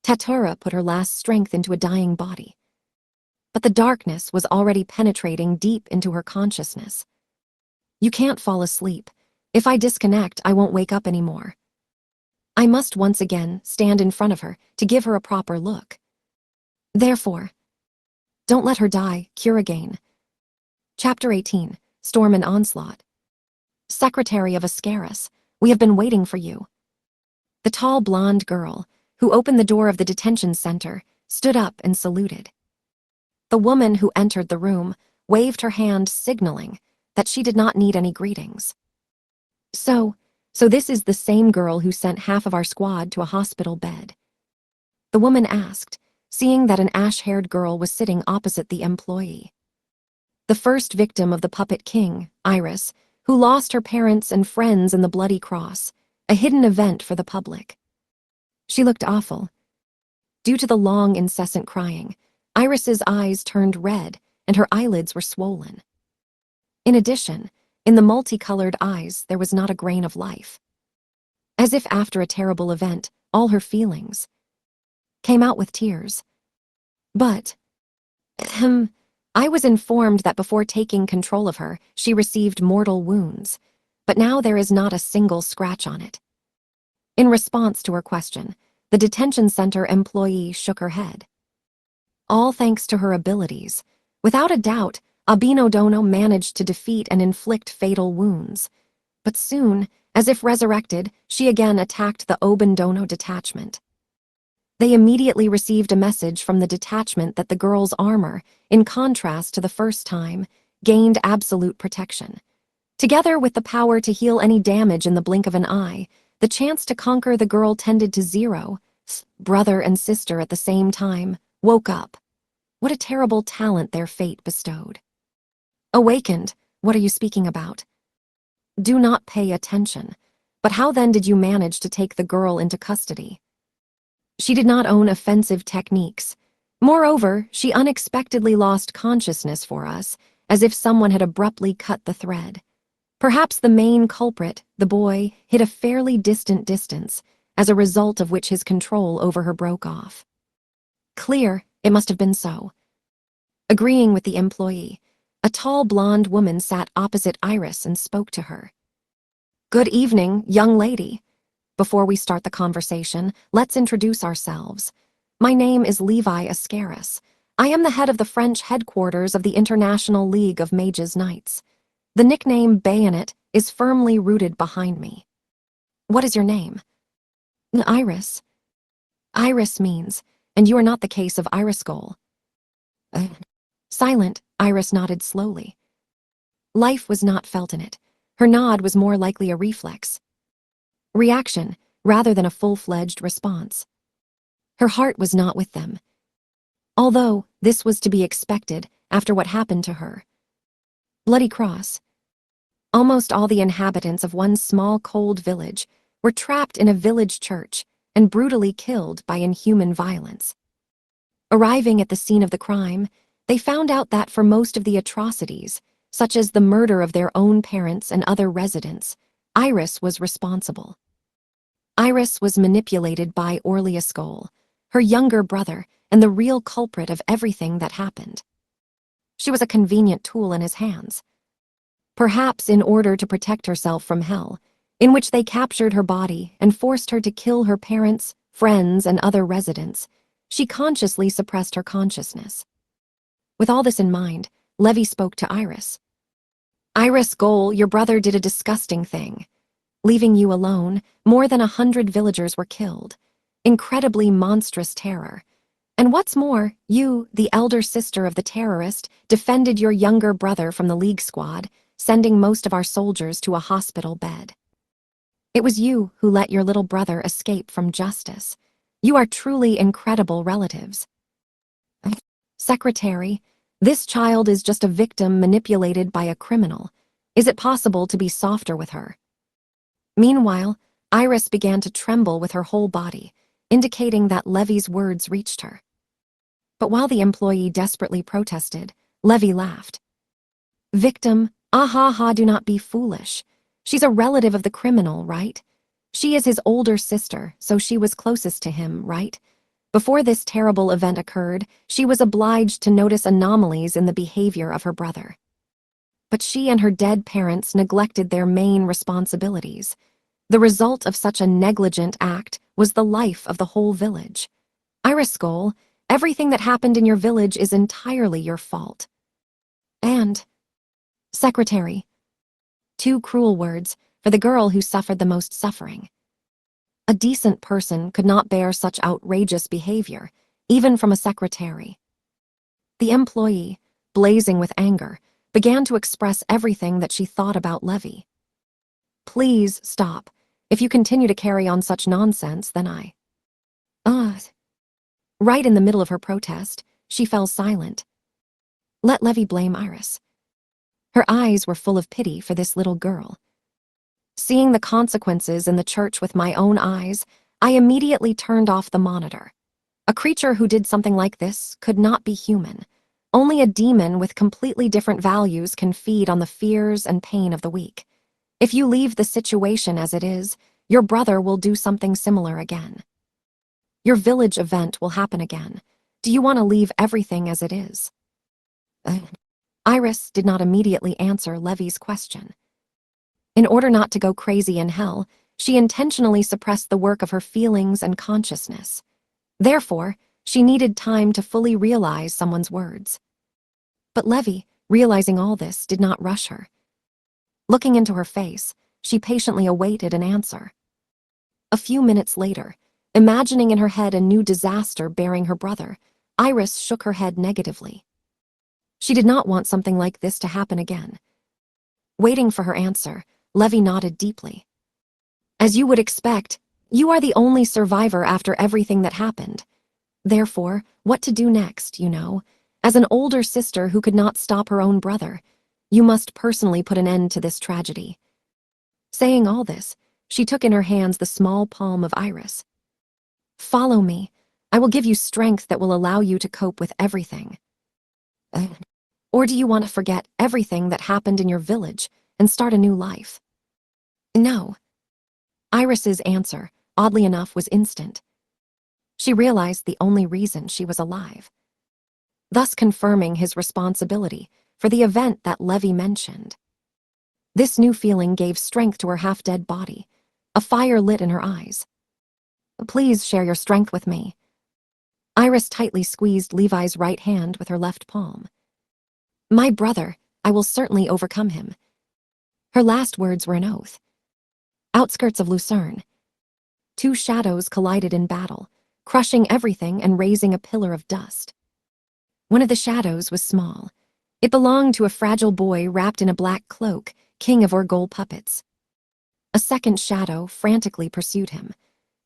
Tatura put her last strength into a dying body. But the darkness was already penetrating deep into her consciousness. You can't fall asleep. If I disconnect, I won't wake up anymore. I must once again stand in front of her to give her a proper look. Therefore, don't let her die, cure again. Chapter 18, Storm and Onslaught. Secretary of Ascaris, we have been waiting for you. The tall blonde girl, who opened the door of the detention center, stood up and saluted. The woman who entered the room waved her hand, signaling that she did not need any greetings. So this is the same girl who sent half of our squad to a hospital bed? The woman asked, seeing that an ash-haired girl was sitting opposite the employee. The first victim of the Puppet King, Iris, who lost her parents and friends in the Bloody Cross, a hidden event for the public. She looked awful. Due to the long, incessant crying, Iris's eyes turned red and her eyelids were swollen. In addition, in the multicolored eyes there was not a grain of life. As if after a terrible event, all her feelings came out with tears. But, I was informed that before taking control of her, she received mortal wounds, but now there is not a single scratch on it. In response to her question, the detention center employee shook her head. All thanks to her abilities. Without a doubt, Abino Dono managed to defeat and inflict fatal wounds. But soon, as if resurrected, she again attacked the Oben Dono detachment. They immediately received a message from the detachment that the girl's armor, in contrast to the first time, gained absolute protection. Together with the power to heal any damage in the blink of an eye, the chance to conquer the girl tended to zero. Brother and sister at the same time woke up. What a terrible talent their fate bestowed. Awakened, what are you speaking about? Do not pay attention. But how then did you manage to take the girl into custody? She did not own offensive techniques. Moreover, she unexpectedly lost consciousness for us, as if someone had abruptly cut the thread. Perhaps the main culprit, the boy, hit a fairly distant distance, as a result of which his control over her broke off. Clear, it must have been so. Agreeing with the employee, a tall blonde woman sat opposite Iris and spoke to her. Good evening, young lady. Before we start the conversation, let's introduce ourselves. My name is Levi Ascaris. I am the head of the French headquarters of the International League of Mages Knights. The nickname Bayonet is firmly rooted behind me. What is your name? Iris. Iris means, and you are not the case of Iris Goal. Silent, Iris nodded slowly. Life was not felt in it. Her nod was more likely a reflex. Reaction, rather than a full-fledged response. Her heart was not with them. Although, this was to be expected after what happened to her. Bloody Cross. Almost all the inhabitants of one small, cold village were trapped in a village church and brutally killed by inhuman violence. Arriving at the scene of the crime, they found out that for most of the atrocities, such as the murder of their own parents and other residents, Iris was responsible. Iris was manipulated by Orliascol, her younger brother, and the real culprit of everything that happened. She was a convenient tool in his hands. Perhaps in order to protect herself from hell, in which they captured her body and forced her to kill her parents, friends, and other residents, she consciously suppressed her consciousness. With all this in mind, Levy spoke to Iris. Iris Goal, your brother did a disgusting thing. Leaving you alone, more than 100 villagers were killed. Incredibly monstrous terror. And what's more, you, the elder sister of the terrorist, defended your younger brother from the League squad, sending most of our soldiers to a hospital bed. It was you who let your little brother escape from justice. You are truly incredible relatives. Secretary, this child is just a victim manipulated by a criminal. Is it possible to be softer with her? Meanwhile, Iris began to tremble with her whole body, indicating that Levy's words reached her. But while the employee desperately protested, Levy laughed. Victim, ah ha ha, do not be foolish. She's a relative of the criminal, right? She is his older sister, so she was closest to him, right? Before this terrible event occurred, she was obliged to notice anomalies in the behavior of her brother. But she and her dead parents neglected their main responsibilities. The result of such a negligent act was the life of the whole village. Iris Skull, everything that happened in your village is entirely your fault. And, Secretary, 2 cruel words for the girl who suffered the most suffering. A decent person could not bear such outrageous behavior, even from a secretary. The employee, blazing with anger, began to express everything that she thought about Levy. Please stop. If you continue to carry on such nonsense, then I... Right in the middle of her protest, she fell silent. Let Levy blame Iris. Her eyes were full of pity for this little girl. Seeing the consequences in the church with my own eyes, I immediately turned off the monitor. A creature who did something like this could not be human. Only a demon with completely different values can feed on the fears and pain of the weak. If you leave the situation as it is, your brother will do something similar again. Your village event will happen again. Do you want to leave everything as it is? Iris did not immediately answer Levy's question. In order not to go crazy in hell, she intentionally suppressed the work of her feelings and consciousness. Therefore, she needed time to fully realize someone's words. But Levy, realizing all this, did not rush her. Looking into her face, she patiently awaited an answer. A few minutes later, imagining in her head a new disaster bearing her brother, Iris shook her head negatively. She did not want something like this to happen again. Waiting for her answer, Levy nodded deeply. As you would expect, you are the only survivor after everything that happened. Therefore, what to do next, you know? As an older sister who could not stop her own brother, you must personally put an end to this tragedy. Saying all this, she took in her hands the small palm of Iris. Follow me. I will give you strength that will allow you to cope with everything. Or do you want to forget everything that happened in your village and start a new life? No. Iris's answer, oddly enough, was instant. She realized the only reason she was alive, thus confirming his responsibility for the event that Levy mentioned. This new feeling gave strength to her half-dead body. A fire lit in her eyes. Please share your strength with me. Iris tightly squeezed Levi's right hand with her left palm. My brother, I will certainly overcome him. Her last words were an oath. Outskirts of Lucerne. 2 shadows collided in battle, crushing everything and raising a pillar of dust. One of the shadows was small. It belonged to a fragile boy wrapped in a black cloak, king of Orgol puppets. A second shadow frantically pursued him.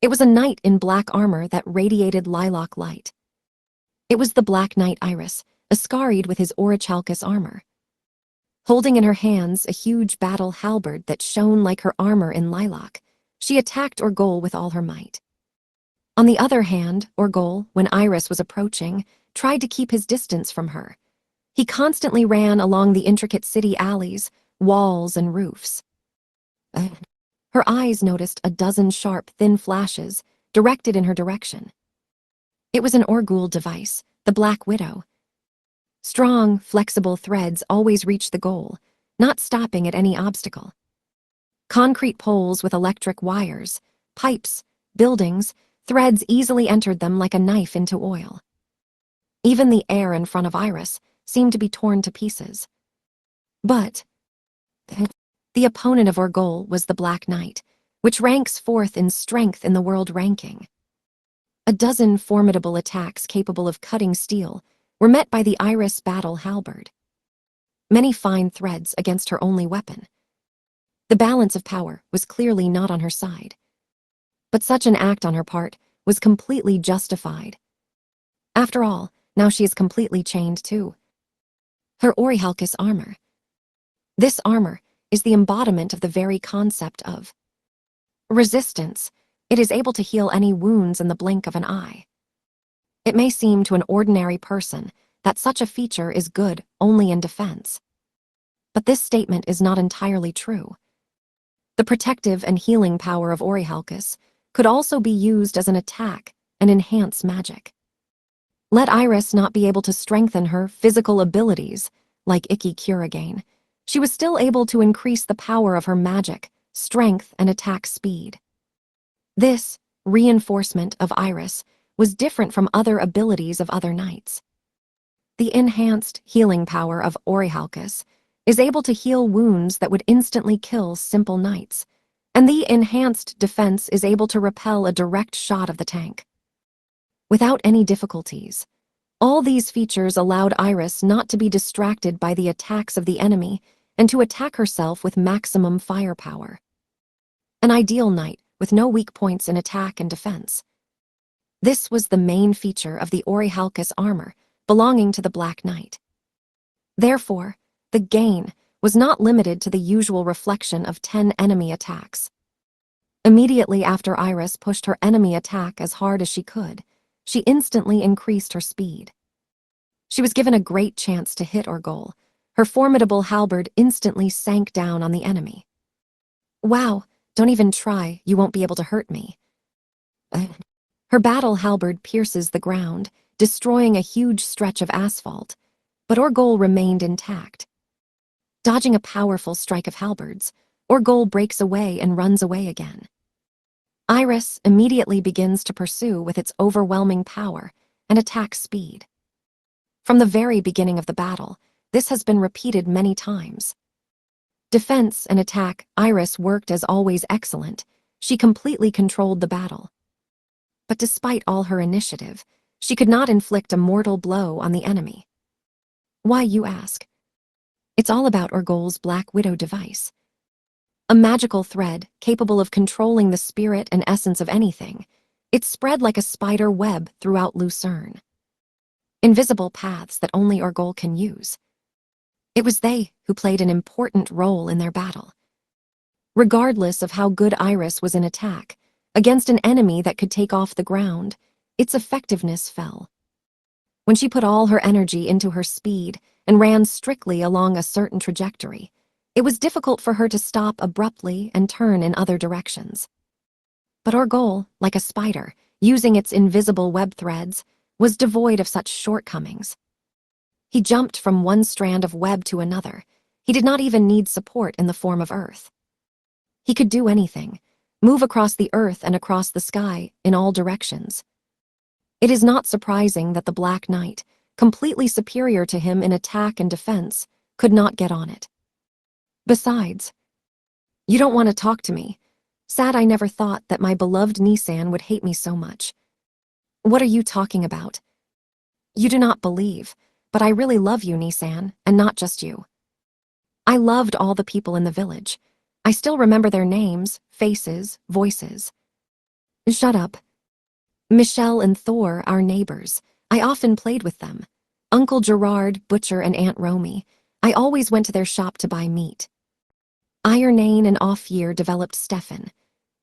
It was a knight in black armor that radiated lilac light. It was the Black Knight Iris, Ascaried with his Orichalcus armor. Holding in her hands a huge battle halberd that shone like her armor in lilac, she attacked Orgol with all her might. On the other hand, Orgol, when Iris was approaching, tried to keep his distance from her. He constantly ran along the intricate city alleys, walls, and roofs. Her eyes noticed a dozen sharp, thin flashes directed in her direction. It was an Orgul device, the Black Widow. Strong, flexible threads always reached the goal, not stopping at any obstacle. Concrete poles with electric wires, pipes, buildings, threads easily entered them like a knife into oil. Even the air in front of Iris seemed to be torn to pieces. But the opponent of Orgol was the Black Knight, which ranks 4th in strength in the world ranking. A dozen formidable attacks capable of cutting steel were met by the Iris battle halberd. Many fine threads against her only weapon. The balance of power was clearly not on her side. But such an act on her part was completely justified. After all, now she is completely chained too. Her Orichalcus armor. This armor is the embodiment of the very concept of resistance. It is able to heal any wounds in the blink of an eye. It may seem to an ordinary person that such a feature is good only in defense. But this statement is not entirely true. The protective and healing power of Orichalcus could also be used as an attack and enhance magic. Let Iris not be able to strengthen her physical abilities, like Ikki Kuragain, she was still able to increase the power of her magic, strength, and attack speed. This reinforcement of Iris was different from other abilities of other knights. The enhanced healing power of Orichalcus is able to heal wounds that would instantly kill simple knights, and the enhanced defense is able to repel a direct shot of the tank. Without any difficulties, all these features allowed Iris not to be distracted by the attacks of the enemy and to attack herself with maximum firepower. An ideal knight with no weak points in attack and defense. This was the main feature of the Orichalcus armor belonging to the Black Knight. Therefore, the gain was not limited to the usual reflection of 10 enemy attacks. Immediately after Iris pushed her enemy attack as hard as she could, she instantly increased her speed. She was given a great chance to hit or goal. Her formidable halberd instantly sank down on the enemy. Wow, don't even try, you won't be able to hurt me. Her battle halberd pierces the ground, destroying a huge stretch of asphalt, but Orgol remained intact. Dodging a powerful strike of halberds, Orgol breaks away and runs away again. Iris immediately begins to pursue with its overwhelming power and attack speed. From the very beginning of the battle, this has been repeated many times. Defense and attack, Iris worked as always excellent. She completely controlled the battle. But despite all her initiative, she could not inflict a mortal blow on the enemy. Why, you ask? It's all about Orgol's Black Widow device. A magical thread capable of controlling the spirit and essence of anything. It spread like a spider web throughout Lucerne. Invisible paths that only Orgol can use. It was they who played an important role in their battle. Regardless of how good Iris was in attack, against an enemy that could take off the ground, its effectiveness fell. When she put all her energy into her speed and ran strictly along a certain trajectory, it was difficult for her to stop abruptly and turn in other directions. But Orgol, like a spider, using its invisible web threads, was devoid of such shortcomings. He jumped from one strand of web to another. He did not even need support in the form of earth. He could do anything, move across the earth and across the sky in all directions. It is not surprising that the Black Knight, completely superior to him in attack and defense, could not get on it. Besides, you don't want to talk to me. Sad I never thought that my beloved Nisan would hate me so much. What are you talking about? You do not believe, but I really love you, Nisan, and not just you. I loved all the people in the village. I still remember their names, faces, voices. Shut up. Michelle and Thor, our neighbors. I often played with them. Uncle Gerard, Butcher, and Aunt Romy. I always went to their shop to buy meat. Ironane and Off-Year developed Stefan.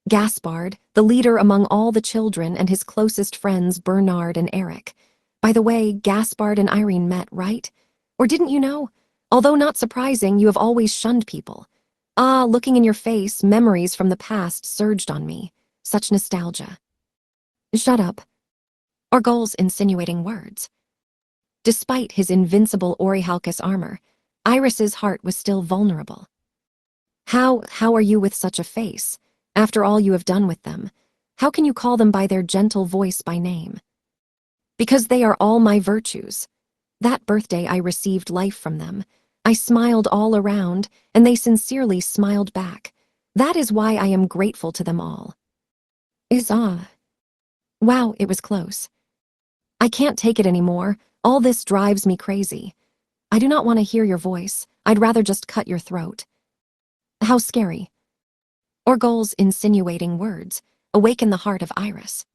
Gaspard, the leader among all the children, and his closest friends Bernard and Eric. By the way, Gaspard and Irene met, right? Or didn't you know? Although not surprising, you have always shunned people. Ah, looking in your face, memories from the past surged on me. Such nostalgia. Shut up. Orgol's insinuating words. Despite his invincible Orichalcus armor, Iris's heart was still vulnerable. How are you with such a face? After all you have done with them, how can you call them by their gentle voice by name? Because they are all my virtues. That birthday I received life from them. I smiled all around, and they sincerely smiled back. That is why I am grateful to them all. Wow, it was close. I can't take it anymore. All this drives me crazy. I do not want to hear your voice. I'd rather just cut your throat. How scary. Orgul's insinuating words awaken the heart of Iris.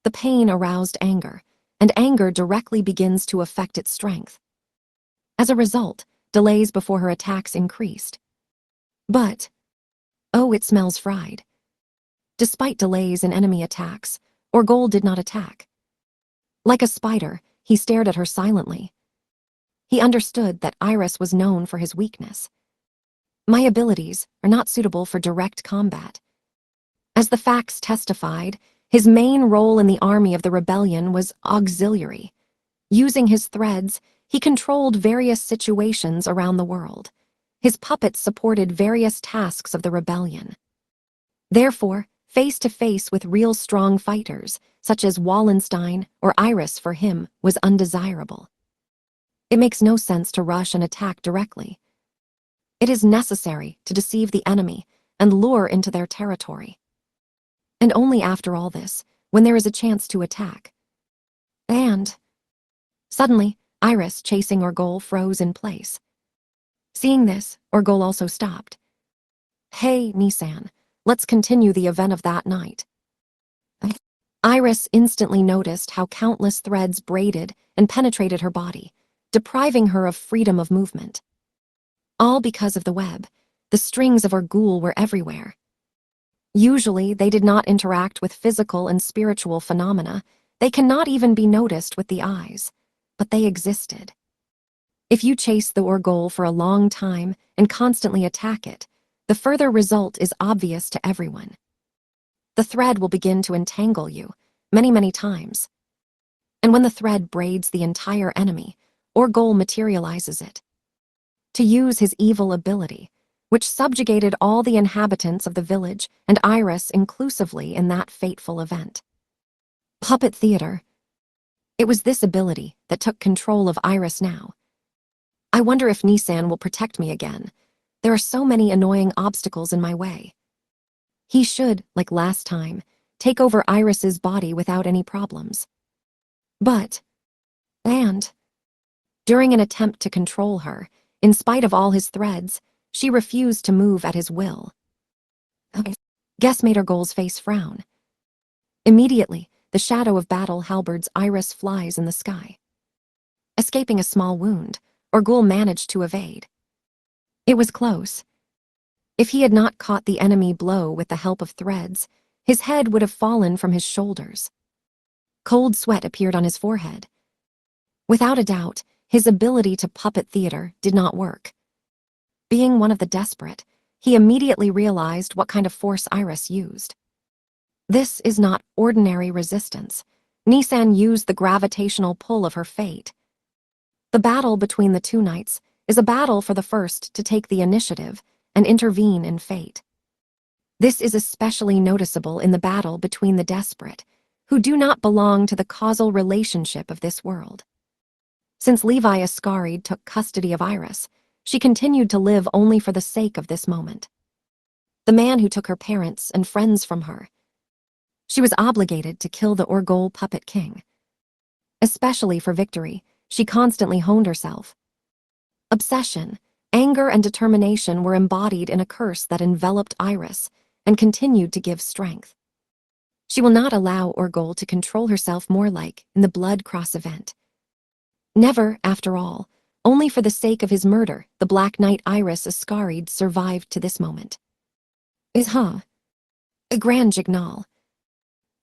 The pain aroused anger, and anger directly begins to affect its strength. As a result, delays before her attacks increased. But, oh, it smells fried. Despite delays in enemy attacks, Orgul did not attack. Like a spider, he stared at her silently. He understood that Iris was known for his weakness. My abilities are not suitable for direct combat. As the facts testified, his main role in the army of the rebellion was auxiliary. Using his threads, he controlled various situations around the world. His puppets supported various tasks of the rebellion. Therefore, face-to-face with real strong fighters, such as Wallenstein or Iris for him, was undesirable. It makes no sense to rush and attack directly. It is necessary to deceive the enemy and lure into their territory. And only after all this, when there is a chance to attack. And suddenly, Iris chasing Orgul froze in place. Seeing this, Orgul also stopped. Hey, Nisan, let's continue the event of that night. Iris instantly noticed how countless threads braided and penetrated her body, depriving her of freedom of movement. All because of the web, the strings of Orgul were everywhere. Usually, they did not interact with physical and spiritual phenomena. They cannot even be noticed with the eyes, but they existed. If you chase the Orgul for a long time and constantly attack it, the further result is obvious to everyone. The thread will begin to entangle you, many times. And when the thread braids the entire enemy, Orgul materializes it. To use his evil ability, which subjugated all the inhabitants of the village and Iris inclusively in that fateful event. Puppet theater. It was this ability that took control of Iris now. I wonder if Nisan will protect me again. There are so many annoying obstacles in my way. He should, like last time, take over Iris's body without any problems. And during an attempt to control her, in spite of all his threads, she refused to move at his will. Guess made Orgul's face frown. Immediately, the shadow of battle halberds Iris flies in the sky. Escaping a small wound, Orgul managed to evade. It was close. If he had not caught the enemy blow with the help of threads, his head would have fallen from his shoulders. Cold sweat appeared on his forehead. Without a doubt, his ability to puppet theater did not work. Being one of the desperate, he immediately realized what kind of force Iris used. This is not ordinary resistance. Nisan used the gravitational pull of her fate. The battle between the two knights is a battle for the first to take the initiative and intervene in fate. This is especially noticeable in the battle between the desperate, who do not belong to the causal relationship of this world. Since Levi Ascarid took custody of Iris, she continued to live only for the sake of this moment. The man who took her parents and friends from her. She was obligated to kill the Orgul puppet king. Especially for victory, she constantly honed herself. Obsession, anger, and determination were embodied in a curse that enveloped Iris and continued to give strength. She will not allow Orgul to control herself more like in the Blood Cross event. Never, after all, only for the sake of his murder, the Black Knight Iris Ascarid survived to this moment. A grand jignal.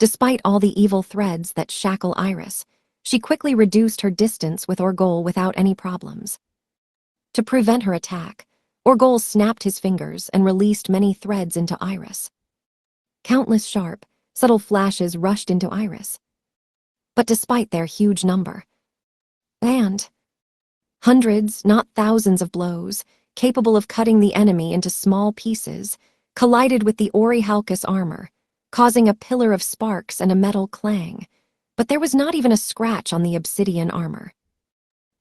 Despite all the evil threads that shackle Iris, she quickly reduced her distance with Orgul without any problems. To prevent her attack, Orgul snapped his fingers and released many threads into Iris. Countless sharp, subtle flashes rushed into Iris. But despite their huge number, and hundreds, not thousands of blows, capable of cutting the enemy into small pieces, collided with the Orichalcus armor, causing a pillar of sparks and a metal clang, but there was not even a scratch on the obsidian armor.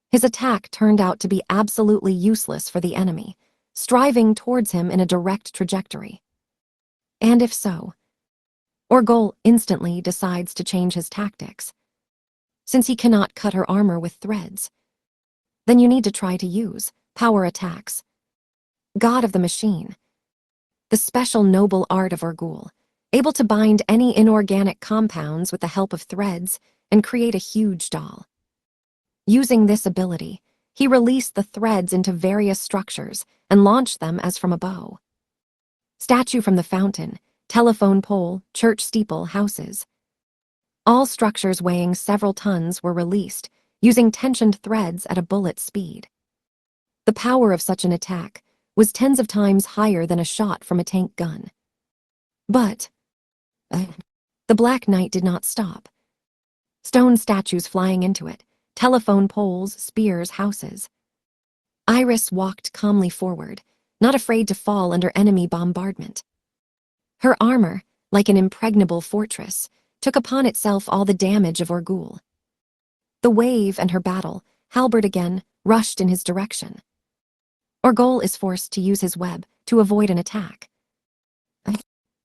His attack turned out to be absolutely useless for the enemy, striving towards him in a direct trajectory. And if so, Orgul instantly decides to change his tactics. Since he cannot cut her armor with threads, then you need to try to use power attacks. God of the machine. the special noble art of Orgul, able to bind any inorganic compounds with the help of threads and create a huge doll. Using this ability, he released the threads into various structures and launched them as from a bow. Statue from the fountain, telephone pole, church steeple, houses. All structures weighing several tons were released, using tensioned threads at a bullet speed. The power of such an attack was tens of times higher than a shot from a tank gun. But the Black Knight did not stop. Stone statues flying into it, telephone poles, spears, houses. Iris walked calmly forward, not afraid to fall under enemy bombardment. Her armor, like an impregnable fortress, took upon itself all the damage of Orgul. The wave and her battle, halberd again, rushed in his direction. Orgul is forced to use his web to avoid an attack.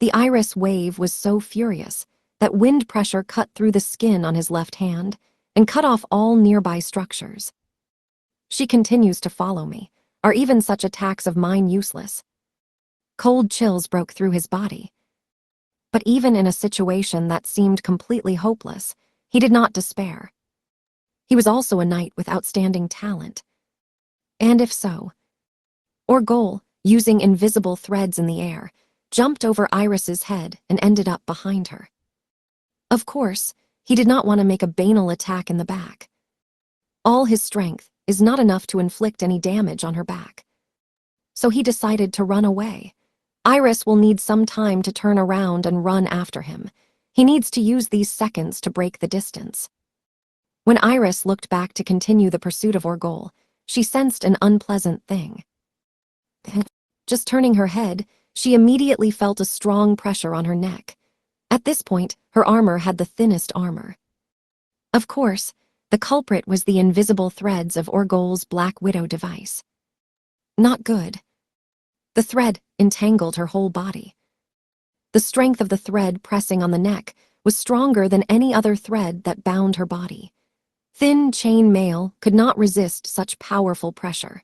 The Iris wave was so furious that wind pressure cut through the skin on his left hand and cut off all nearby structures. She continues to follow me. Are even such attacks of mine useless? Cold chills broke through his body. But even in a situation that seemed completely hopeless, he did not despair. He was also a knight with outstanding talent. And if so, Orgul, using invisible threads in the air, jumped over Iris's head and ended up behind her. Of course, he did not want to make a banal attack in the back. All his strength is not enough to inflict any damage on her back. So he decided to run away. Iris will need some time to turn around and run after him. He needs to use these seconds to break the distance. When Iris looked back to continue the pursuit of Orgul, she sensed an unpleasant thing. Just turning her head, she immediately felt a strong pressure on her neck. At this point, her armor had the thinnest armor. Of course, the culprit was the invisible threads of Orgul's Black Widow device. Not good. The thread entangled her whole body. The strength of the thread pressing on the neck was stronger than any other thread that bound her body. Thin chain mail could not resist such powerful pressure.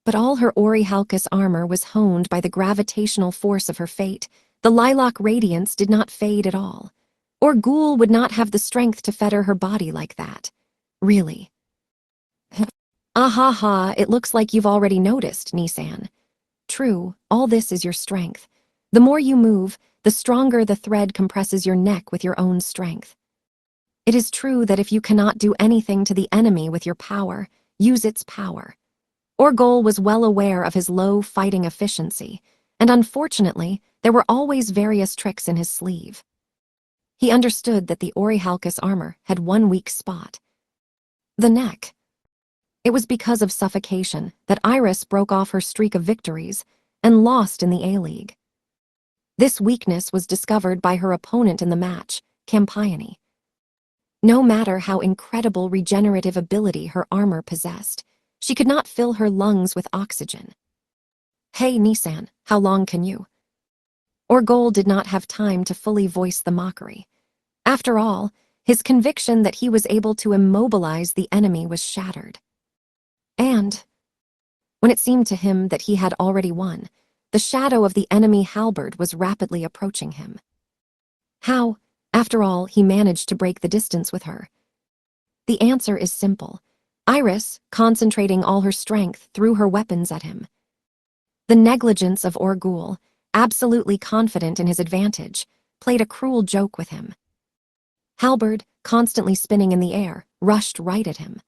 But all her Orichalcus armor was honed by the gravitational force of her fate. The lilac radiance did not fade at all. Orgul would not have the strength to fetter her body like that. Really. Ha, it looks like you've already noticed, Nisan. True, all this is your strength. The more you move, the stronger the thread compresses your neck with your own strength. It is true that if you cannot do anything to the enemy with your power, use its power. Orgul was well aware of his low fighting efficiency, and unfortunately, there were always various tricks in his sleeve. He understood that the Orichalcus armor had one weak spot. The neck. It was because of suffocation that Iris broke off her streak of victories and lost in the A-League. This weakness was discovered by her opponent in the match, Campione. No matter how incredible regenerative ability her armor possessed, she could not fill her lungs with oxygen. Hey, Nisan, how long can you? Orgul did not have time to fully voice the mockery. After all, his conviction that he was able to immobilize the enemy was shattered. And, when it seemed to him that he had already won, the shadow of the enemy halberd was rapidly approaching him. How, after all, he managed to break the distance with her? The answer is simple. Iris, concentrating all her strength, threw her weapons at him. The negligence of Orgul, absolutely confident in his advantage, played a cruel joke with him. Halberd, constantly spinning in the air, rushed right at him.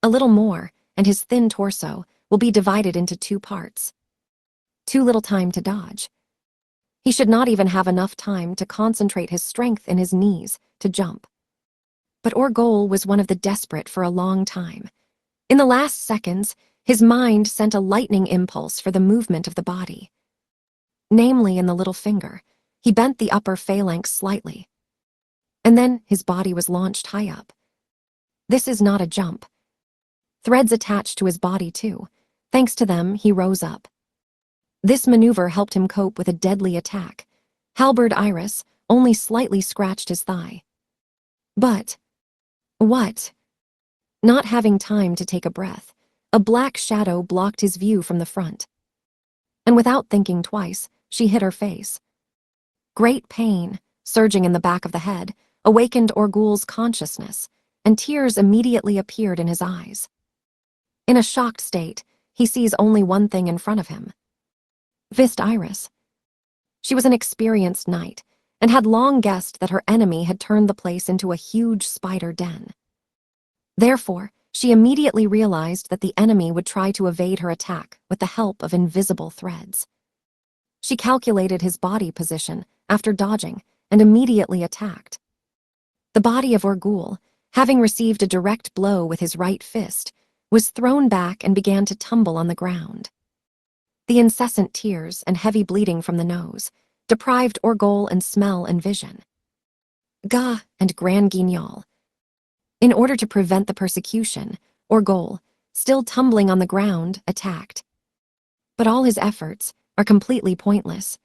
A little more, and his thin torso will be divided into two parts. Too little time to dodge. He should not even have enough time to concentrate his strength in his knees to jump. But Orgul was one of the desperate for a long time. In the last seconds, his mind sent a lightning impulse for the movement of the body. Namely in the little finger, he bent the upper phalanx slightly. And then his body was launched high up. This is not a jump. Threads attached to his body too. Thanks to them, he rose up. This maneuver helped him cope with a deadly attack. Halberd Iris only slightly scratched his thigh. But what? Not having time to take a breath, a black shadow blocked his view from the front. and without thinking twice, she hit her face. Great pain, surging in the back of the head, awakened Orgul's consciousness, and tears immediately appeared in his eyes. In a shocked state, he sees only one thing in front of him. Vist Iris. She was an experienced knight, and had long guessed that her enemy had turned the place into a huge spider den. Therefore, she immediately realized that the enemy would try to evade her attack with the help of invisible threads. She calculated his body position after dodging and immediately attacked. The body of Orgul, having received a direct blow with his right fist, was thrown back and began to tumble on the ground. The incessant tears and heavy bleeding from the nose deprived Orgul and smell and vision. Ga and Grand Guignol. In order to prevent the persecution, Orgul, still tumbling on the ground, attacked. But all his efforts are completely pointless.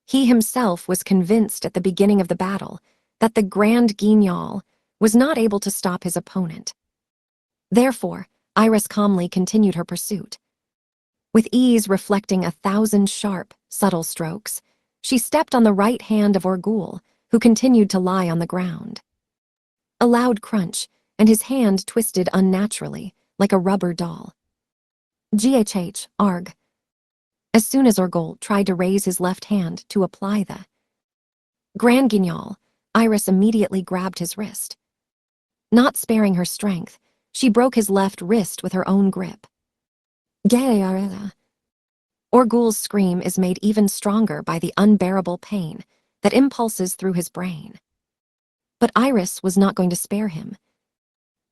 He himself was convinced at the beginning of the battle that the Grand Guignol was not able to stop his opponent. Therefore, Iris calmly continued her pursuit. With ease reflecting 1,000 sharp, subtle strokes, she stepped on the right hand of Orgul, who continued to lie on the ground. A loud crunch, and his hand twisted unnaturally, like a rubber doll. GHH, Arg. As soon as Orgul tried to raise his left hand to apply the Grand Guignol, Iris immediately grabbed his wrist. Not sparing her strength, she broke his left wrist with her own grip. Orgul's scream is made even stronger by the unbearable pain that impulses through his brain. But Iris was not going to spare him.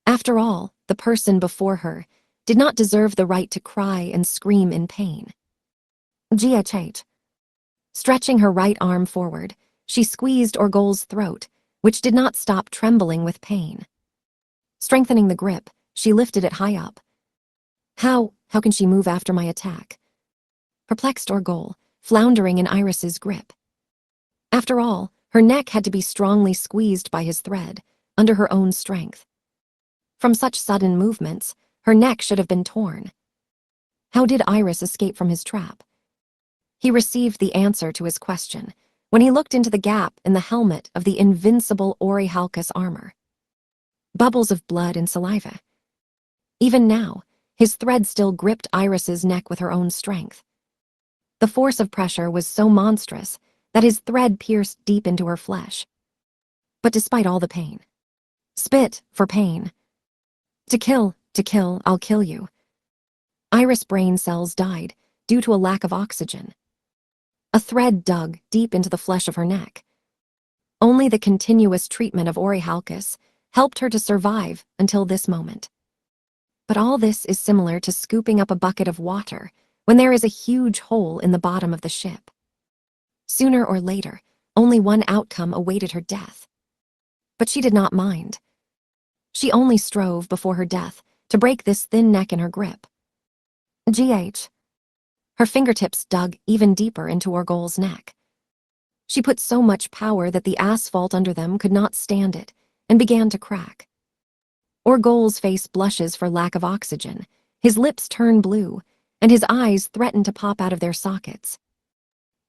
After all, the person before her did not deserve the right to cry and scream in pain. GHH. Stretching her right arm forward, she squeezed Orgul's throat, which did not stop trembling with pain. Strengthening the grip, she lifted it high up. How can she move after my attack? Perplexed Orgul, floundering in Iris's grip. After all, her neck had to be strongly squeezed by his thread, under her own strength. From such sudden movements, her neck should have been torn. How did Iris escape from his trap? He received the answer to his question when he looked into the gap in the helmet of the invincible Orihalcus armor. Bubbles of blood and saliva. Even now, his thread still gripped Iris's neck with her own strength. The force of pressure was so monstrous that his thread pierced deep into her flesh. But despite all the pain, spit for pain. To kill, I'll kill you. Iris brain cells died due to a lack of oxygen. A thread dug deep into the flesh of her neck. Only the continuous treatment of Orihalcus helped her to survive until this moment. But all this is similar to scooping up a bucket of water when there is a huge hole in the bottom of the ship. Sooner or later, only one outcome awaited her death. But she did not mind. She only strove before her death to break this thin neck in her grip. GH. Her fingertips dug even deeper into Orgul's neck. She put so much power that the asphalt under them could not stand it and began to crack. Orgul's face blushes for lack of oxygen, his lips turn blue, and his eyes threaten to pop out of their sockets.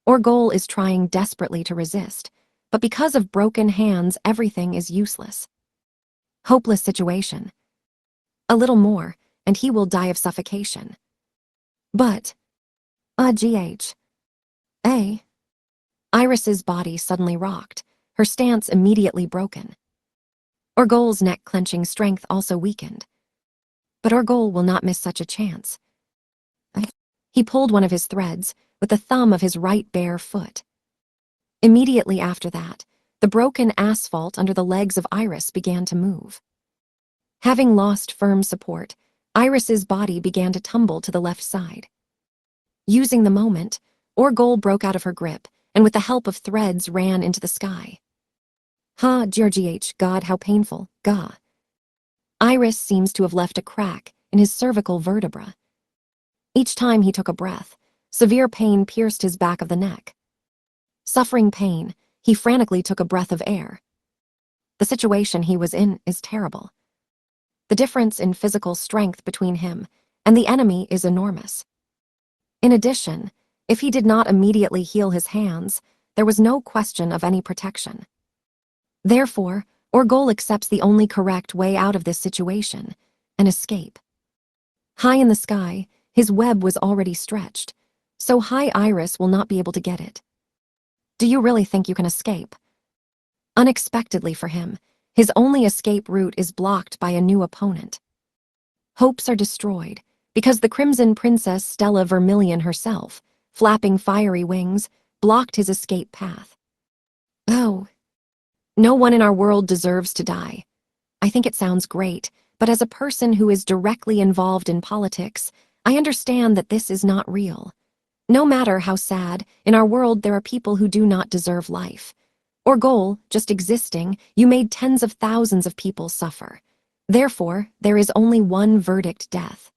Orgul is trying desperately to resist, but because of broken hands, everything is useless. Hopeless situation. A little more, and he will die of suffocation. But, GH. Iris's body suddenly rocked, her stance immediately broken. Orgul's neck-clenching strength also weakened. But Orgul will not miss such a chance. He pulled one of his threads with the thumb of his right bare foot. Immediately after that, the broken asphalt under the legs of Iris began to move. Having lost firm support, Iris's body began to tumble to the left side. Using the moment, Orgul broke out of her grip and with the help of threads ran into the sky. GH, God, how painful, Ga. Iris seems to have left a crack in his cervical vertebra. Each time he took a breath, severe pain pierced his back of the neck. Suffering pain, he frantically took a breath of air. The situation he was in is terrible. The difference in physical strength between him and the enemy is enormous. In addition, If he did not immediately heal his hands, there was no question of any protection. Therefore, Orgol accepts the only correct way out of this situation, an escape. High in the sky, his web was already stretched, so High Iris will not be able to get it. Do you really think you can escape? Unexpectedly for him, his only escape route is blocked by a new opponent. Hopes are destroyed, because the Crimson Princess Stella Vermilion herself, flapping fiery wings, blocked his escape path. Oh. No one in our world deserves to die. I think it sounds great, but as a person who is directly involved in politics, I understand that this is not real. No matter how sad, in our world there are people who do not deserve life. Orgol, just existing, you made tens of thousands of people suffer. Therefore, there is only one verdict: death.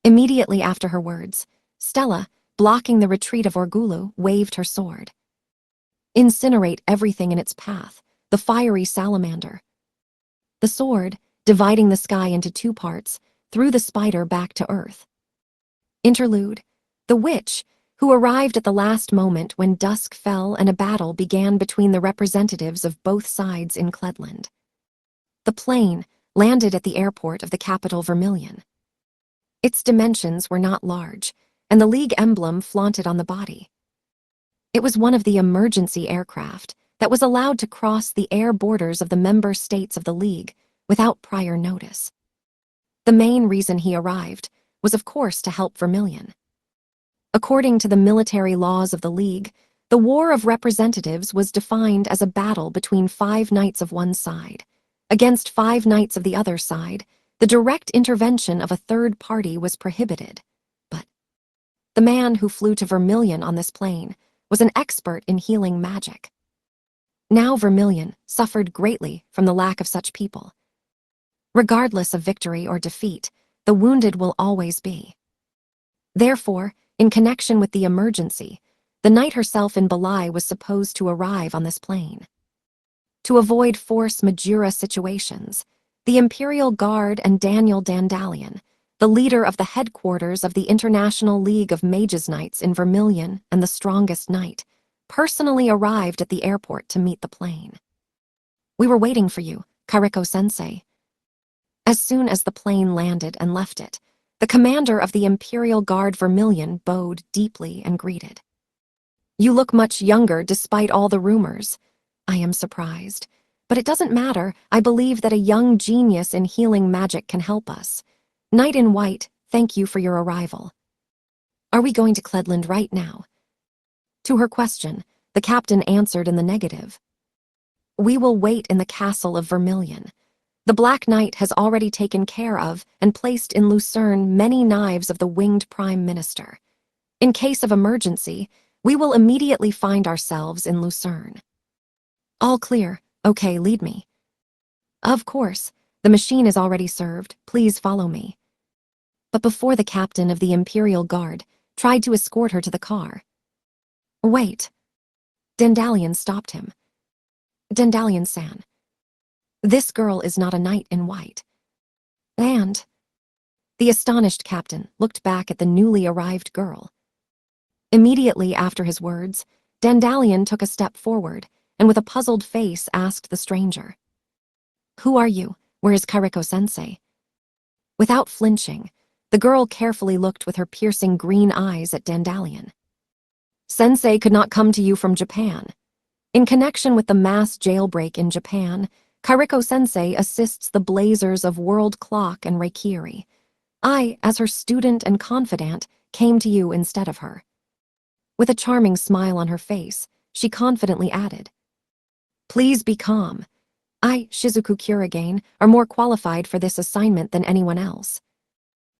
Immediately after her words, Stella, blocking the retreat of Orgulu, waved her sword. Incinerate everything in its path, the fiery salamander. The sword, dividing the sky into two parts, threw the spider back to earth. Interlude: the witch, who arrived at the last moment when dusk fell and a battle began between the representatives of both sides in Cledland. The plane landed at the airport of the capital Vermilion. Its dimensions were not large, and the League emblem flaunted on the body. It was one of the emergency aircraft that was allowed to cross the air borders of the member states of the League without prior notice. The main reason he arrived was, of course, to help Vermilion. According to the military laws of the League, the War of Representatives was defined as a battle between 5 knights of one side. Against 5 knights of the other side, the direct intervention of a third party was prohibited. But the man who flew to Vermilion on this plane was an expert in healing magic. Now Vermilion suffered greatly from the lack of such people. Regardless of victory or defeat, the wounded will always be. Therefore, in connection with the emergency, the knight herself in Belai was supposed to arrive on this plane. To avoid force majeure situations, the Imperial Guard and Daniel Dandalion, the leader of the headquarters of the International League of Mages Knights in Vermilion and the strongest knight, personally arrived at the airport to meet the plane. We were waiting for you, Kariko-sensei. As soon as the plane landed and left it, the commander of the Imperial Guard Vermilion bowed deeply and greeted. You look much younger despite all the rumors. I am surprised, but it doesn't matter. I believe that a young genius in healing magic can help us. Knight in White, thank you for your arrival. Are we going to Cledland right now? To her question, the captain answered in the negative. We will wait in the castle of Vermilion. The Black Knight has already taken care of and placed in Lucerne many knives of the winged Prime Minister. In case of emergency, we will immediately find ourselves in Lucerne. All clear. Okay, lead me. Of course, the machine is already served. Please follow me. But before the captain of the Imperial Guard tried to escort her to the car. Wait. Dandalion stopped him. Dandalion-san. This girl is not a knight in white. And the astonished captain looked back at the newly arrived girl. Immediately after his words, Dandalion took a step forward and with a puzzled face asked the stranger. Who are you? Where is Kariko-sensei? Without flinching, the girl carefully looked with her piercing green eyes at Dandalion. Sensei could not come to you from Japan. In connection with the mass jailbreak in Japan, Kariko-sensei assists the Blazers of World Clock and Reikiri. I, as her student and confidant, came to you instead of her. With a charming smile on her face, she confidently added, Please be calm. I, Shizuku Kurigane, are more qualified for this assignment than anyone else.